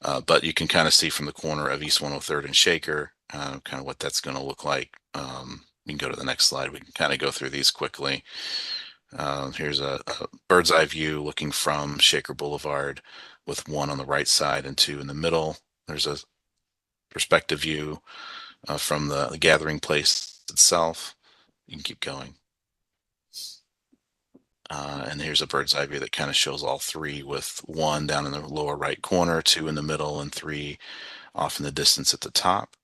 But you can kind of see from the corner of East 103rd and Shaker kind of what that's going to look like. We can go to the next slide. We can kind of go through these quickly. Here's a bird's eye view looking from Shaker Boulevard with one on the right side and two in the middle. There's a perspective view from the gathering place itself. You can keep going. And here's a bird's eye view that kind of shows all three, with one down in the lower right corner, two in the middle, and three off in the distance at the top.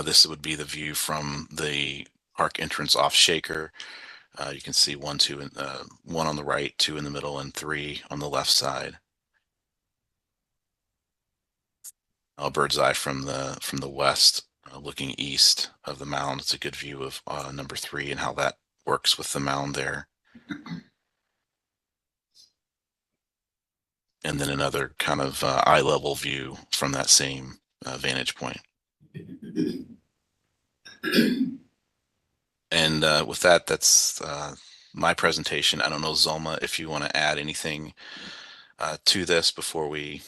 This would be the view from the park entrance off Shaker. You can see one on the right, two in the middle, and three on the left side. A bird's eye from the west, looking east of the mound. It's a good view of number 3 and how that works with the mound there. And then another kind of eye level view from that same vantage point. And with that, that's my presentation. I don't know, Zulma, if you want to add anything to this before we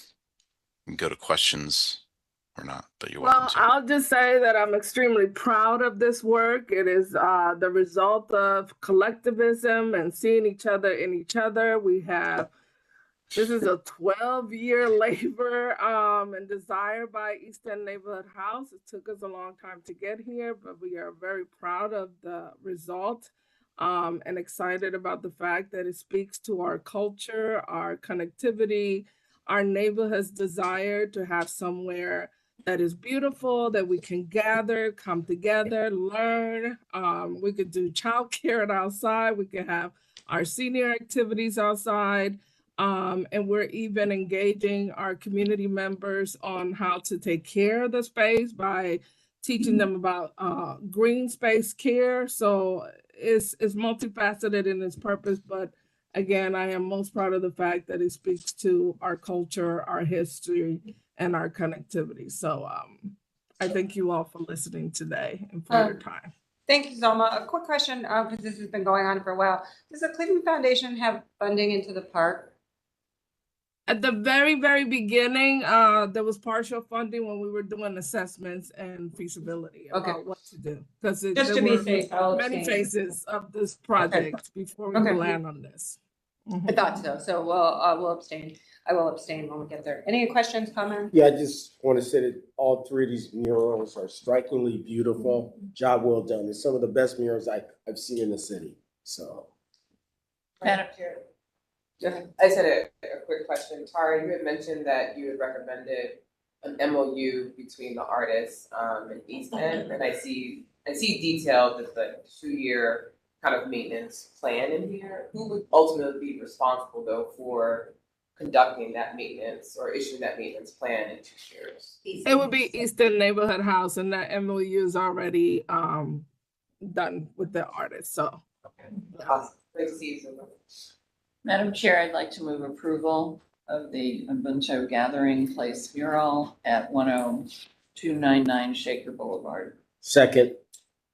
go to questions or not, but you're Well, welcome to. I'll just say that I'm extremely proud of this work. It is the result of collectivism and seeing each other in each other. This is a 12-year labor and desire by East End Neighborhood House. It took us a long time to get here, but we are very proud of the result and excited about the fact that it speaks to our culture, our connectivity, our neighborhood's desire to have somewhere that is beautiful, that we can gather, come together, learn. We could do childcare outside. We could have our senior activities outside. And we're even engaging our community members on how to take care of the space by teaching them about green space care. So it's multifaceted in its purpose, but again, I am most proud of the fact that it speaks to our culture, our history, and our connectivity. So I thank you all for listening today and for your time. Thank you, Zelma. A quick question, because this has been going on for a while. Does the Cleveland Foundation have funding into the park? At the very, very beginning, there was partial funding when we were doing assessments and feasibility about what to do. Because Just to be safe, I'll many abstain. phases of this project before we Okay. land on this. I thought so. So we'll abstain. I will abstain when we get there. Any questions, comments? Yeah, I just want to say that all three of these murals are strikingly beautiful. Job well done. It's some of the best murals I've seen in the city. So. Madam Chair. I just had a quick question. Tara, you had mentioned that you had recommended an MOU between the artists and East End, and I see detailed that the 2-year kind of maintenance plan in here. Who would ultimately be responsible though for conducting that maintenance or issuing that maintenance plan in 2 years? It would be East End Neighborhood House, and that MOU is already done with the artist. So. Awesome. Great to see you. Madam Chair, I'd like to move approval of the Ubuntu Gathering Place mural at 10299 Shaker Boulevard. Second.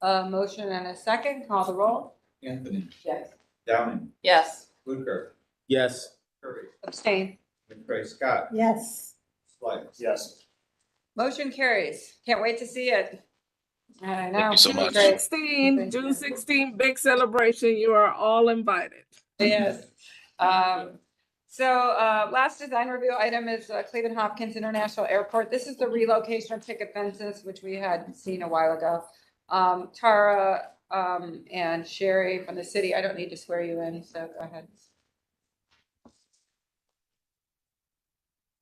A motion and a second. Call the roll. Anthony. Yes. Downing. Yes. Blucher. Yes. Kirby. Abstain. McCray Scott. Yes. Slight. Yes. Motion carries. Can't wait to see it. I know. Thank you so much. Great. June 16, big celebration. You are all invited. Yes. Last design review item is Cleveland Hopkins International Airport. This is the relocation of picket fences, which we had seen a while ago. Tara and Sherry from the city, I don't need to swear you in, so go ahead.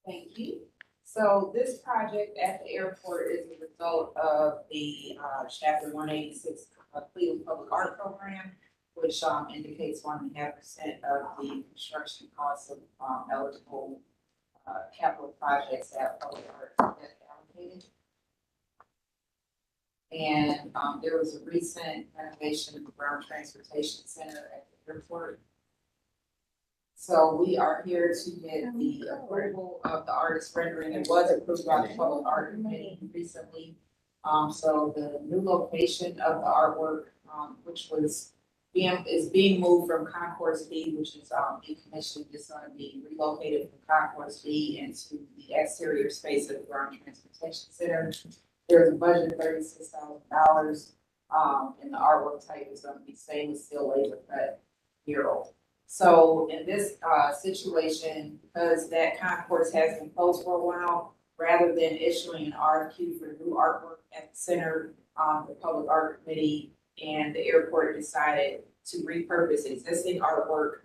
Thank you. So this project at the airport is a result of the Chapter 186 Cleveland Public Art Program, which indicates 1.5% of the construction costs of eligible capital projects that public art has allocated. And there was a recent renovation of the Brown Transportation Center at the airport. So we are here to get the approval of the artist rendering. It was approved by the Public Art Committee recently. So the new location of the artwork, which is being moved from Concourse B, which is in commission, is going to be relocated from Concourse B into the exterior space of the Brown Transportation Center. There's a budget of $36,000, and the artwork type is going to be stainless steel laser cut mural. So in this situation, because that concourse has been closed for a while, rather than issuing an RFQ for new artwork at the center, the Public Art Committee and the airport decided to repurpose existing artwork,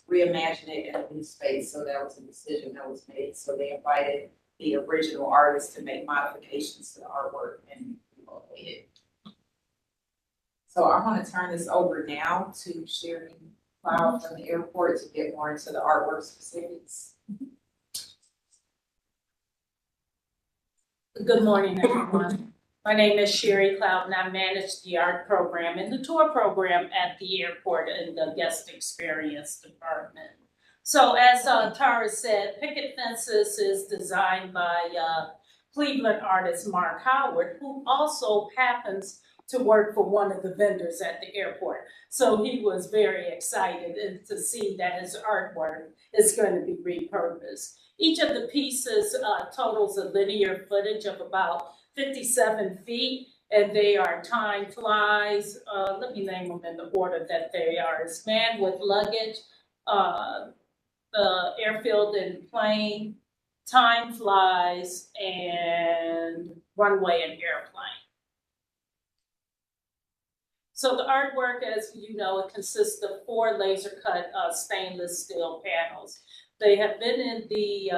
reimagine it in a new space. So that was a decision that was made. So they invited the original artist to make modifications to the artwork and relocate it. So I want to turn this over now to Sherry Cloud from the airport to get more into the artwork specifics. Good morning, everyone. My name is Sherry Cloud, and I manage the art program and the tour program at the airport in the guest experience department. So as Tara said, Picket Fences is designed by Cleveland artist Mark Howard, who also happens to work for one of the vendors at the airport. So he was very excited to see that his artwork is going to be repurposed. Each of the pieces totals a linear footage of about 57 feet, and they are Time Flies. Let me name them in the order that they are. It's Man with Luggage, the Airfield and Plane, Time Flies, and Runway and Airplane. So the artwork, as you know, it consists of 4 laser-cut stainless steel panels. They have been in the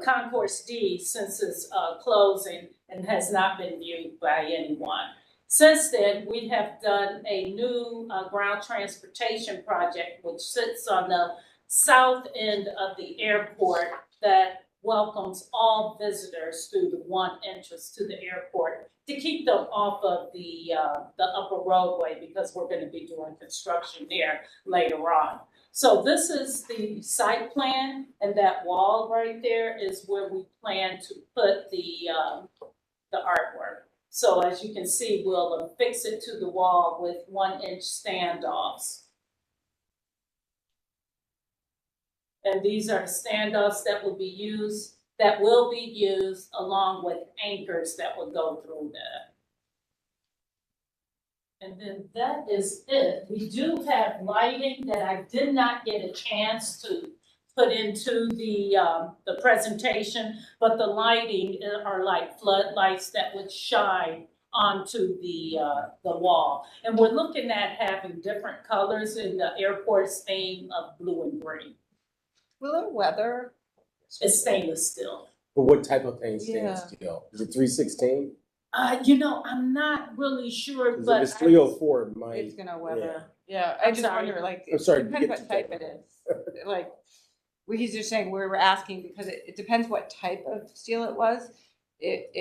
Concourse D since its closing and has not been viewed by anyone. Since then, we have done a new ground transportation project, which sits on the south end of the airport that welcomes all visitors through the one entrance to the airport to keep them off of the upper roadway, because we're going to be doing construction there later on. So this is the site plan, and that wall right there is where we plan to put the artwork. So as you can see, we'll affix it to the wall with 1-inch standoffs. And these are the standoffs that will be used along with anchors that will go through that. And then that is it. We do have lighting that I did not get a chance to put into the presentation, but the lighting are like floodlights that would shine onto the wall. And we're looking at having different colors in the airport's theme of blue and green. Will it weather? It's stainless steel. But what type of paint stainless Yeah. steel? Is it 316? I'm not really sure, 'Cause but if it's 304, it might. It's gonna weather. Yeah. Yeah, I I'm just sorry. wonder, like, I'm sorry, it depends get what to type it is. Like, he's just saying, we were asking because it depends what type of steel it was. If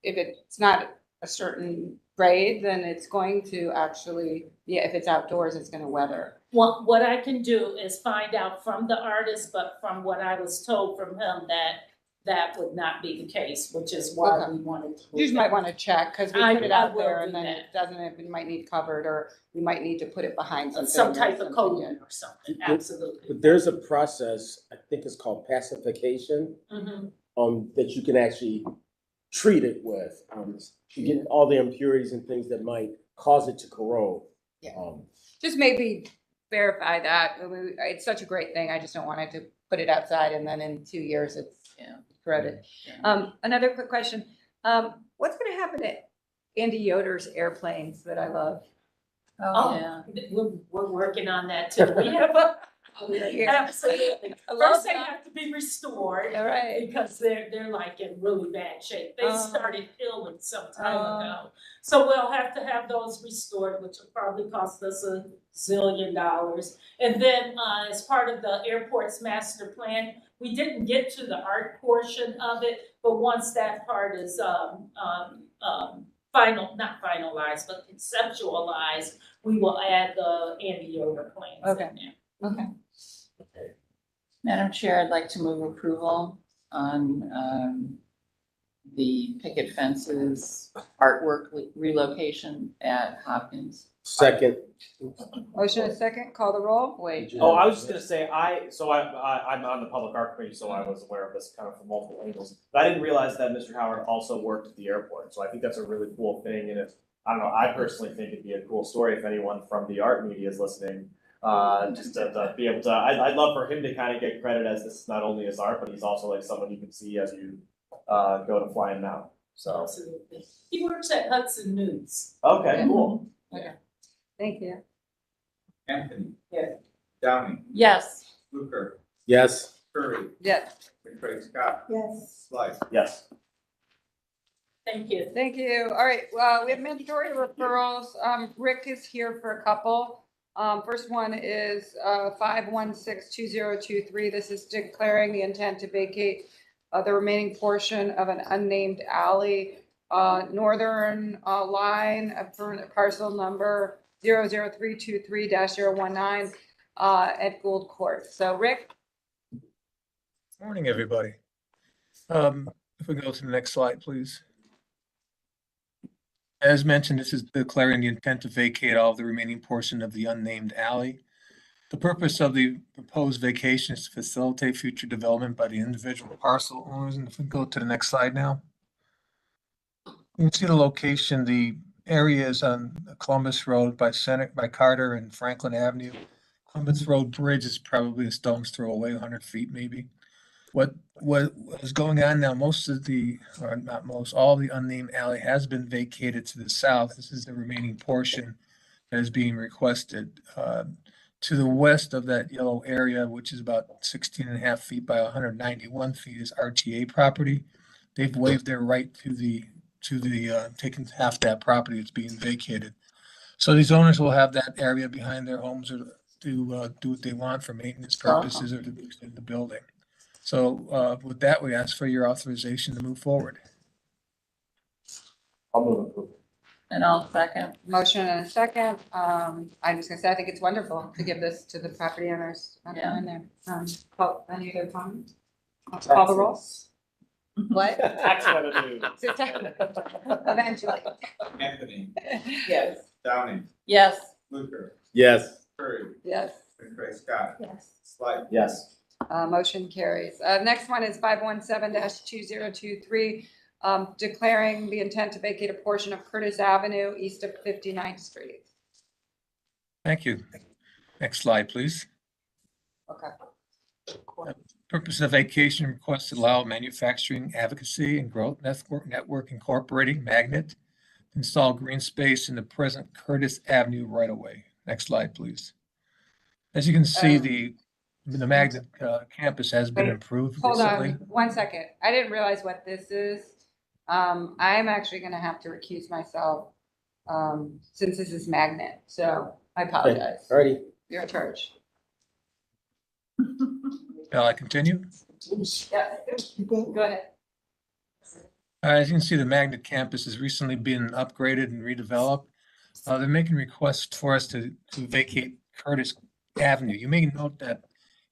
it's not a certain grade, then it's going to actually, if it's outdoors, it's gonna weather. Well, what I can do is find out from the artist, but from what I was told from him, that would not be the case, which is why Okay. we wanted to. You just might want to check, because we I- put it I out will there do and then that. it doesn't, we might need covered, or we might need to put it behind something. Some or type of something, coating yeah. or something, absolutely. But there's a process, I think it's called pacification, Mhm. that you can actually treat it with. You get all the impurities and things that might cause it to corrode. Yeah. Just maybe verify that. I mean, it's such a great thing. I just don't want it to put it outside and then in 2 years it's corroded. Another quick question. What's gonna happen to Andy Yoder's airplanes that I love? We're working on that too. We have a, absolutely. I love First, they that. have to be restored. All right. Because they're like in really bad shape. They Oh. started healing some time ago. So we'll have to have those restored, which will probably cost us $1 zillion. And then, as part of the airport's master plan, we didn't get to the art portion of it, but once that part is, not finalized, but conceptualized, we will add the Andy Yoder plans Okay. in there. Okay. Madam Chair, I'd like to move approval on the picket fences artwork relocation at Hopkins. Second. Motion is second, call the roll. Wait. Oh, I was just gonna say, I'm on the public art committee, so I was aware of this kind of from multiple angles. But I didn't realize that Mr. Howard also worked at the airport, so I think that's a really cool thing, and I don't know, I personally think it'd be a cool story if anyone from the art media is listening. Just to be able to, I'd love for him to kind of get credit as this is not only his art, but he's also like someone you can see as you go to fly him now, so. Absolutely. He works at Hudson News. Okay, cool. Okay. Thank you. Anthony. Yes. Downey. Yes. Fluker. Yes. Curry. Yes. McCray Scott. Yes. Slice. Yes. Thank you. Thank you. All right, well, we have mandatory referrals. Rick is here for a couple. First one is 5162023. This is declaring the intent to vacate the remaining portion of an unnamed alley, northern line of parcel number 00323-019 at Gould Court. So Rick? Morning, everybody. If we go to the next slide, please. As mentioned, this is declaring the intent to vacate all of the remaining portion of the unnamed alley. The purpose of the proposed vacation is to facilitate future development by the individual parcel owners. And if we go to the next slide now. You can see the location. The area is on Columbus Road by Carter and Franklin Avenue. Columbus Road Bridge is probably a stone's throw away, 100 feet maybe. What is going on now, most of the, or not most, all the unnamed alley has been vacated to the south. This is the remaining portion that is being requested. To the west of that yellow area, which is about 16.5 feet by 191 feet, is RTA property. They've waived their right to taking half that property that's being vacated. So these owners will have that area behind their homes or to do what they want for maintenance purposes or to extend the building. So with that, we ask for your authorization to move forward. I'll move approval. And I'll second. Motion and a second. I'm just gonna say, I think it's wonderful to give this to the property owners. Yeah. In there. Paul, any other comments? Call the roll. What? Tax revenue. Eventually. Anthony, Yes. Downing, Yes. Fluker, Yes. Curry, Yes. McCray Scott, Yes. Slight. Yes. Motion carries. Next one is 517-2023, declaring the intent to vacate a portion of Curtis Avenue east of 59th Street. Thank you. Next slide, please. Okay. Purpose of vacation request to allow manufacturing advocacy and growth network incorporating Magnet to install green space in the present Curtis Avenue right of way. Next slide, please. As you can see, the Magnet campus has been improved Hold recently. on 1 second. I didn't realize what this is. I'm actually gonna have to recuse myself since this is Magnet, so I apologize. Alrighty. You're in charge. Shall I continue? Yeah, go ahead. As you can see, the Magnet campus has recently been upgraded and redeveloped. They're making requests for us to vacate Curtis Avenue. You may note that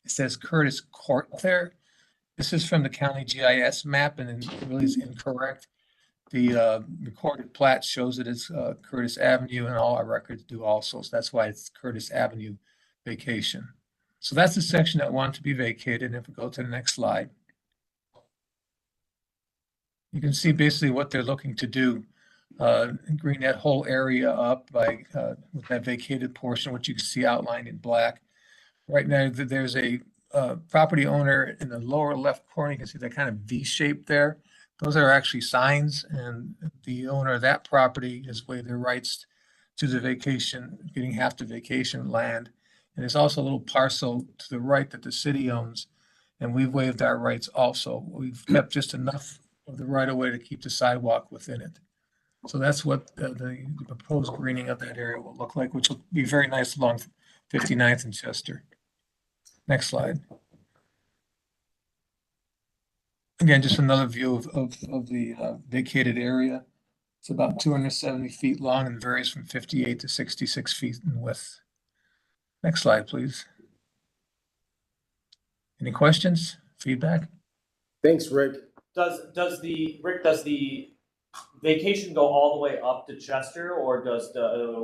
it says Curtis Court there. This is from the county GIS map and it really is incorrect. The recorded plat shows it as Curtis Avenue and all our records do also. So that's why it's Curtis Avenue vacation. So that's the section that wants to be vacated. And if we go to the next slide, you can see basically what they're looking to do. Green that whole area up by with that vacated portion, which you can see outlined in black. Right now, there's a property owner in the lower left corner. You can see that kind of V shape there. Those are actually signs, and the owner of that property has waived their rights to the vacation, getting half the vacation land. And there's also a little parcel to the right that the city owns, and we've waived our rights also. We've kept just enough of the right of way to keep the sidewalk within it. So that's what the proposed greening of that area will look like, which will be very nice along 59th and Chester. Next slide. Again, just another view of the vacated area. It's about 270 feet long and varies from 58 to 66 feet in width. Next slide, please. Any questions, feedback? Thanks, Rick. Does the vacation go all the way up to Chester, or does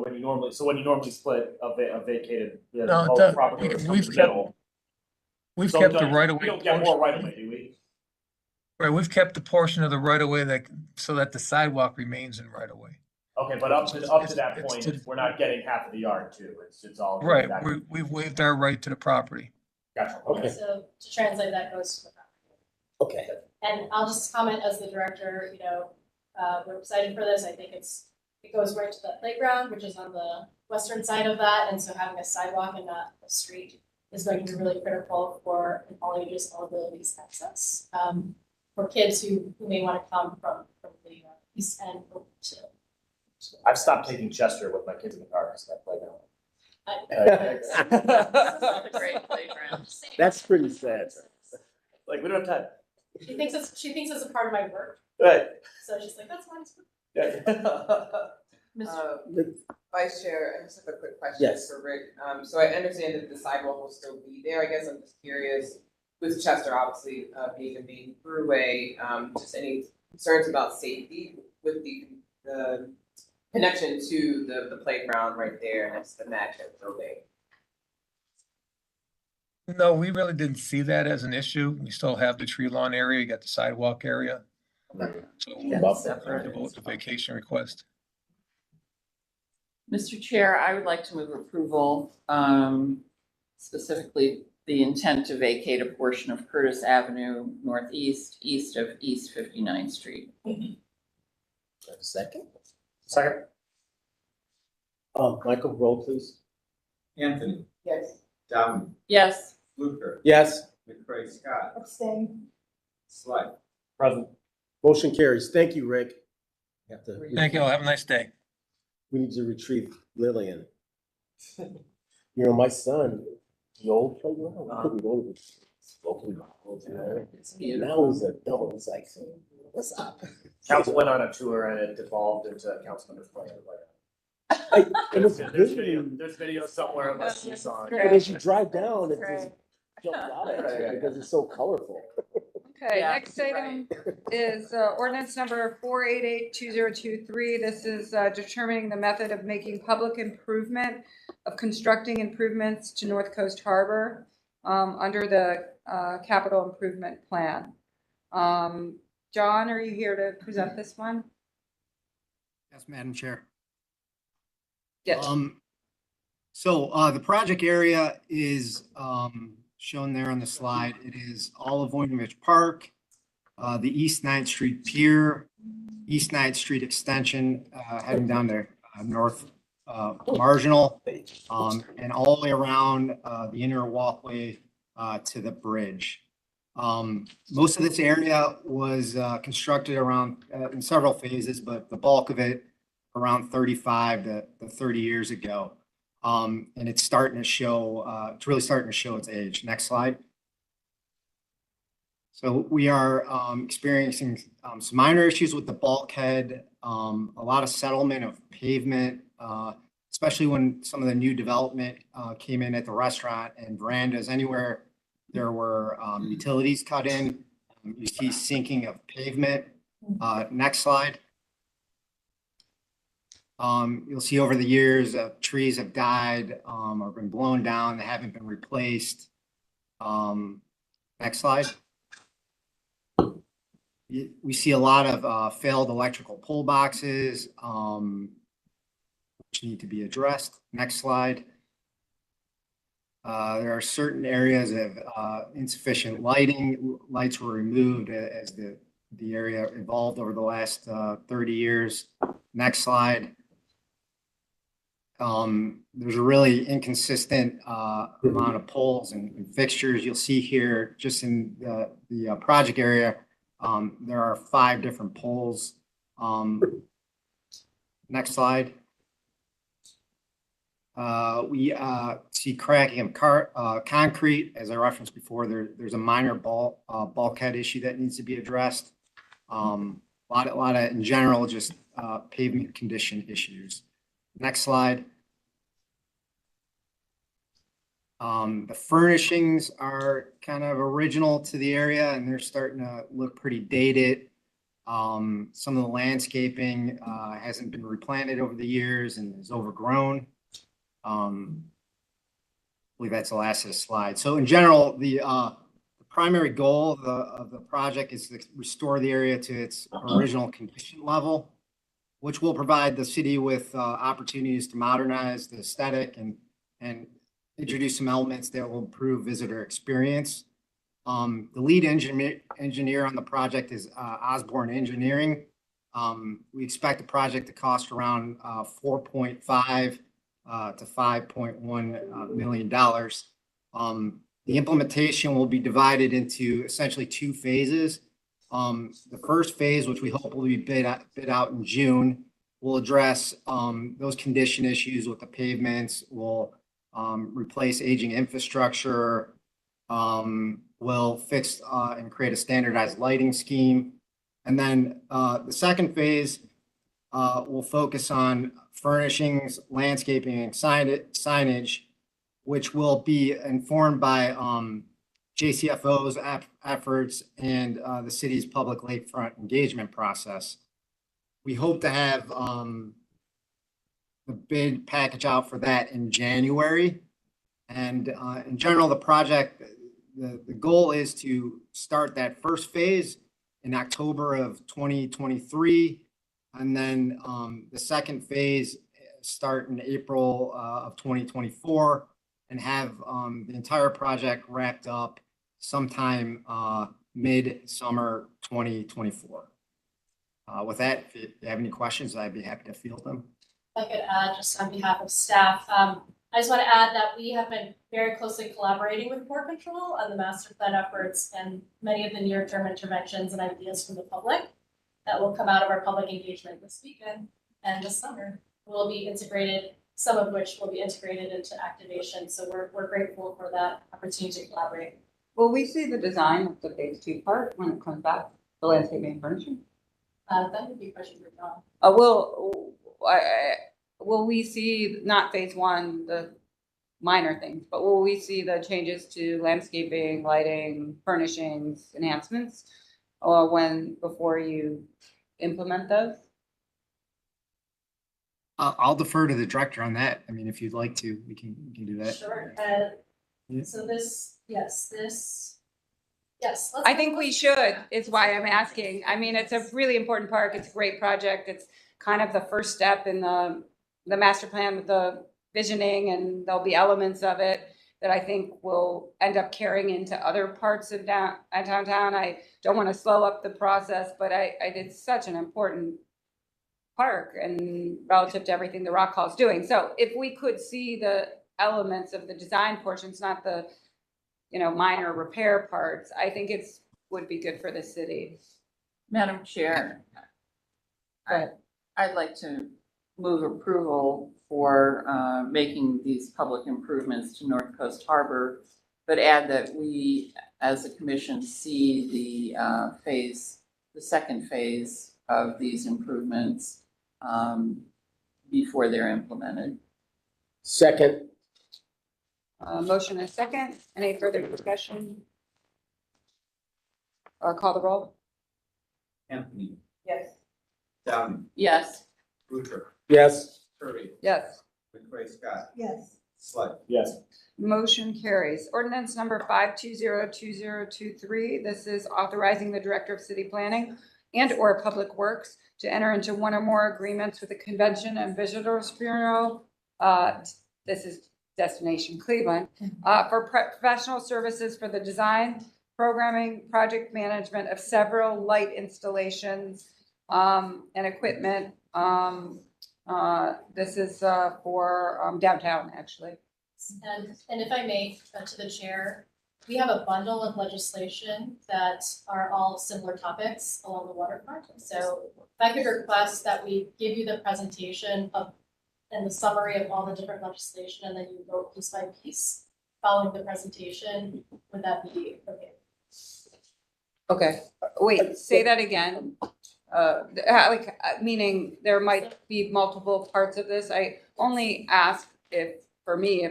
when you normally split a vacated the whole property or we've kept the right of way. We don't get more right of way, do we? Right, we've kept the portion of the right of way so that the sidewalk remains in right of way. Okay, but up to that point, we're not getting half of the yard too. It's all right. We've waived our right to the property. Gotcha. Okay. So to translate, that goes to the property. Okay. And I'll just comment as the director, we're excited for this. I think it goes right to the playground, which is on the western side of that. And so having a sidewalk and not a street is going to be really critical for all ages, all abilities access. For kids who may want to come from the east end over to. I've stopped taking Chester with my kids in the car because that playground. That's a great playground. That's pretty sad. Like, we don't have time. She thinks it's a part of my work. Right. So she's like, that's fine. Vice Chair, I just have a quick question Yes. for Rick. So I understand that the sidewalk will still be there. I guess I'm just curious, with Chester obviously being a main throughway, just any concerns about safety with the connection to the playground right there next to the Magnet building? No, we really didn't see that as an issue. We still have the tree lawn area, you got the sidewalk area. So Yeah, we'll separate. vote the vacation request. Mr. Chair, I would like to move approval, specifically the intent to vacate a portion of Curtis Avenue Northeast, east of East 59th Street. Second? Second. Michael, roll please. Anthony, Yes. Downey, Yes. Fluker, Yes. McCray Scott, Abstain. Slide. Present. Motion carries. Thank you, Rick. You have to- Thank you all. Have a nice day. We need to retrieve Lillian. You know, my son, the old playground, I couldn't go to the smoking grounds, you know? Now he's an adult, he's like, what's up? Council went on a tour and it devolved into council members playing it like. And it's There's video, good. there's video somewhere of us this song. And as you drive down, it just jumps out at you because it's so colorful. Okay, Yeah. next item is ordinance number 488-2023. This is determining the method of making public improvement of constructing improvements to North Coast Harbor under the capital improvement plan. John, are you here to present this one? Yes, Madam Chair. Yes. So the project area is shown there on the slide. It is all of Voinovich Park, the East 9th Street Pier, East 9th Street Extension, heading down to North Marginal, and all the way around the inner walkway to the bridge. Most of this area was constructed around in several phases, but the bulk of it around 35 to 30 years ago. And it's starting to show, it's really starting to show its age. Next slide. So we are experiencing some minor issues with the bulkhead, a lot of settlement of pavement, especially when some of the new development came in at the restaurant and verandas. Anywhere there were utilities cut in, you see sinking of pavement. Next slide. You'll see over the years, trees have died or been blown down. They haven't been replaced. Next slide. We see a lot of failed electrical pole boxes, which need to be addressed. Next slide. There are certain areas of insufficient lighting. Lights were removed as the area evolved over the last 30 years. Next slide. There's a really inconsistent amount of poles and fixtures. You'll see here just in the project area, there are 5 different poles. Next slide. We see cracking of concrete. As I referenced before, there's a minor bulkhead issue that needs to be addressed. A lot of, in general, just pavement condition issues. Next slide. The furnishings are kind of original to the area and they're starting to look pretty dated. Some of the landscaping hasn't been replanted over the years and is overgrown. I believe that's the last of the slide. So in general, the primary goal of the project is to restore the area to its original condition level, which will provide the city with opportunities to modernize the aesthetic and introduce some elements that will improve visitor experience. The lead engineer on the project is Osborne Engineering. We expect the project to cost around $4.5 to $5.1 million. The implementation will be divided into essentially 2 phases. The first phase, which we hope will be bid out in June, will address those condition issues with the pavements, will replace aging infrastructure, will fix and create a standardized lighting scheme. And then the second phase will focus on furnishings, landscaping, and signage, which will be informed by JCFO's efforts and the city's public lakefront engagement process. We hope to have the bid package out for that in January. And in general, the project, the goal is to start that first phase in October of 2023. And then the second phase start in April of 2024 and have the entire project wrapped up sometime mid-summer 2024. With that, if you have any questions, I'd be happy to field them. If I could add, just on behalf of staff, I just want to add that we have been very closely collaborating with Port Control on the master plan efforts and many of the near-term interventions and ideas from the public that will come out of our public engagement this weekend and this summer will be integrated, some of which will be integrated into activation. So we're grateful for that opportunity to collaborate. Will we see the design of the phase 2 part when it comes back, the landscaping and furnishing? That would be a question for John. Will we see, not phase 1, the minor things, but will we see the changes to landscaping, lighting, furnishings, enhancements, or before you implement those? I'll defer to the director on that. I mean, if you'd like to, we can do that. Sure. Yeah. So yes. I think we should, is why I'm asking. I mean, it's a really important park. It's a great project. It's kind of the first step in the master plan with the visioning, and there'll be elements of it that I think will end up carrying into other parts of downtown. I don't want to slow up the process, but I did such an important park and relative to everything the Rock Hall is doing. So if we could see the elements of the design portions, not the minor repair parts, I think would be good for the city. Madam Chair, I'd like to move approval for making these public improvements to North Coast Harbor, but add that we, as a commission, see the second phase of these improvements before they're implemented. Second. Motion and second. Any further discussion? Call the roll. Anthony, Yes. Downey, Yes. Ruther, Yes. Curry, Yes. McCray Scott, Yes. Slide. Yes. Motion carries. Ordinance number 5202023. This is authorizing the Director of City Planning and/or Public Works to enter into one or more agreements with the Convention and Visitors Bureau. This is Destination Cleveland, for professional services for the design, programming, project management of several light installations and equipment. This is for downtown, actually. And if I may, to the chair, we have a bundle of legislation that are all similar topics along the waterfront. So if I could request that we give you the presentation and the summary of all the different legislation, and then you vote piece by piece following the presentation, would that be okay? Okay, wait, say that again. Meaning there might be multiple parts of this. I only ask if we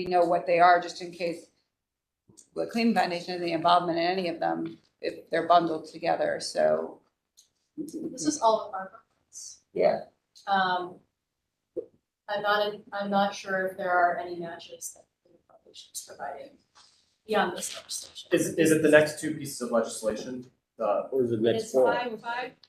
know what they are, just in case the Cleveland Foundation has any involvement in any of them, if they're bundled together, so. This is all of our programs. Yeah. I'm not sure if there are any matches that the foundation is providing beyond this legislation. Is it the next two pieces of legislation? Or is it next It's four? 5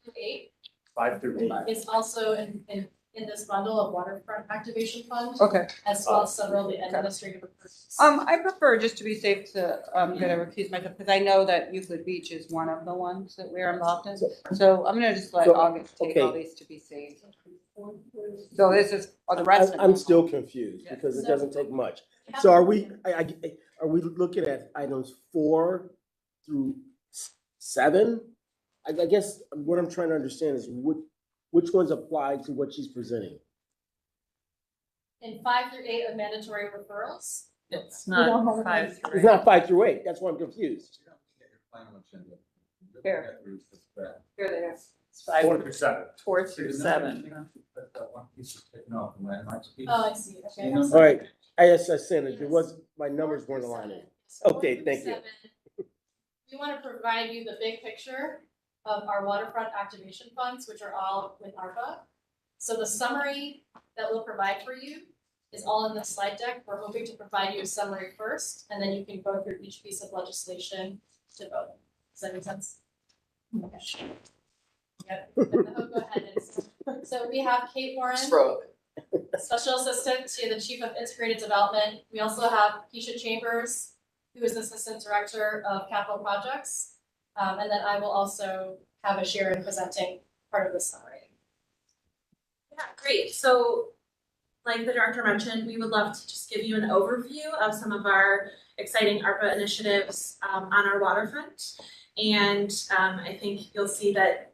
through 8. 5 through 8. It's also in this bundle of waterfront activation fund. Okay. As well as several of the administrative approvals. I prefer, just to be safe, to gonna recuse myself, because I know that Euclid Beach is one of the ones that we're involved in. So I'm gonna just let August take all these to be safe. So this is, the rest of them. I'm still confused because it doesn't take much. So are we looking at items 4 through 7? I guess what I'm trying to understand is which ones apply to what she's presenting? In 5 through 8 of mandatory referrals. It's not 5 through 8. It's not 5 through 8. That's why I'm confused. Here. Here they are. It's 5 4 through 7. 4 through 7. Oh, I see. Okay. All right. I said it. It was, my numbers weren't aligning. Okay, thank you. We want to provide you the big picture of our waterfront activation funds, which are all with ARPA. So the summary that we'll provide for you is all in the slide deck. We're hoping to provide you a summary first, and then you can go through each piece of legislation to vote. Does that make sense? Okay. Yep. Go ahead. So we have Kate Warren, Special Assistant to the Chief of Integrated Development. We also have Keisha Chambers, who is Assistant Director of Capital Projects. And then I will also have a Sharon presenting part of the summary. Yeah, great. So like the director mentioned, we would love to just give you an overview of some of our exciting ARPA initiatives on our waterfront. And I think you'll see that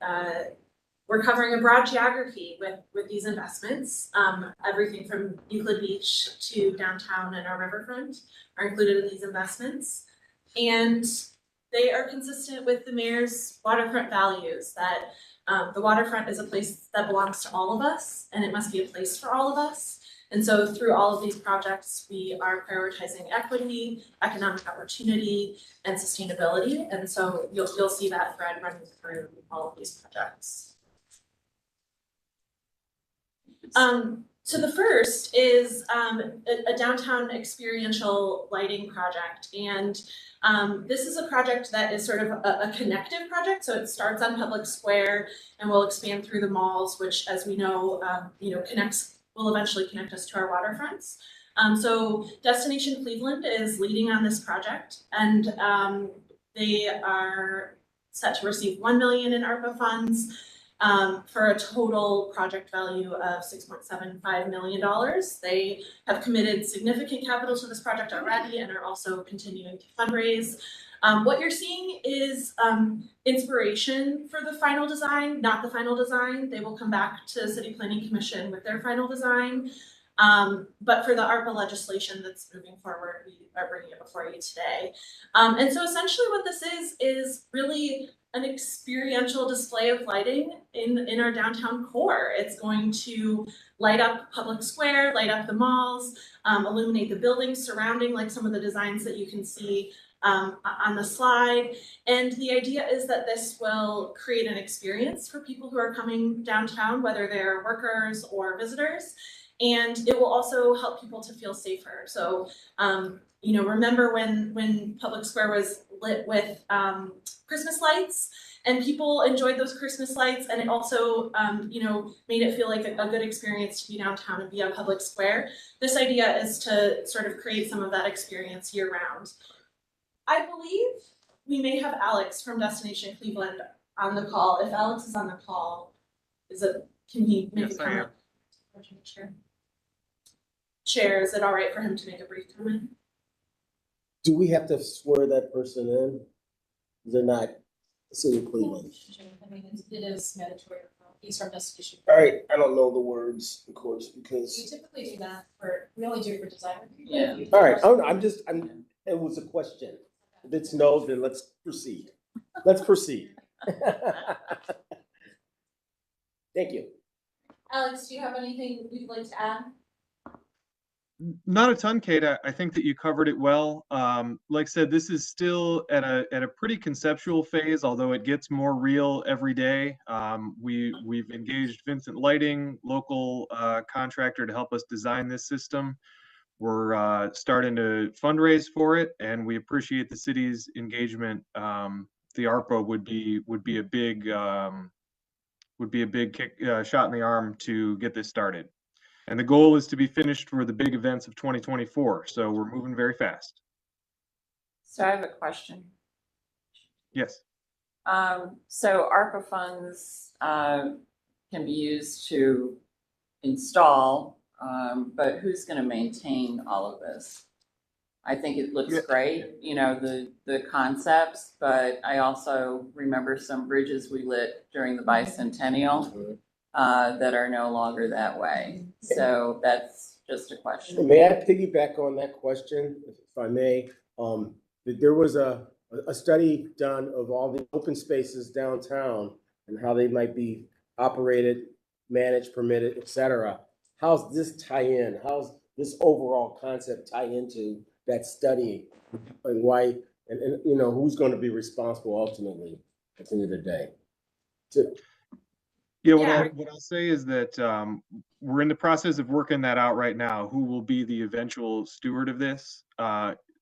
we're covering a broad geography with these investments. Everything from Euclid Beach to downtown and our riverfront are included in these investments. And they are consistent with the mayor's waterfront values that the waterfront is a place that belongs to all of us, and it must be a place for all of us. And so through all of these projects, we are prioritizing equity, economic opportunity, and sustainability. And so you'll see that thread running through all of these projects. So the first is a downtown experiential lighting project. And this is a project that is sort of a connective project. So it starts on Public Square and will expand through the malls, which, as we know, will eventually connect us to our waterfronts. So Destination Cleveland is leading on this project, and they are set to receive $1 million in ARPA funds for a total project value of $6.75 million. They have committed significant capital to this project already and are also continuing to fundraise. What you're seeing is inspiration for the final design, not the final design. They will come back to City Planning Commission with their final design. But for the ARPA legislation that's moving forward, we are bringing it before you today. And so essentially what this is really an experiential display of lighting in our downtown core. It's going to light up Public Square, light up the malls, illuminate the buildings surrounding, like some of the designs that you can see on the slide. And the idea is that this will create an experience for people who are coming downtown, whether they're workers or visitors. And it will also help people to feel safer. So, remember when Public Square was lit with Christmas lights, and people enjoyed those Christmas lights, and it also, made it feel like a good experience to be downtown and be on Public Square. This idea is to sort of create some of that experience year round. I believe we may have Alex from Destination Cleveland on the call. If Alex is on the call, can he make a comment? Chair, is it all right for him to make a brief comment? Do we have to swear that person in? They're not City of Cleveland. I mean, it is mandatory. He's from Destination. All right, I don't know the words, of course, because. We typically do that we only do it for design review. Yeah. All right, it was a question. If it's no, then let's proceed. Let's proceed. Thank you. Alex, do you have anything you'd like to add? Not a ton, Kate. I think that you covered it well. Like I said, this is still at a pretty conceptual phase, although it gets more real every day. We've engaged Vincent Lighting, local contractor, to help us design this system. We're starting to fundraise for it, and we appreciate the city's engagement. The ARPA would be a big shot in the arm to get this started. And the goal is to be finished for the big events of 2024. So we're moving very fast. So I have a question. Yes. So ARPA funds can be used to install, but who's going to maintain all of this? I think it looks great, the concepts, but I also remember some bridges we lit during the bicentennial that are no longer that way. So that's just a question. May I piggyback on that question, if I may? There was a study done of all the open spaces downtown and how they might be operated, managed, permitted, et cetera. How's this tie in? How's this overall concept tie into that study, and why, and who's going to be responsible ultimately at the end of the day? Yeah, Yeah. what I'll say is that we're in the process of working that out right now, who will be the eventual steward of this.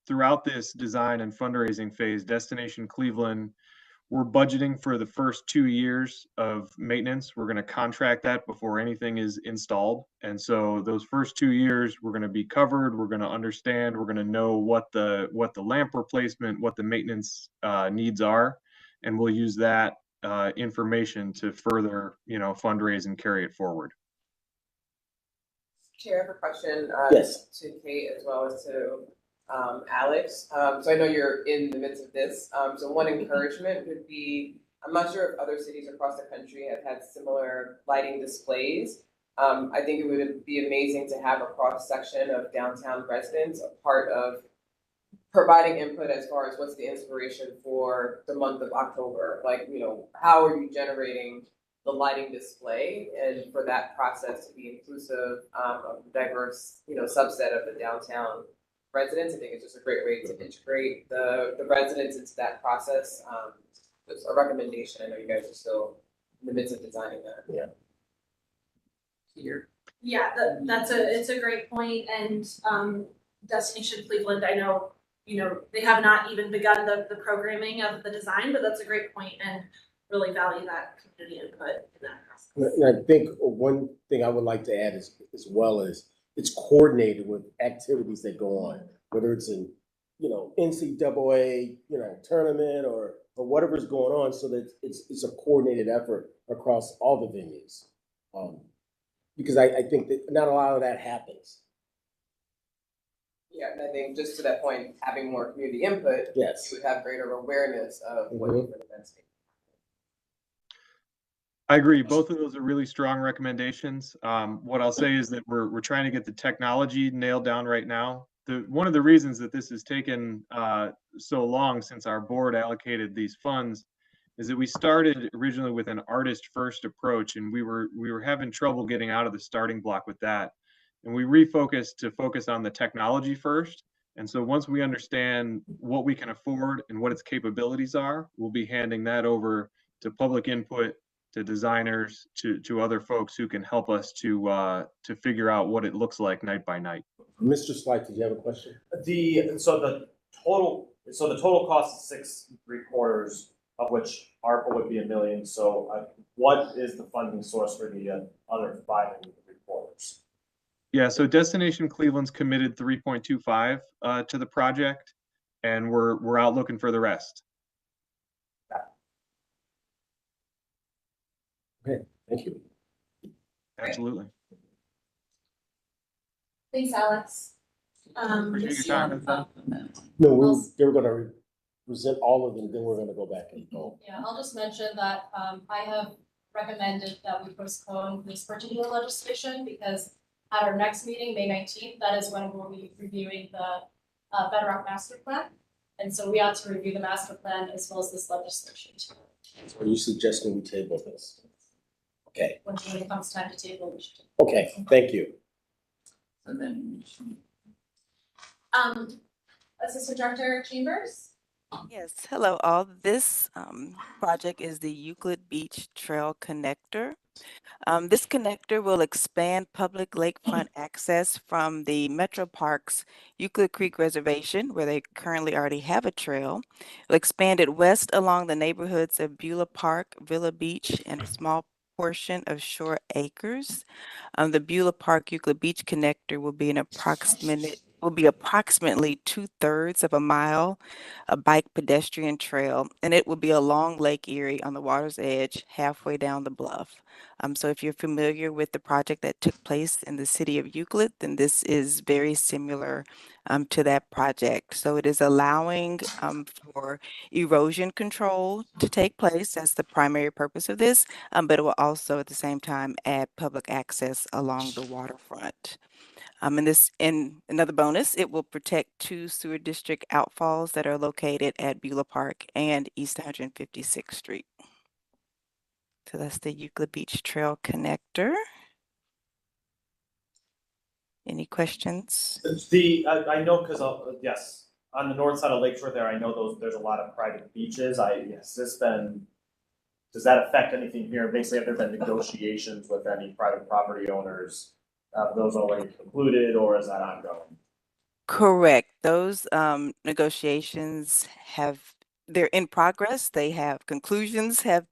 Throughout this design and fundraising phase, Destination Cleveland, we're budgeting for the first 2 years of maintenance. We're gonna contract that before anything is installed. And so those first 2 years, we're gonna be covered, we're gonna understand, we're gonna know what the lamp replacement, what the maintenance needs are. And we'll use that information to further, fundraise and carry it forward. Chair, I have a question, Yes. to Kate as well as to, Alex. So I know you're in the midst of this. So one encouragement would be, I'm not sure if other cities across the country have had similar lighting displays. I think it would be amazing to have a cross-section of downtown residents, a part of providing input as far as what's the inspiration for the month of October? Like, how are you generating the lighting display, and for that process to be inclusive of a diverse, subset of the downtown residents? I think it's just a great way to integrate the residents into that process. It's a recommendation. I know you guys are still in the midst of designing that. Yeah. Here. Yeah, it's a great point, and Destination Cleveland, I know, they have not even begun the programming of the design, but that's a great point, and really value that community input in that process. And I think one thing I would like to add is, as well as, it's coordinated with activities that go on, whether it's an, NCAA, tournament or whatever's going on, so that it's a coordinated effort across all the venues. Because I think that not a lot of that happens. Yeah, and I think just to that point, having more community input, Yes. you would have greater awareness of what different events take. I agree. Both of those are really strong recommendations. What I'll say is that we're trying to get the technology nailed down right now. One of the reasons that this has taken so long since our board allocated these funds is that we started originally with an artist first approach, and we were having trouble getting out of the starting block with that. And we refocused to focus on the technology first. And so once we understand what we can afford and what its capabilities are, we'll be handing that over to public input, to designers, to other folks who can help us to figure out what it looks like night by night. Mr. Slight, did you have a question? The total cost is 6.75, of which ARPA would be $1 million. So what is the funding source for the other 5.75? Yeah, so Destination Cleveland's committed 3.25 to the project, and we're out looking for the rest. Okay, thank you. Absolutely. Thanks, Alex. Appreciate your time. No, they're gonna present all of them, then we're gonna go back and vote. Yeah, I'll just mention that I have recommended that we postpone this particular legislation because at our next meeting, May 19th, that is when we'll be reviewing the Bedrock Master Plan. And so we ought to review the master plan as well as this legislation too. Are you suggesting we table this? Okay, When it comes time to table, we should. okay, thank you. So then. Assistant Director Chambers? Yes, hello all. This project is the Euclid Beach Trail Connector. This connector will expand public lakefront access from the Metro Parks Euclid Creek Reservation, where they currently already have a trail. It'll expand it west along the neighborhoods of Beulah Park, Villa Beach, and a small portion of Shore Acres. The Beulah Park Euclid Beach Connector will be approximately 2/3 of a mile, a bike pedestrian trail, and it will be along Lake Erie on the water's edge, halfway down the bluff. So if you're familiar with the project that took place in the city of Euclid, then this is very similar to that project. So it is allowing for erosion control to take place. That's the primary purpose of this, but it will also at the same time add public access along the waterfront. And another bonus, it will protect 2 sewer district outfalls that are located at Beulah Park and East 156th Street. So that's the Euclid Beach Trail Connector. Any questions? I know because yes, on the north side of Lakeshore there, I know there's a lot of private beaches. It's been does that affect anything here? Basically, have there been negotiations with any private property owners? Have those already concluded, or is that ongoing? Correct. Those negotiations they're in progress. They have conclusions have,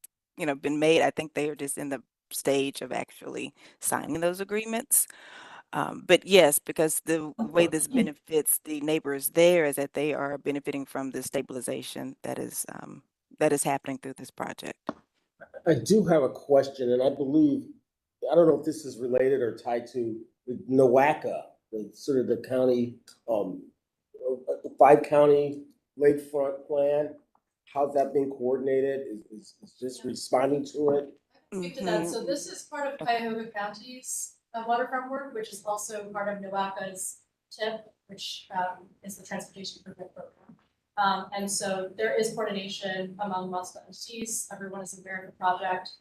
been made. I think they are just in the stage of actually signing those agreements. But yes, because the way this benefits the neighbors there is that they are benefiting from the stabilization that is happening through this project. I do have a question, and I believe, I don't know if this is related or tied to the NOACA, the sort of the county, the 5-county lakefront plan. How's that being coordinated? Is just responding to it? Speak to that. So this is part of Cuyahoga County's waterfront work, which is also part of NOACA's TIP, which is the Transportation Improvement Program. And so there is coordination among multiple entities. Everyone is aware of the project.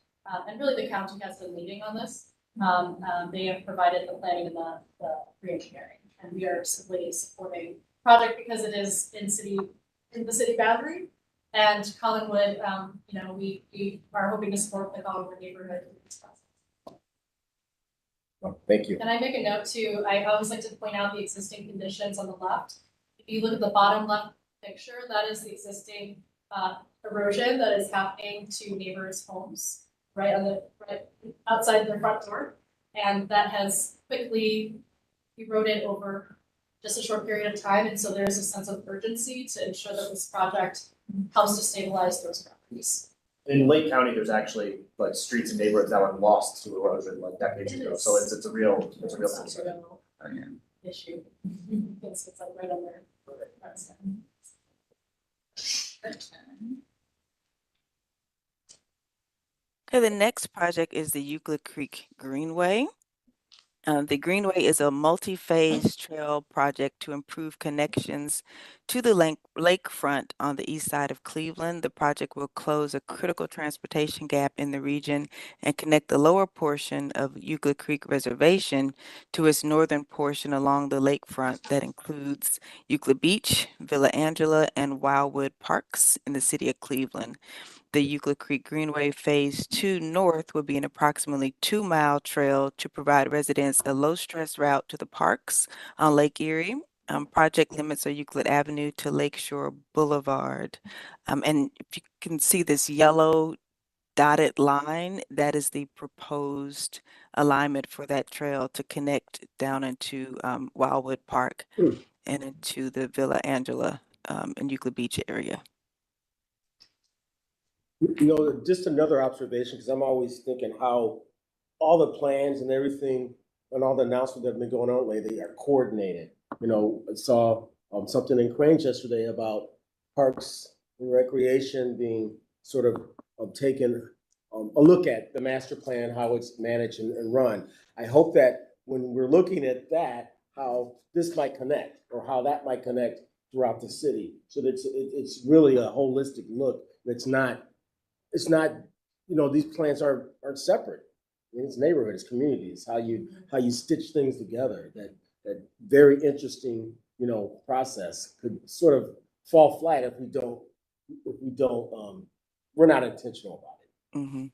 And really the county has been leading on this. They have provided the planning and the re-engineering. And we are simply supporting the project because it is in the city boundary. And Collinwood, we are hoping to support the Collinwood neighborhood in this process. Oh, thank you. Can I make a note too? I always like to point out the existing conditions on the left. If you look at the bottom left picture, that is the existing erosion that is happening to neighbors' homes right outside their front door. And that has quickly eroded over just a short period of time. And so there's a sense of urgency to ensure that this project helps to stabilize those properties. In Lake County, there's actually like streets and neighborhoods that were lost to erosion like decades ago. So it's a real concern. Issue. It's like right on there. Okay, the next project is the Euclid Creek Greenway. The Greenway is a multi-phase trail project to improve connections to the lakefront on the east side of Cleveland. The project will close a critical transportation gap in the region and connect the lower portion of Euclid Creek Reservation to its northern portion along the lakefront that includes Euclid Beach, Villa Angela, and Wildwood Parks in the city of Cleveland. The Euclid Creek Greenway Phase 2 North will be an approximately 2-mile trail to provide residents a low-stress route to the parks on Lake Erie. Project limits are Euclid Avenue to Lakeshore Boulevard. And if you can see this yellow dotted line, that is the proposed alignment for that trail to connect down into Wildwood Park and into the Villa Angela and Euclid Beach area. Just another observation, because I'm always thinking how all the plans and everything and all the announcements that have been going on lately are coordinated. I saw something in Cranes yesterday about parks and recreation being sort of taken a look at the master plan, how it's managed and run. I hope that when we're looking at that, how this might connect or how that might connect throughout the city. So that it's really a holistic look. It's not, these plans aren't separate. It's neighborhoods, communities, how you stitch things together. That very interesting, process could sort of fall flat if we're not intentional about it. Mm-hmm.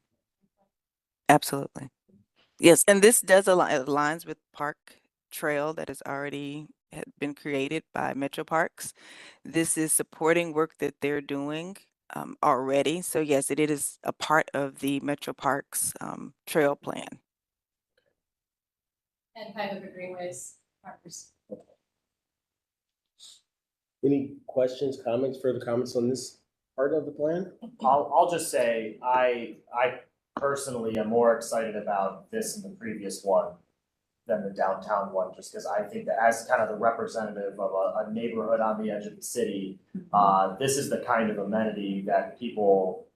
Absolutely. Yes, and this does aligns with Park Trail that has already been created by Metro Parks. This is supporting work that they're doing already. So yes, it is a part of the Metro Parks trail plan. And Cuyahoga Greenways partners. Any questions, further comments on this part of the plan? I'll just say I personally am more excited about this and the previous one than the downtown one, just because I think that as kind of the representative of a neighborhood on the edge of the city, this is the kind of amenity that people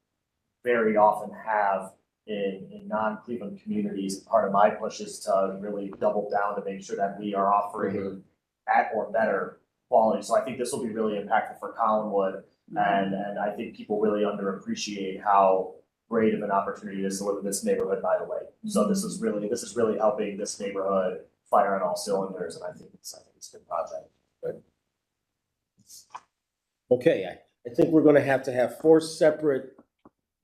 very often have in non-Cleveland communities. Part of my push is to really double down to make sure that we are offering at or better quality. So I think this will be really impactful for Collinwood, and I think people really underappreciate how great of an opportunity it is to live in this neighborhood, by the way. So this is really helping this neighborhood fire on all cylinders, and I think it's a good project. Good. Okay, I think we're going to have 4 separate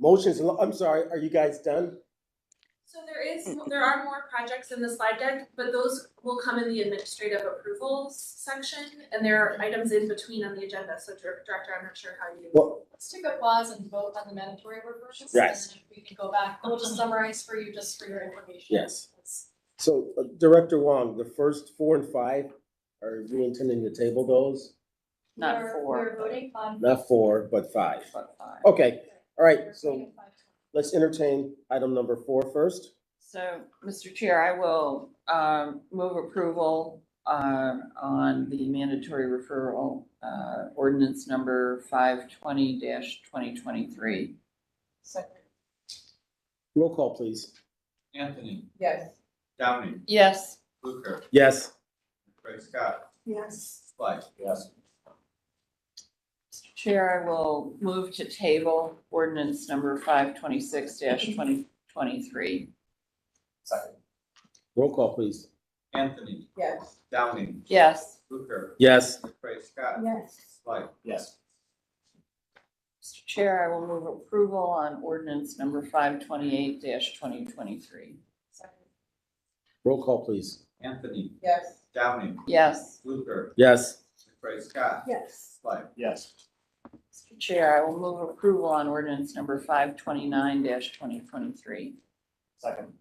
Motions, I'm sorry, are you guys done? So there are more projects in the slide deck, but those will come in the administrative approvals section, and there are items in between on the agenda. So Director, I'm not sure how you. Well, Let's take a pause and vote on the mandatory reversions. Yes. And then we can go back. We'll just summarize for you just for your information. yes. So Director Wong, the first 4 and 5, are we intending to table those? Not We're voting on. Not 4, but 5. But fine. Okay, all right, so let's entertain item number 4 first. So, Mr. Chair, I will move approval on the mandatory referral ordinance number 520-2023. Second. Roll call, please. Anthony, Yes. Downey, Yes. Fluker, Yes. McCray Scott, Yes. Slight. Yes. Mr. Chair, I will move to table ordinance number 526-2023. Second. Roll call, please. Anthony, Yes. Downey, Yes. Fluker, Yes. McCray Scott, Yes. Slight. Yes. Mr. Chair, I will move approval on ordinance number 528-2023. Roll call, please. Anthony, Yes. Downey, Yes. Fluker, Yes. McCray Scott, Yes. Slight. Yes. Mr. Chair, I will move approval on ordinance number 529-2023. Second.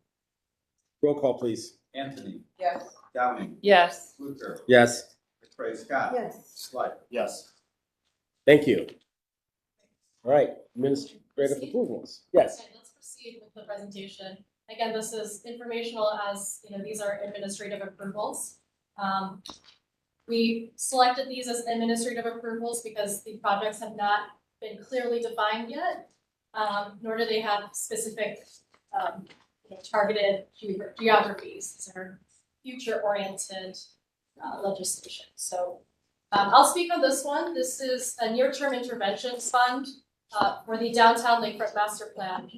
Roll call, please. Anthony, Yes. Downey, Yes. Fluker, Yes. McCray Scott, Yes. Slight. Yes. Thank you. All right, administrative approvals. Yes. Okay, let's proceed with the presentation. Again, this is informational as, these are administrative approvals. We selected these as administrative approvals because the projects have not been clearly defined yet, nor do they have specific, targeted geographies. These are future-oriented legislation. So I'll speak on this one. This is a near-term interventions fund for the downtown Lakefront Master Plan.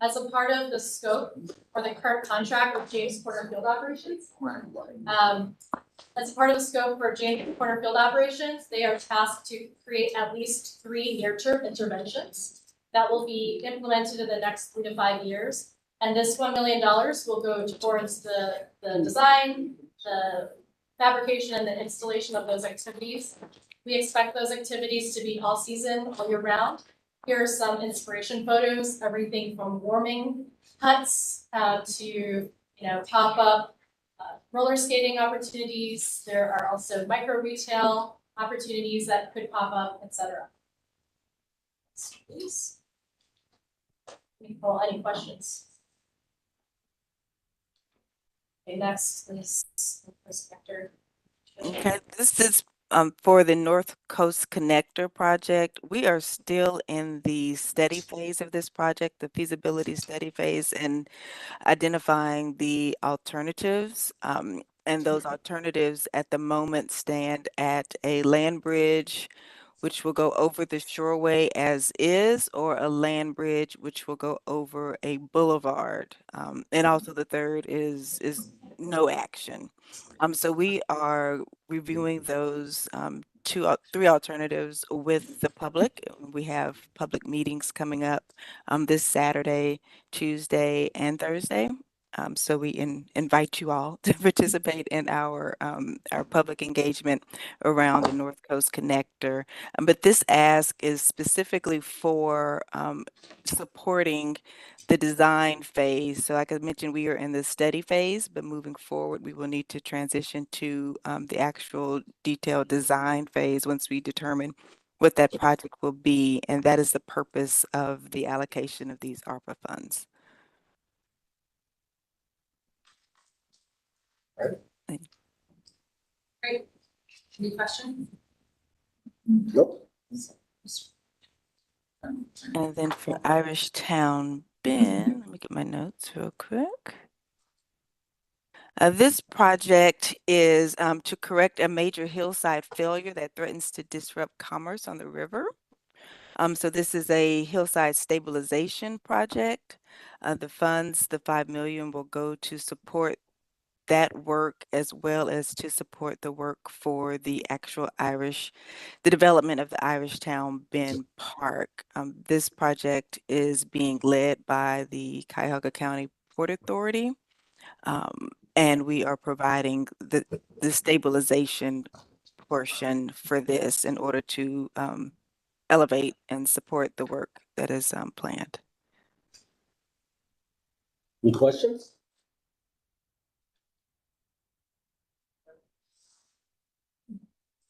As a part of the scope for the current contract with James Corner Field Operations. As a part of the scope for James Corner Field Operations, they are tasked to create at least 3 near-term interventions that will be implemented in the next 3 to 5 years. And this $1 million will go towards the design, the fabrication, and the installation of those activities. We expect those activities to be all season, all year round. Here are some inspiration photos, everything from warming huts to pop-up roller skating opportunities. There are also micro retail opportunities that could pop up, etc. Please. Any questions? Okay, next is Inspector. Okay, this is for the North Coast Connector project. We are still in the study phase of this project, the feasibility study phase, and identifying the alternatives. And those alternatives at the moment stand at a land bridge, which will go over the shoreway as is, or a land bridge which will go over a boulevard. And also the third is no action. So we are reviewing those 3 alternatives with the public. We have public meetings coming up this Saturday, Tuesday, and Thursday. So we invite you all to participate in our public engagement around the North Coast Connector. But this ask is specifically for supporting the design phase. So like I mentioned, we are in the study phase, but moving forward, we will need to transition to the actual detailed design phase once we determine what that project will be. And that is the purpose of the allocation of these ARPA funds. Great. Any questions? Nope. And then for Irish Town Bend, let me get my notes real quick. This project is to correct a major hillside failure that threatens to disrupt commerce on the river. So this is a hillside stabilization project. The funds, the $5 million, will go to support that work as well as to support the work for the actual the development of the Irishtown Bend Park. This project is being led by the Cuyahoga County Port Authority. And we are providing the stabilization portion for this in order to elevate and support the work that is planned. Any questions?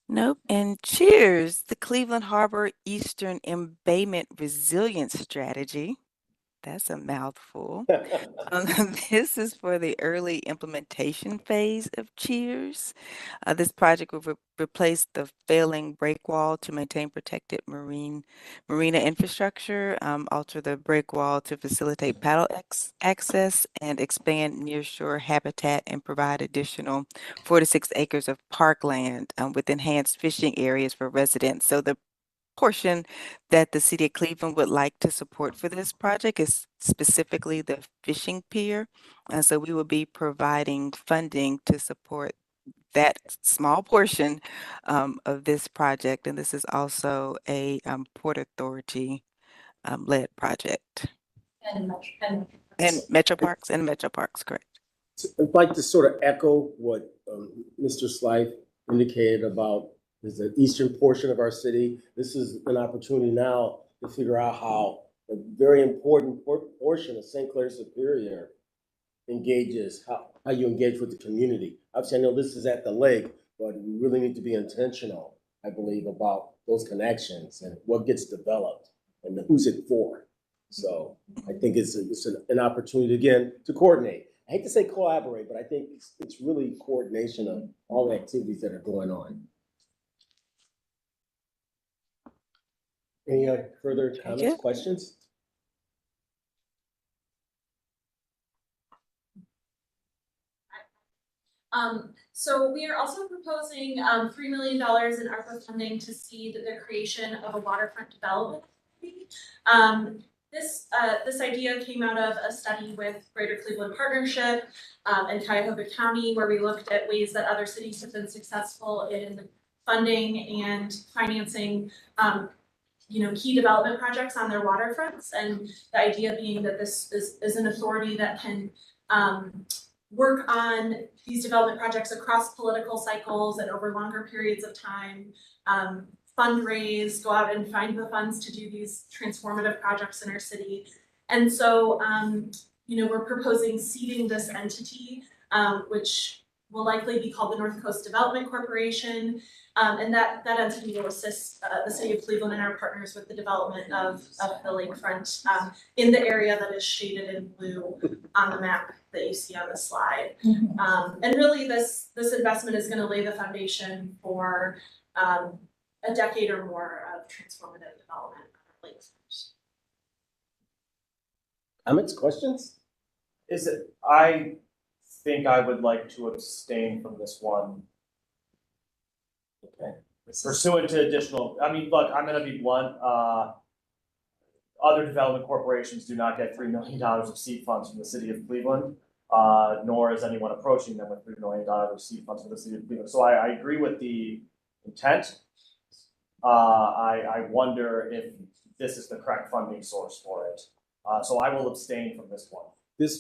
Nope. And cheers, the Cleveland Harbor Eastern Embayment Resilience Strategy. That's a mouthful. This is for the early implementation phase of CHEERS. This project will replace the failing break wall to maintain protected marina infrastructure, alter the break wall to facilitate paddle access, and expand nearshore habitat and provide additional 4 to 6 acres of parkland with enhanced fishing areas for residents. So the portion that the city of Cleveland would like to support for this project is specifically the fishing pier. And so we will be providing funding to support that small portion of this project. And this is also a Port Authority led project. And Metro Parks, correct. I'd like to sort of echo what Mr. Slife indicated about the eastern portion of our city. This is an opportunity now to figure out how a very important portion of St. Clair Superior engages, how you engage with the community. Obviously, I know this is at the lake, but we really need to be intentional, I believe, about those connections and what gets developed and who's it for. So I think it's an opportunity, again, to coordinate. I hate to say collaborate, but I think it's really coordination of all the activities that are going on. Any further comments, questions? So we are also proposing $3 million in ARPA funding to seed the creation of a waterfront development. This idea came out of a study with Greater Cleveland Partnership and Cuyahoga County, where we looked at ways that other cities have been successful in funding and financing key development projects on their waterfronts. And the idea being that this is an authority that can work on these development projects across political cycles and over longer periods of time, fundraise, go out and find the funds to do these transformative projects in our city. And so, we're proposing seeding this entity, which will likely be called the North Coast Development Corporation. And that entity will assist the city of Cleveland and our partners with the development of the lakefront in the area that is shaded in blue on the map that you see on the slide. And really this investment is going to lay the foundation for a decade or more of transformative development on our lakefront. Comments, questions? I think I would like to abstain from this one. Okay. Pursuant to additional, look, I'm gonna be blunt, other development corporations do not get $3 million of seed funds from the city of Cleveland, nor is anyone approaching them with $3 million of seed funds from the city of Cleveland. So I agree with the intent. I wonder if this is the correct funding source for it. So I will abstain from this one. This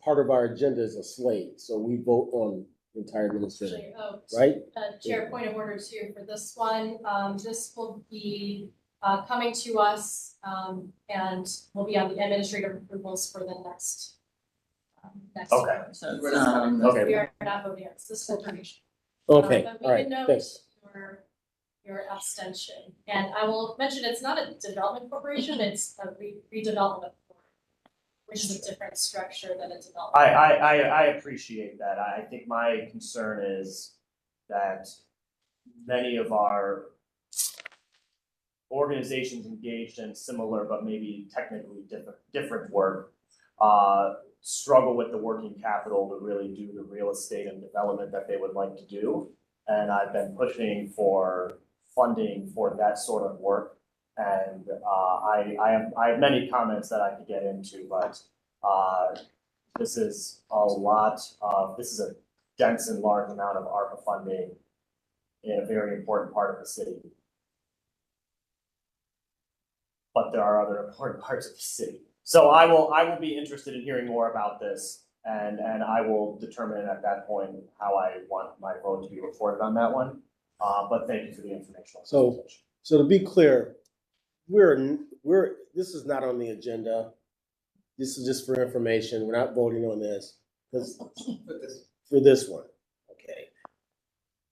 part of our agenda is a slate, so we vote on the entire administration, right? Chair, point of order too for this one. This will be coming to us and will be on the administrative approvals for the next. Okay. Term. So it's, okay. We are not voting on this full information. Okay, But we all right, can note thanks. your abstention. And I will mention it's not a development corporation, it's a redevelopment, which is a different structure than a development. I appreciate that. I think my concern is that many of our organizations engaged in similar but maybe technically different work struggle with the working capital to really do the real estate and development that they would like to do. And I've been pushing for funding for that sort of work. And I have many comments that I could get into, but This is a dense and large amount of ARPA funding in a very important part of the city. But there are other important parts of the city. So I will be interested in hearing more about this, and I will determine at that point how I want my vote to be recorded on that one. But thank you for the informational presentation. So to be clear, this is not on the agenda. This is just for information. We're not voting on this for this one. Okay.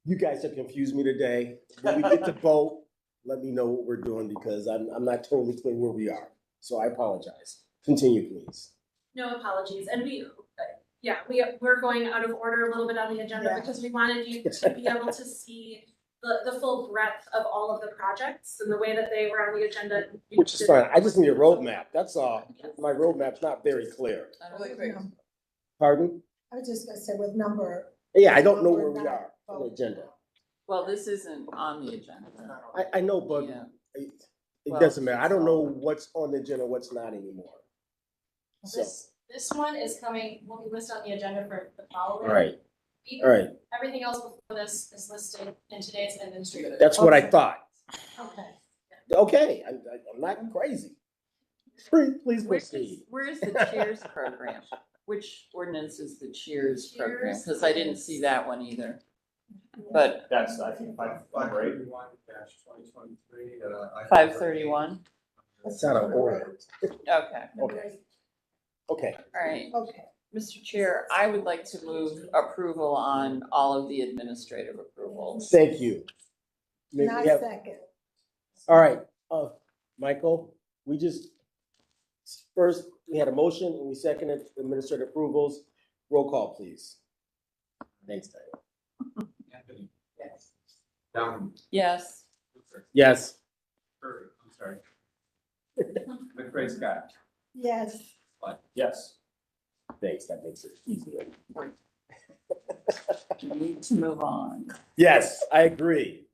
You guys have confused me today. When we get to vote, let me know what we're doing because I'm not totally clear where we are. So I apologize. Continue, please. No apologies, and we're going out of order a little bit on the agenda because we wanted you to be able to see the full breadth of all of the projects and the way that they were on the agenda. Which is fine. I just need a roadmap. That's all. My roadmap's not very clear. Pardon? I was just gonna say with number. Yeah, I don't know where we are on the agenda. Well, this isn't on the agenda. I know, but Yeah. it doesn't matter. I don't know what's on the agenda, what's not anymore. So, This one is will be listed on the agenda for the following. right. week. All right. Everything else before this is listed in today's administrative. That's what I thought. Okay. Okay, I'm not crazy. Please proceed. Where's the Cheers program? Which ordinance is the Cheers program? Because I didn't see that one either. But That's, I think, 531-2023. 531? That's out of order. Okay. Okay. All right. Okay. Mr. Chair, I would like to move approval on all of the administrative approvals. Thank you. And I second. All right, Michael, first, we had a motion and we seconded administrative approvals. Roll call, please. Thanks, Diane. Anthony. Yes. Down. Yes. Yes. Curry, I'm sorry. McCray Scott. Yes. Yes. Thanks, that makes it easier. We need to move on. Yes, I agree.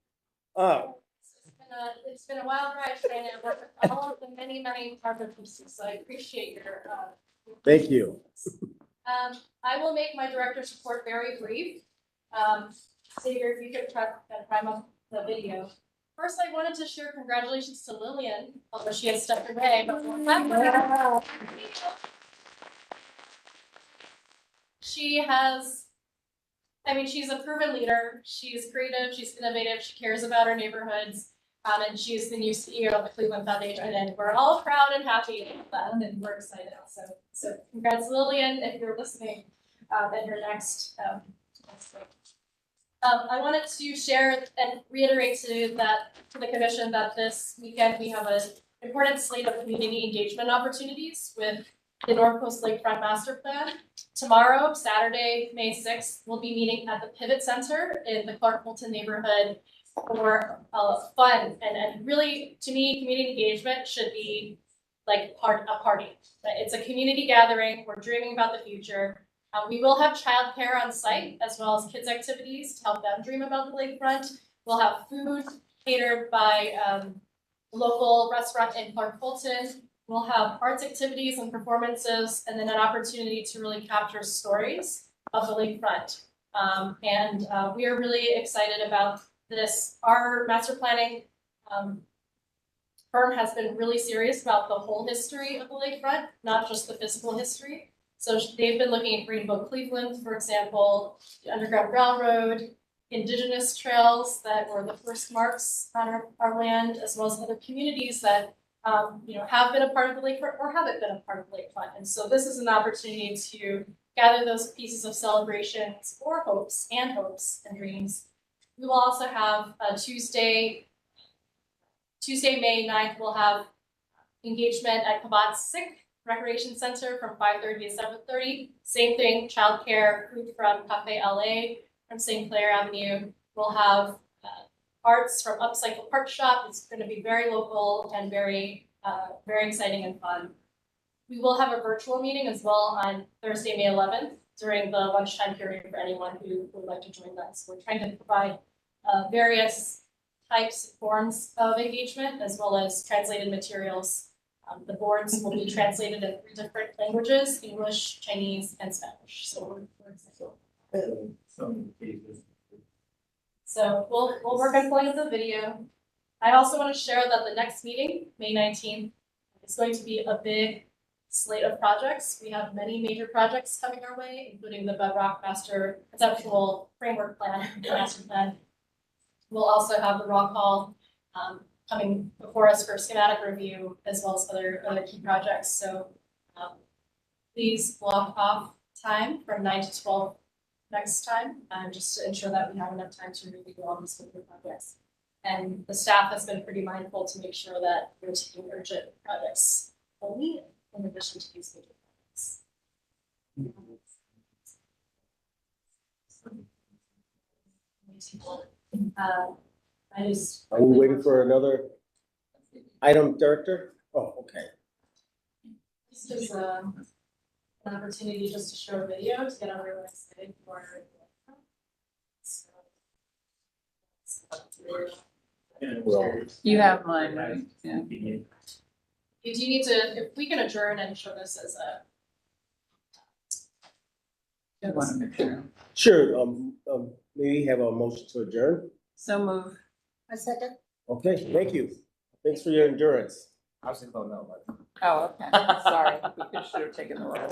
It's been a wild ride trying to work with all of the many partner pieces, so I appreciate your. Thank you. I will make my director's report very brief. Xavier, if you could prime up the video. First, I wanted to share congratulations to Lillian, although she has stepped away. But she's a proven leader. She's creative, she's innovative, she cares about our neighborhoods. And she's the new CEO of the Cleveland Foundation, and we're all proud and happy about that, and we're excited also. So congrats, Lillian, if you're listening, at your next week. I wanted to share and reiterate to the commission that this weekend we have an important slate of community engagement opportunities with the North Coast Lakefront Master Plan. Tomorrow, Saturday, May 6th, we'll be meeting at the Pivot Center in the Clark Fulton neighborhood for fun and really, to me, community engagement should be like a party. It's a community gathering. We're dreaming about the future. We will have childcare on site as well as kids activities to help them dream about the lakefront. We'll have food catered by local restaurant in Clark Fulton. We'll have arts activities and performances, and then an opportunity to really capture stories of the lakefront. We are really excited about this. Our master planning firm has been really serious about the whole history of the lakefront, not just the physical history. So they've been looking at Greenbook Cleveland, for example, the Underground Railroad, indigenous trails that were the first marks on our land, as well as other communities that have been a part of the lakefront or haven't been a part of the lakefront. And so this is an opportunity to gather those pieces of celebrations or hopes and dreams. We will also have Tuesday, May 9th, we'll have engagement at Kabat Sick Recreation Center from 5:30 to 7:30. Same thing, childcare, food from Cafe LA from St. Clair Avenue. We'll have arts from Upcycle Park Shop. It's going to be very local and very exciting and fun. We will have a virtual meeting as well on Thursday, May 11th during the lunchtime period for anyone who would like to join us. We're trying to provide various types, forms of engagement, as well as translated materials The boards will be translated in 3 different languages, English, Chinese, and Spanish. So we're excited. So we'll work on pulling up the video. I also want to share that the next meeting, May 19th, is going to be a big slate of projects. We have many major projects coming our way, including the Bedrock Master Conceptual Framework Plan, Master Plan. We'll also have the Rock Hall coming before us for schematic review, as well as other key projects. So please block off time from 9 to 12 next time, just to ensure that we have enough time to review all these different projects. And the staff has been pretty mindful to make sure that we're taking urgent projects only, in addition to these major projects. I just. Are we waiting for another item, Director? Oh, okay. This is an opportunity just to show a video to get everyone excited for. You have mine, right? Yeah. You do need to, if we can adjourn and show this as a. You want to make sure. Sure, maybe have a motion to adjourn? So move. A second. Okay, thank you. Thanks for your endurance. I was thinking about no, but. Oh, okay. Sorry. We should have taken the roll.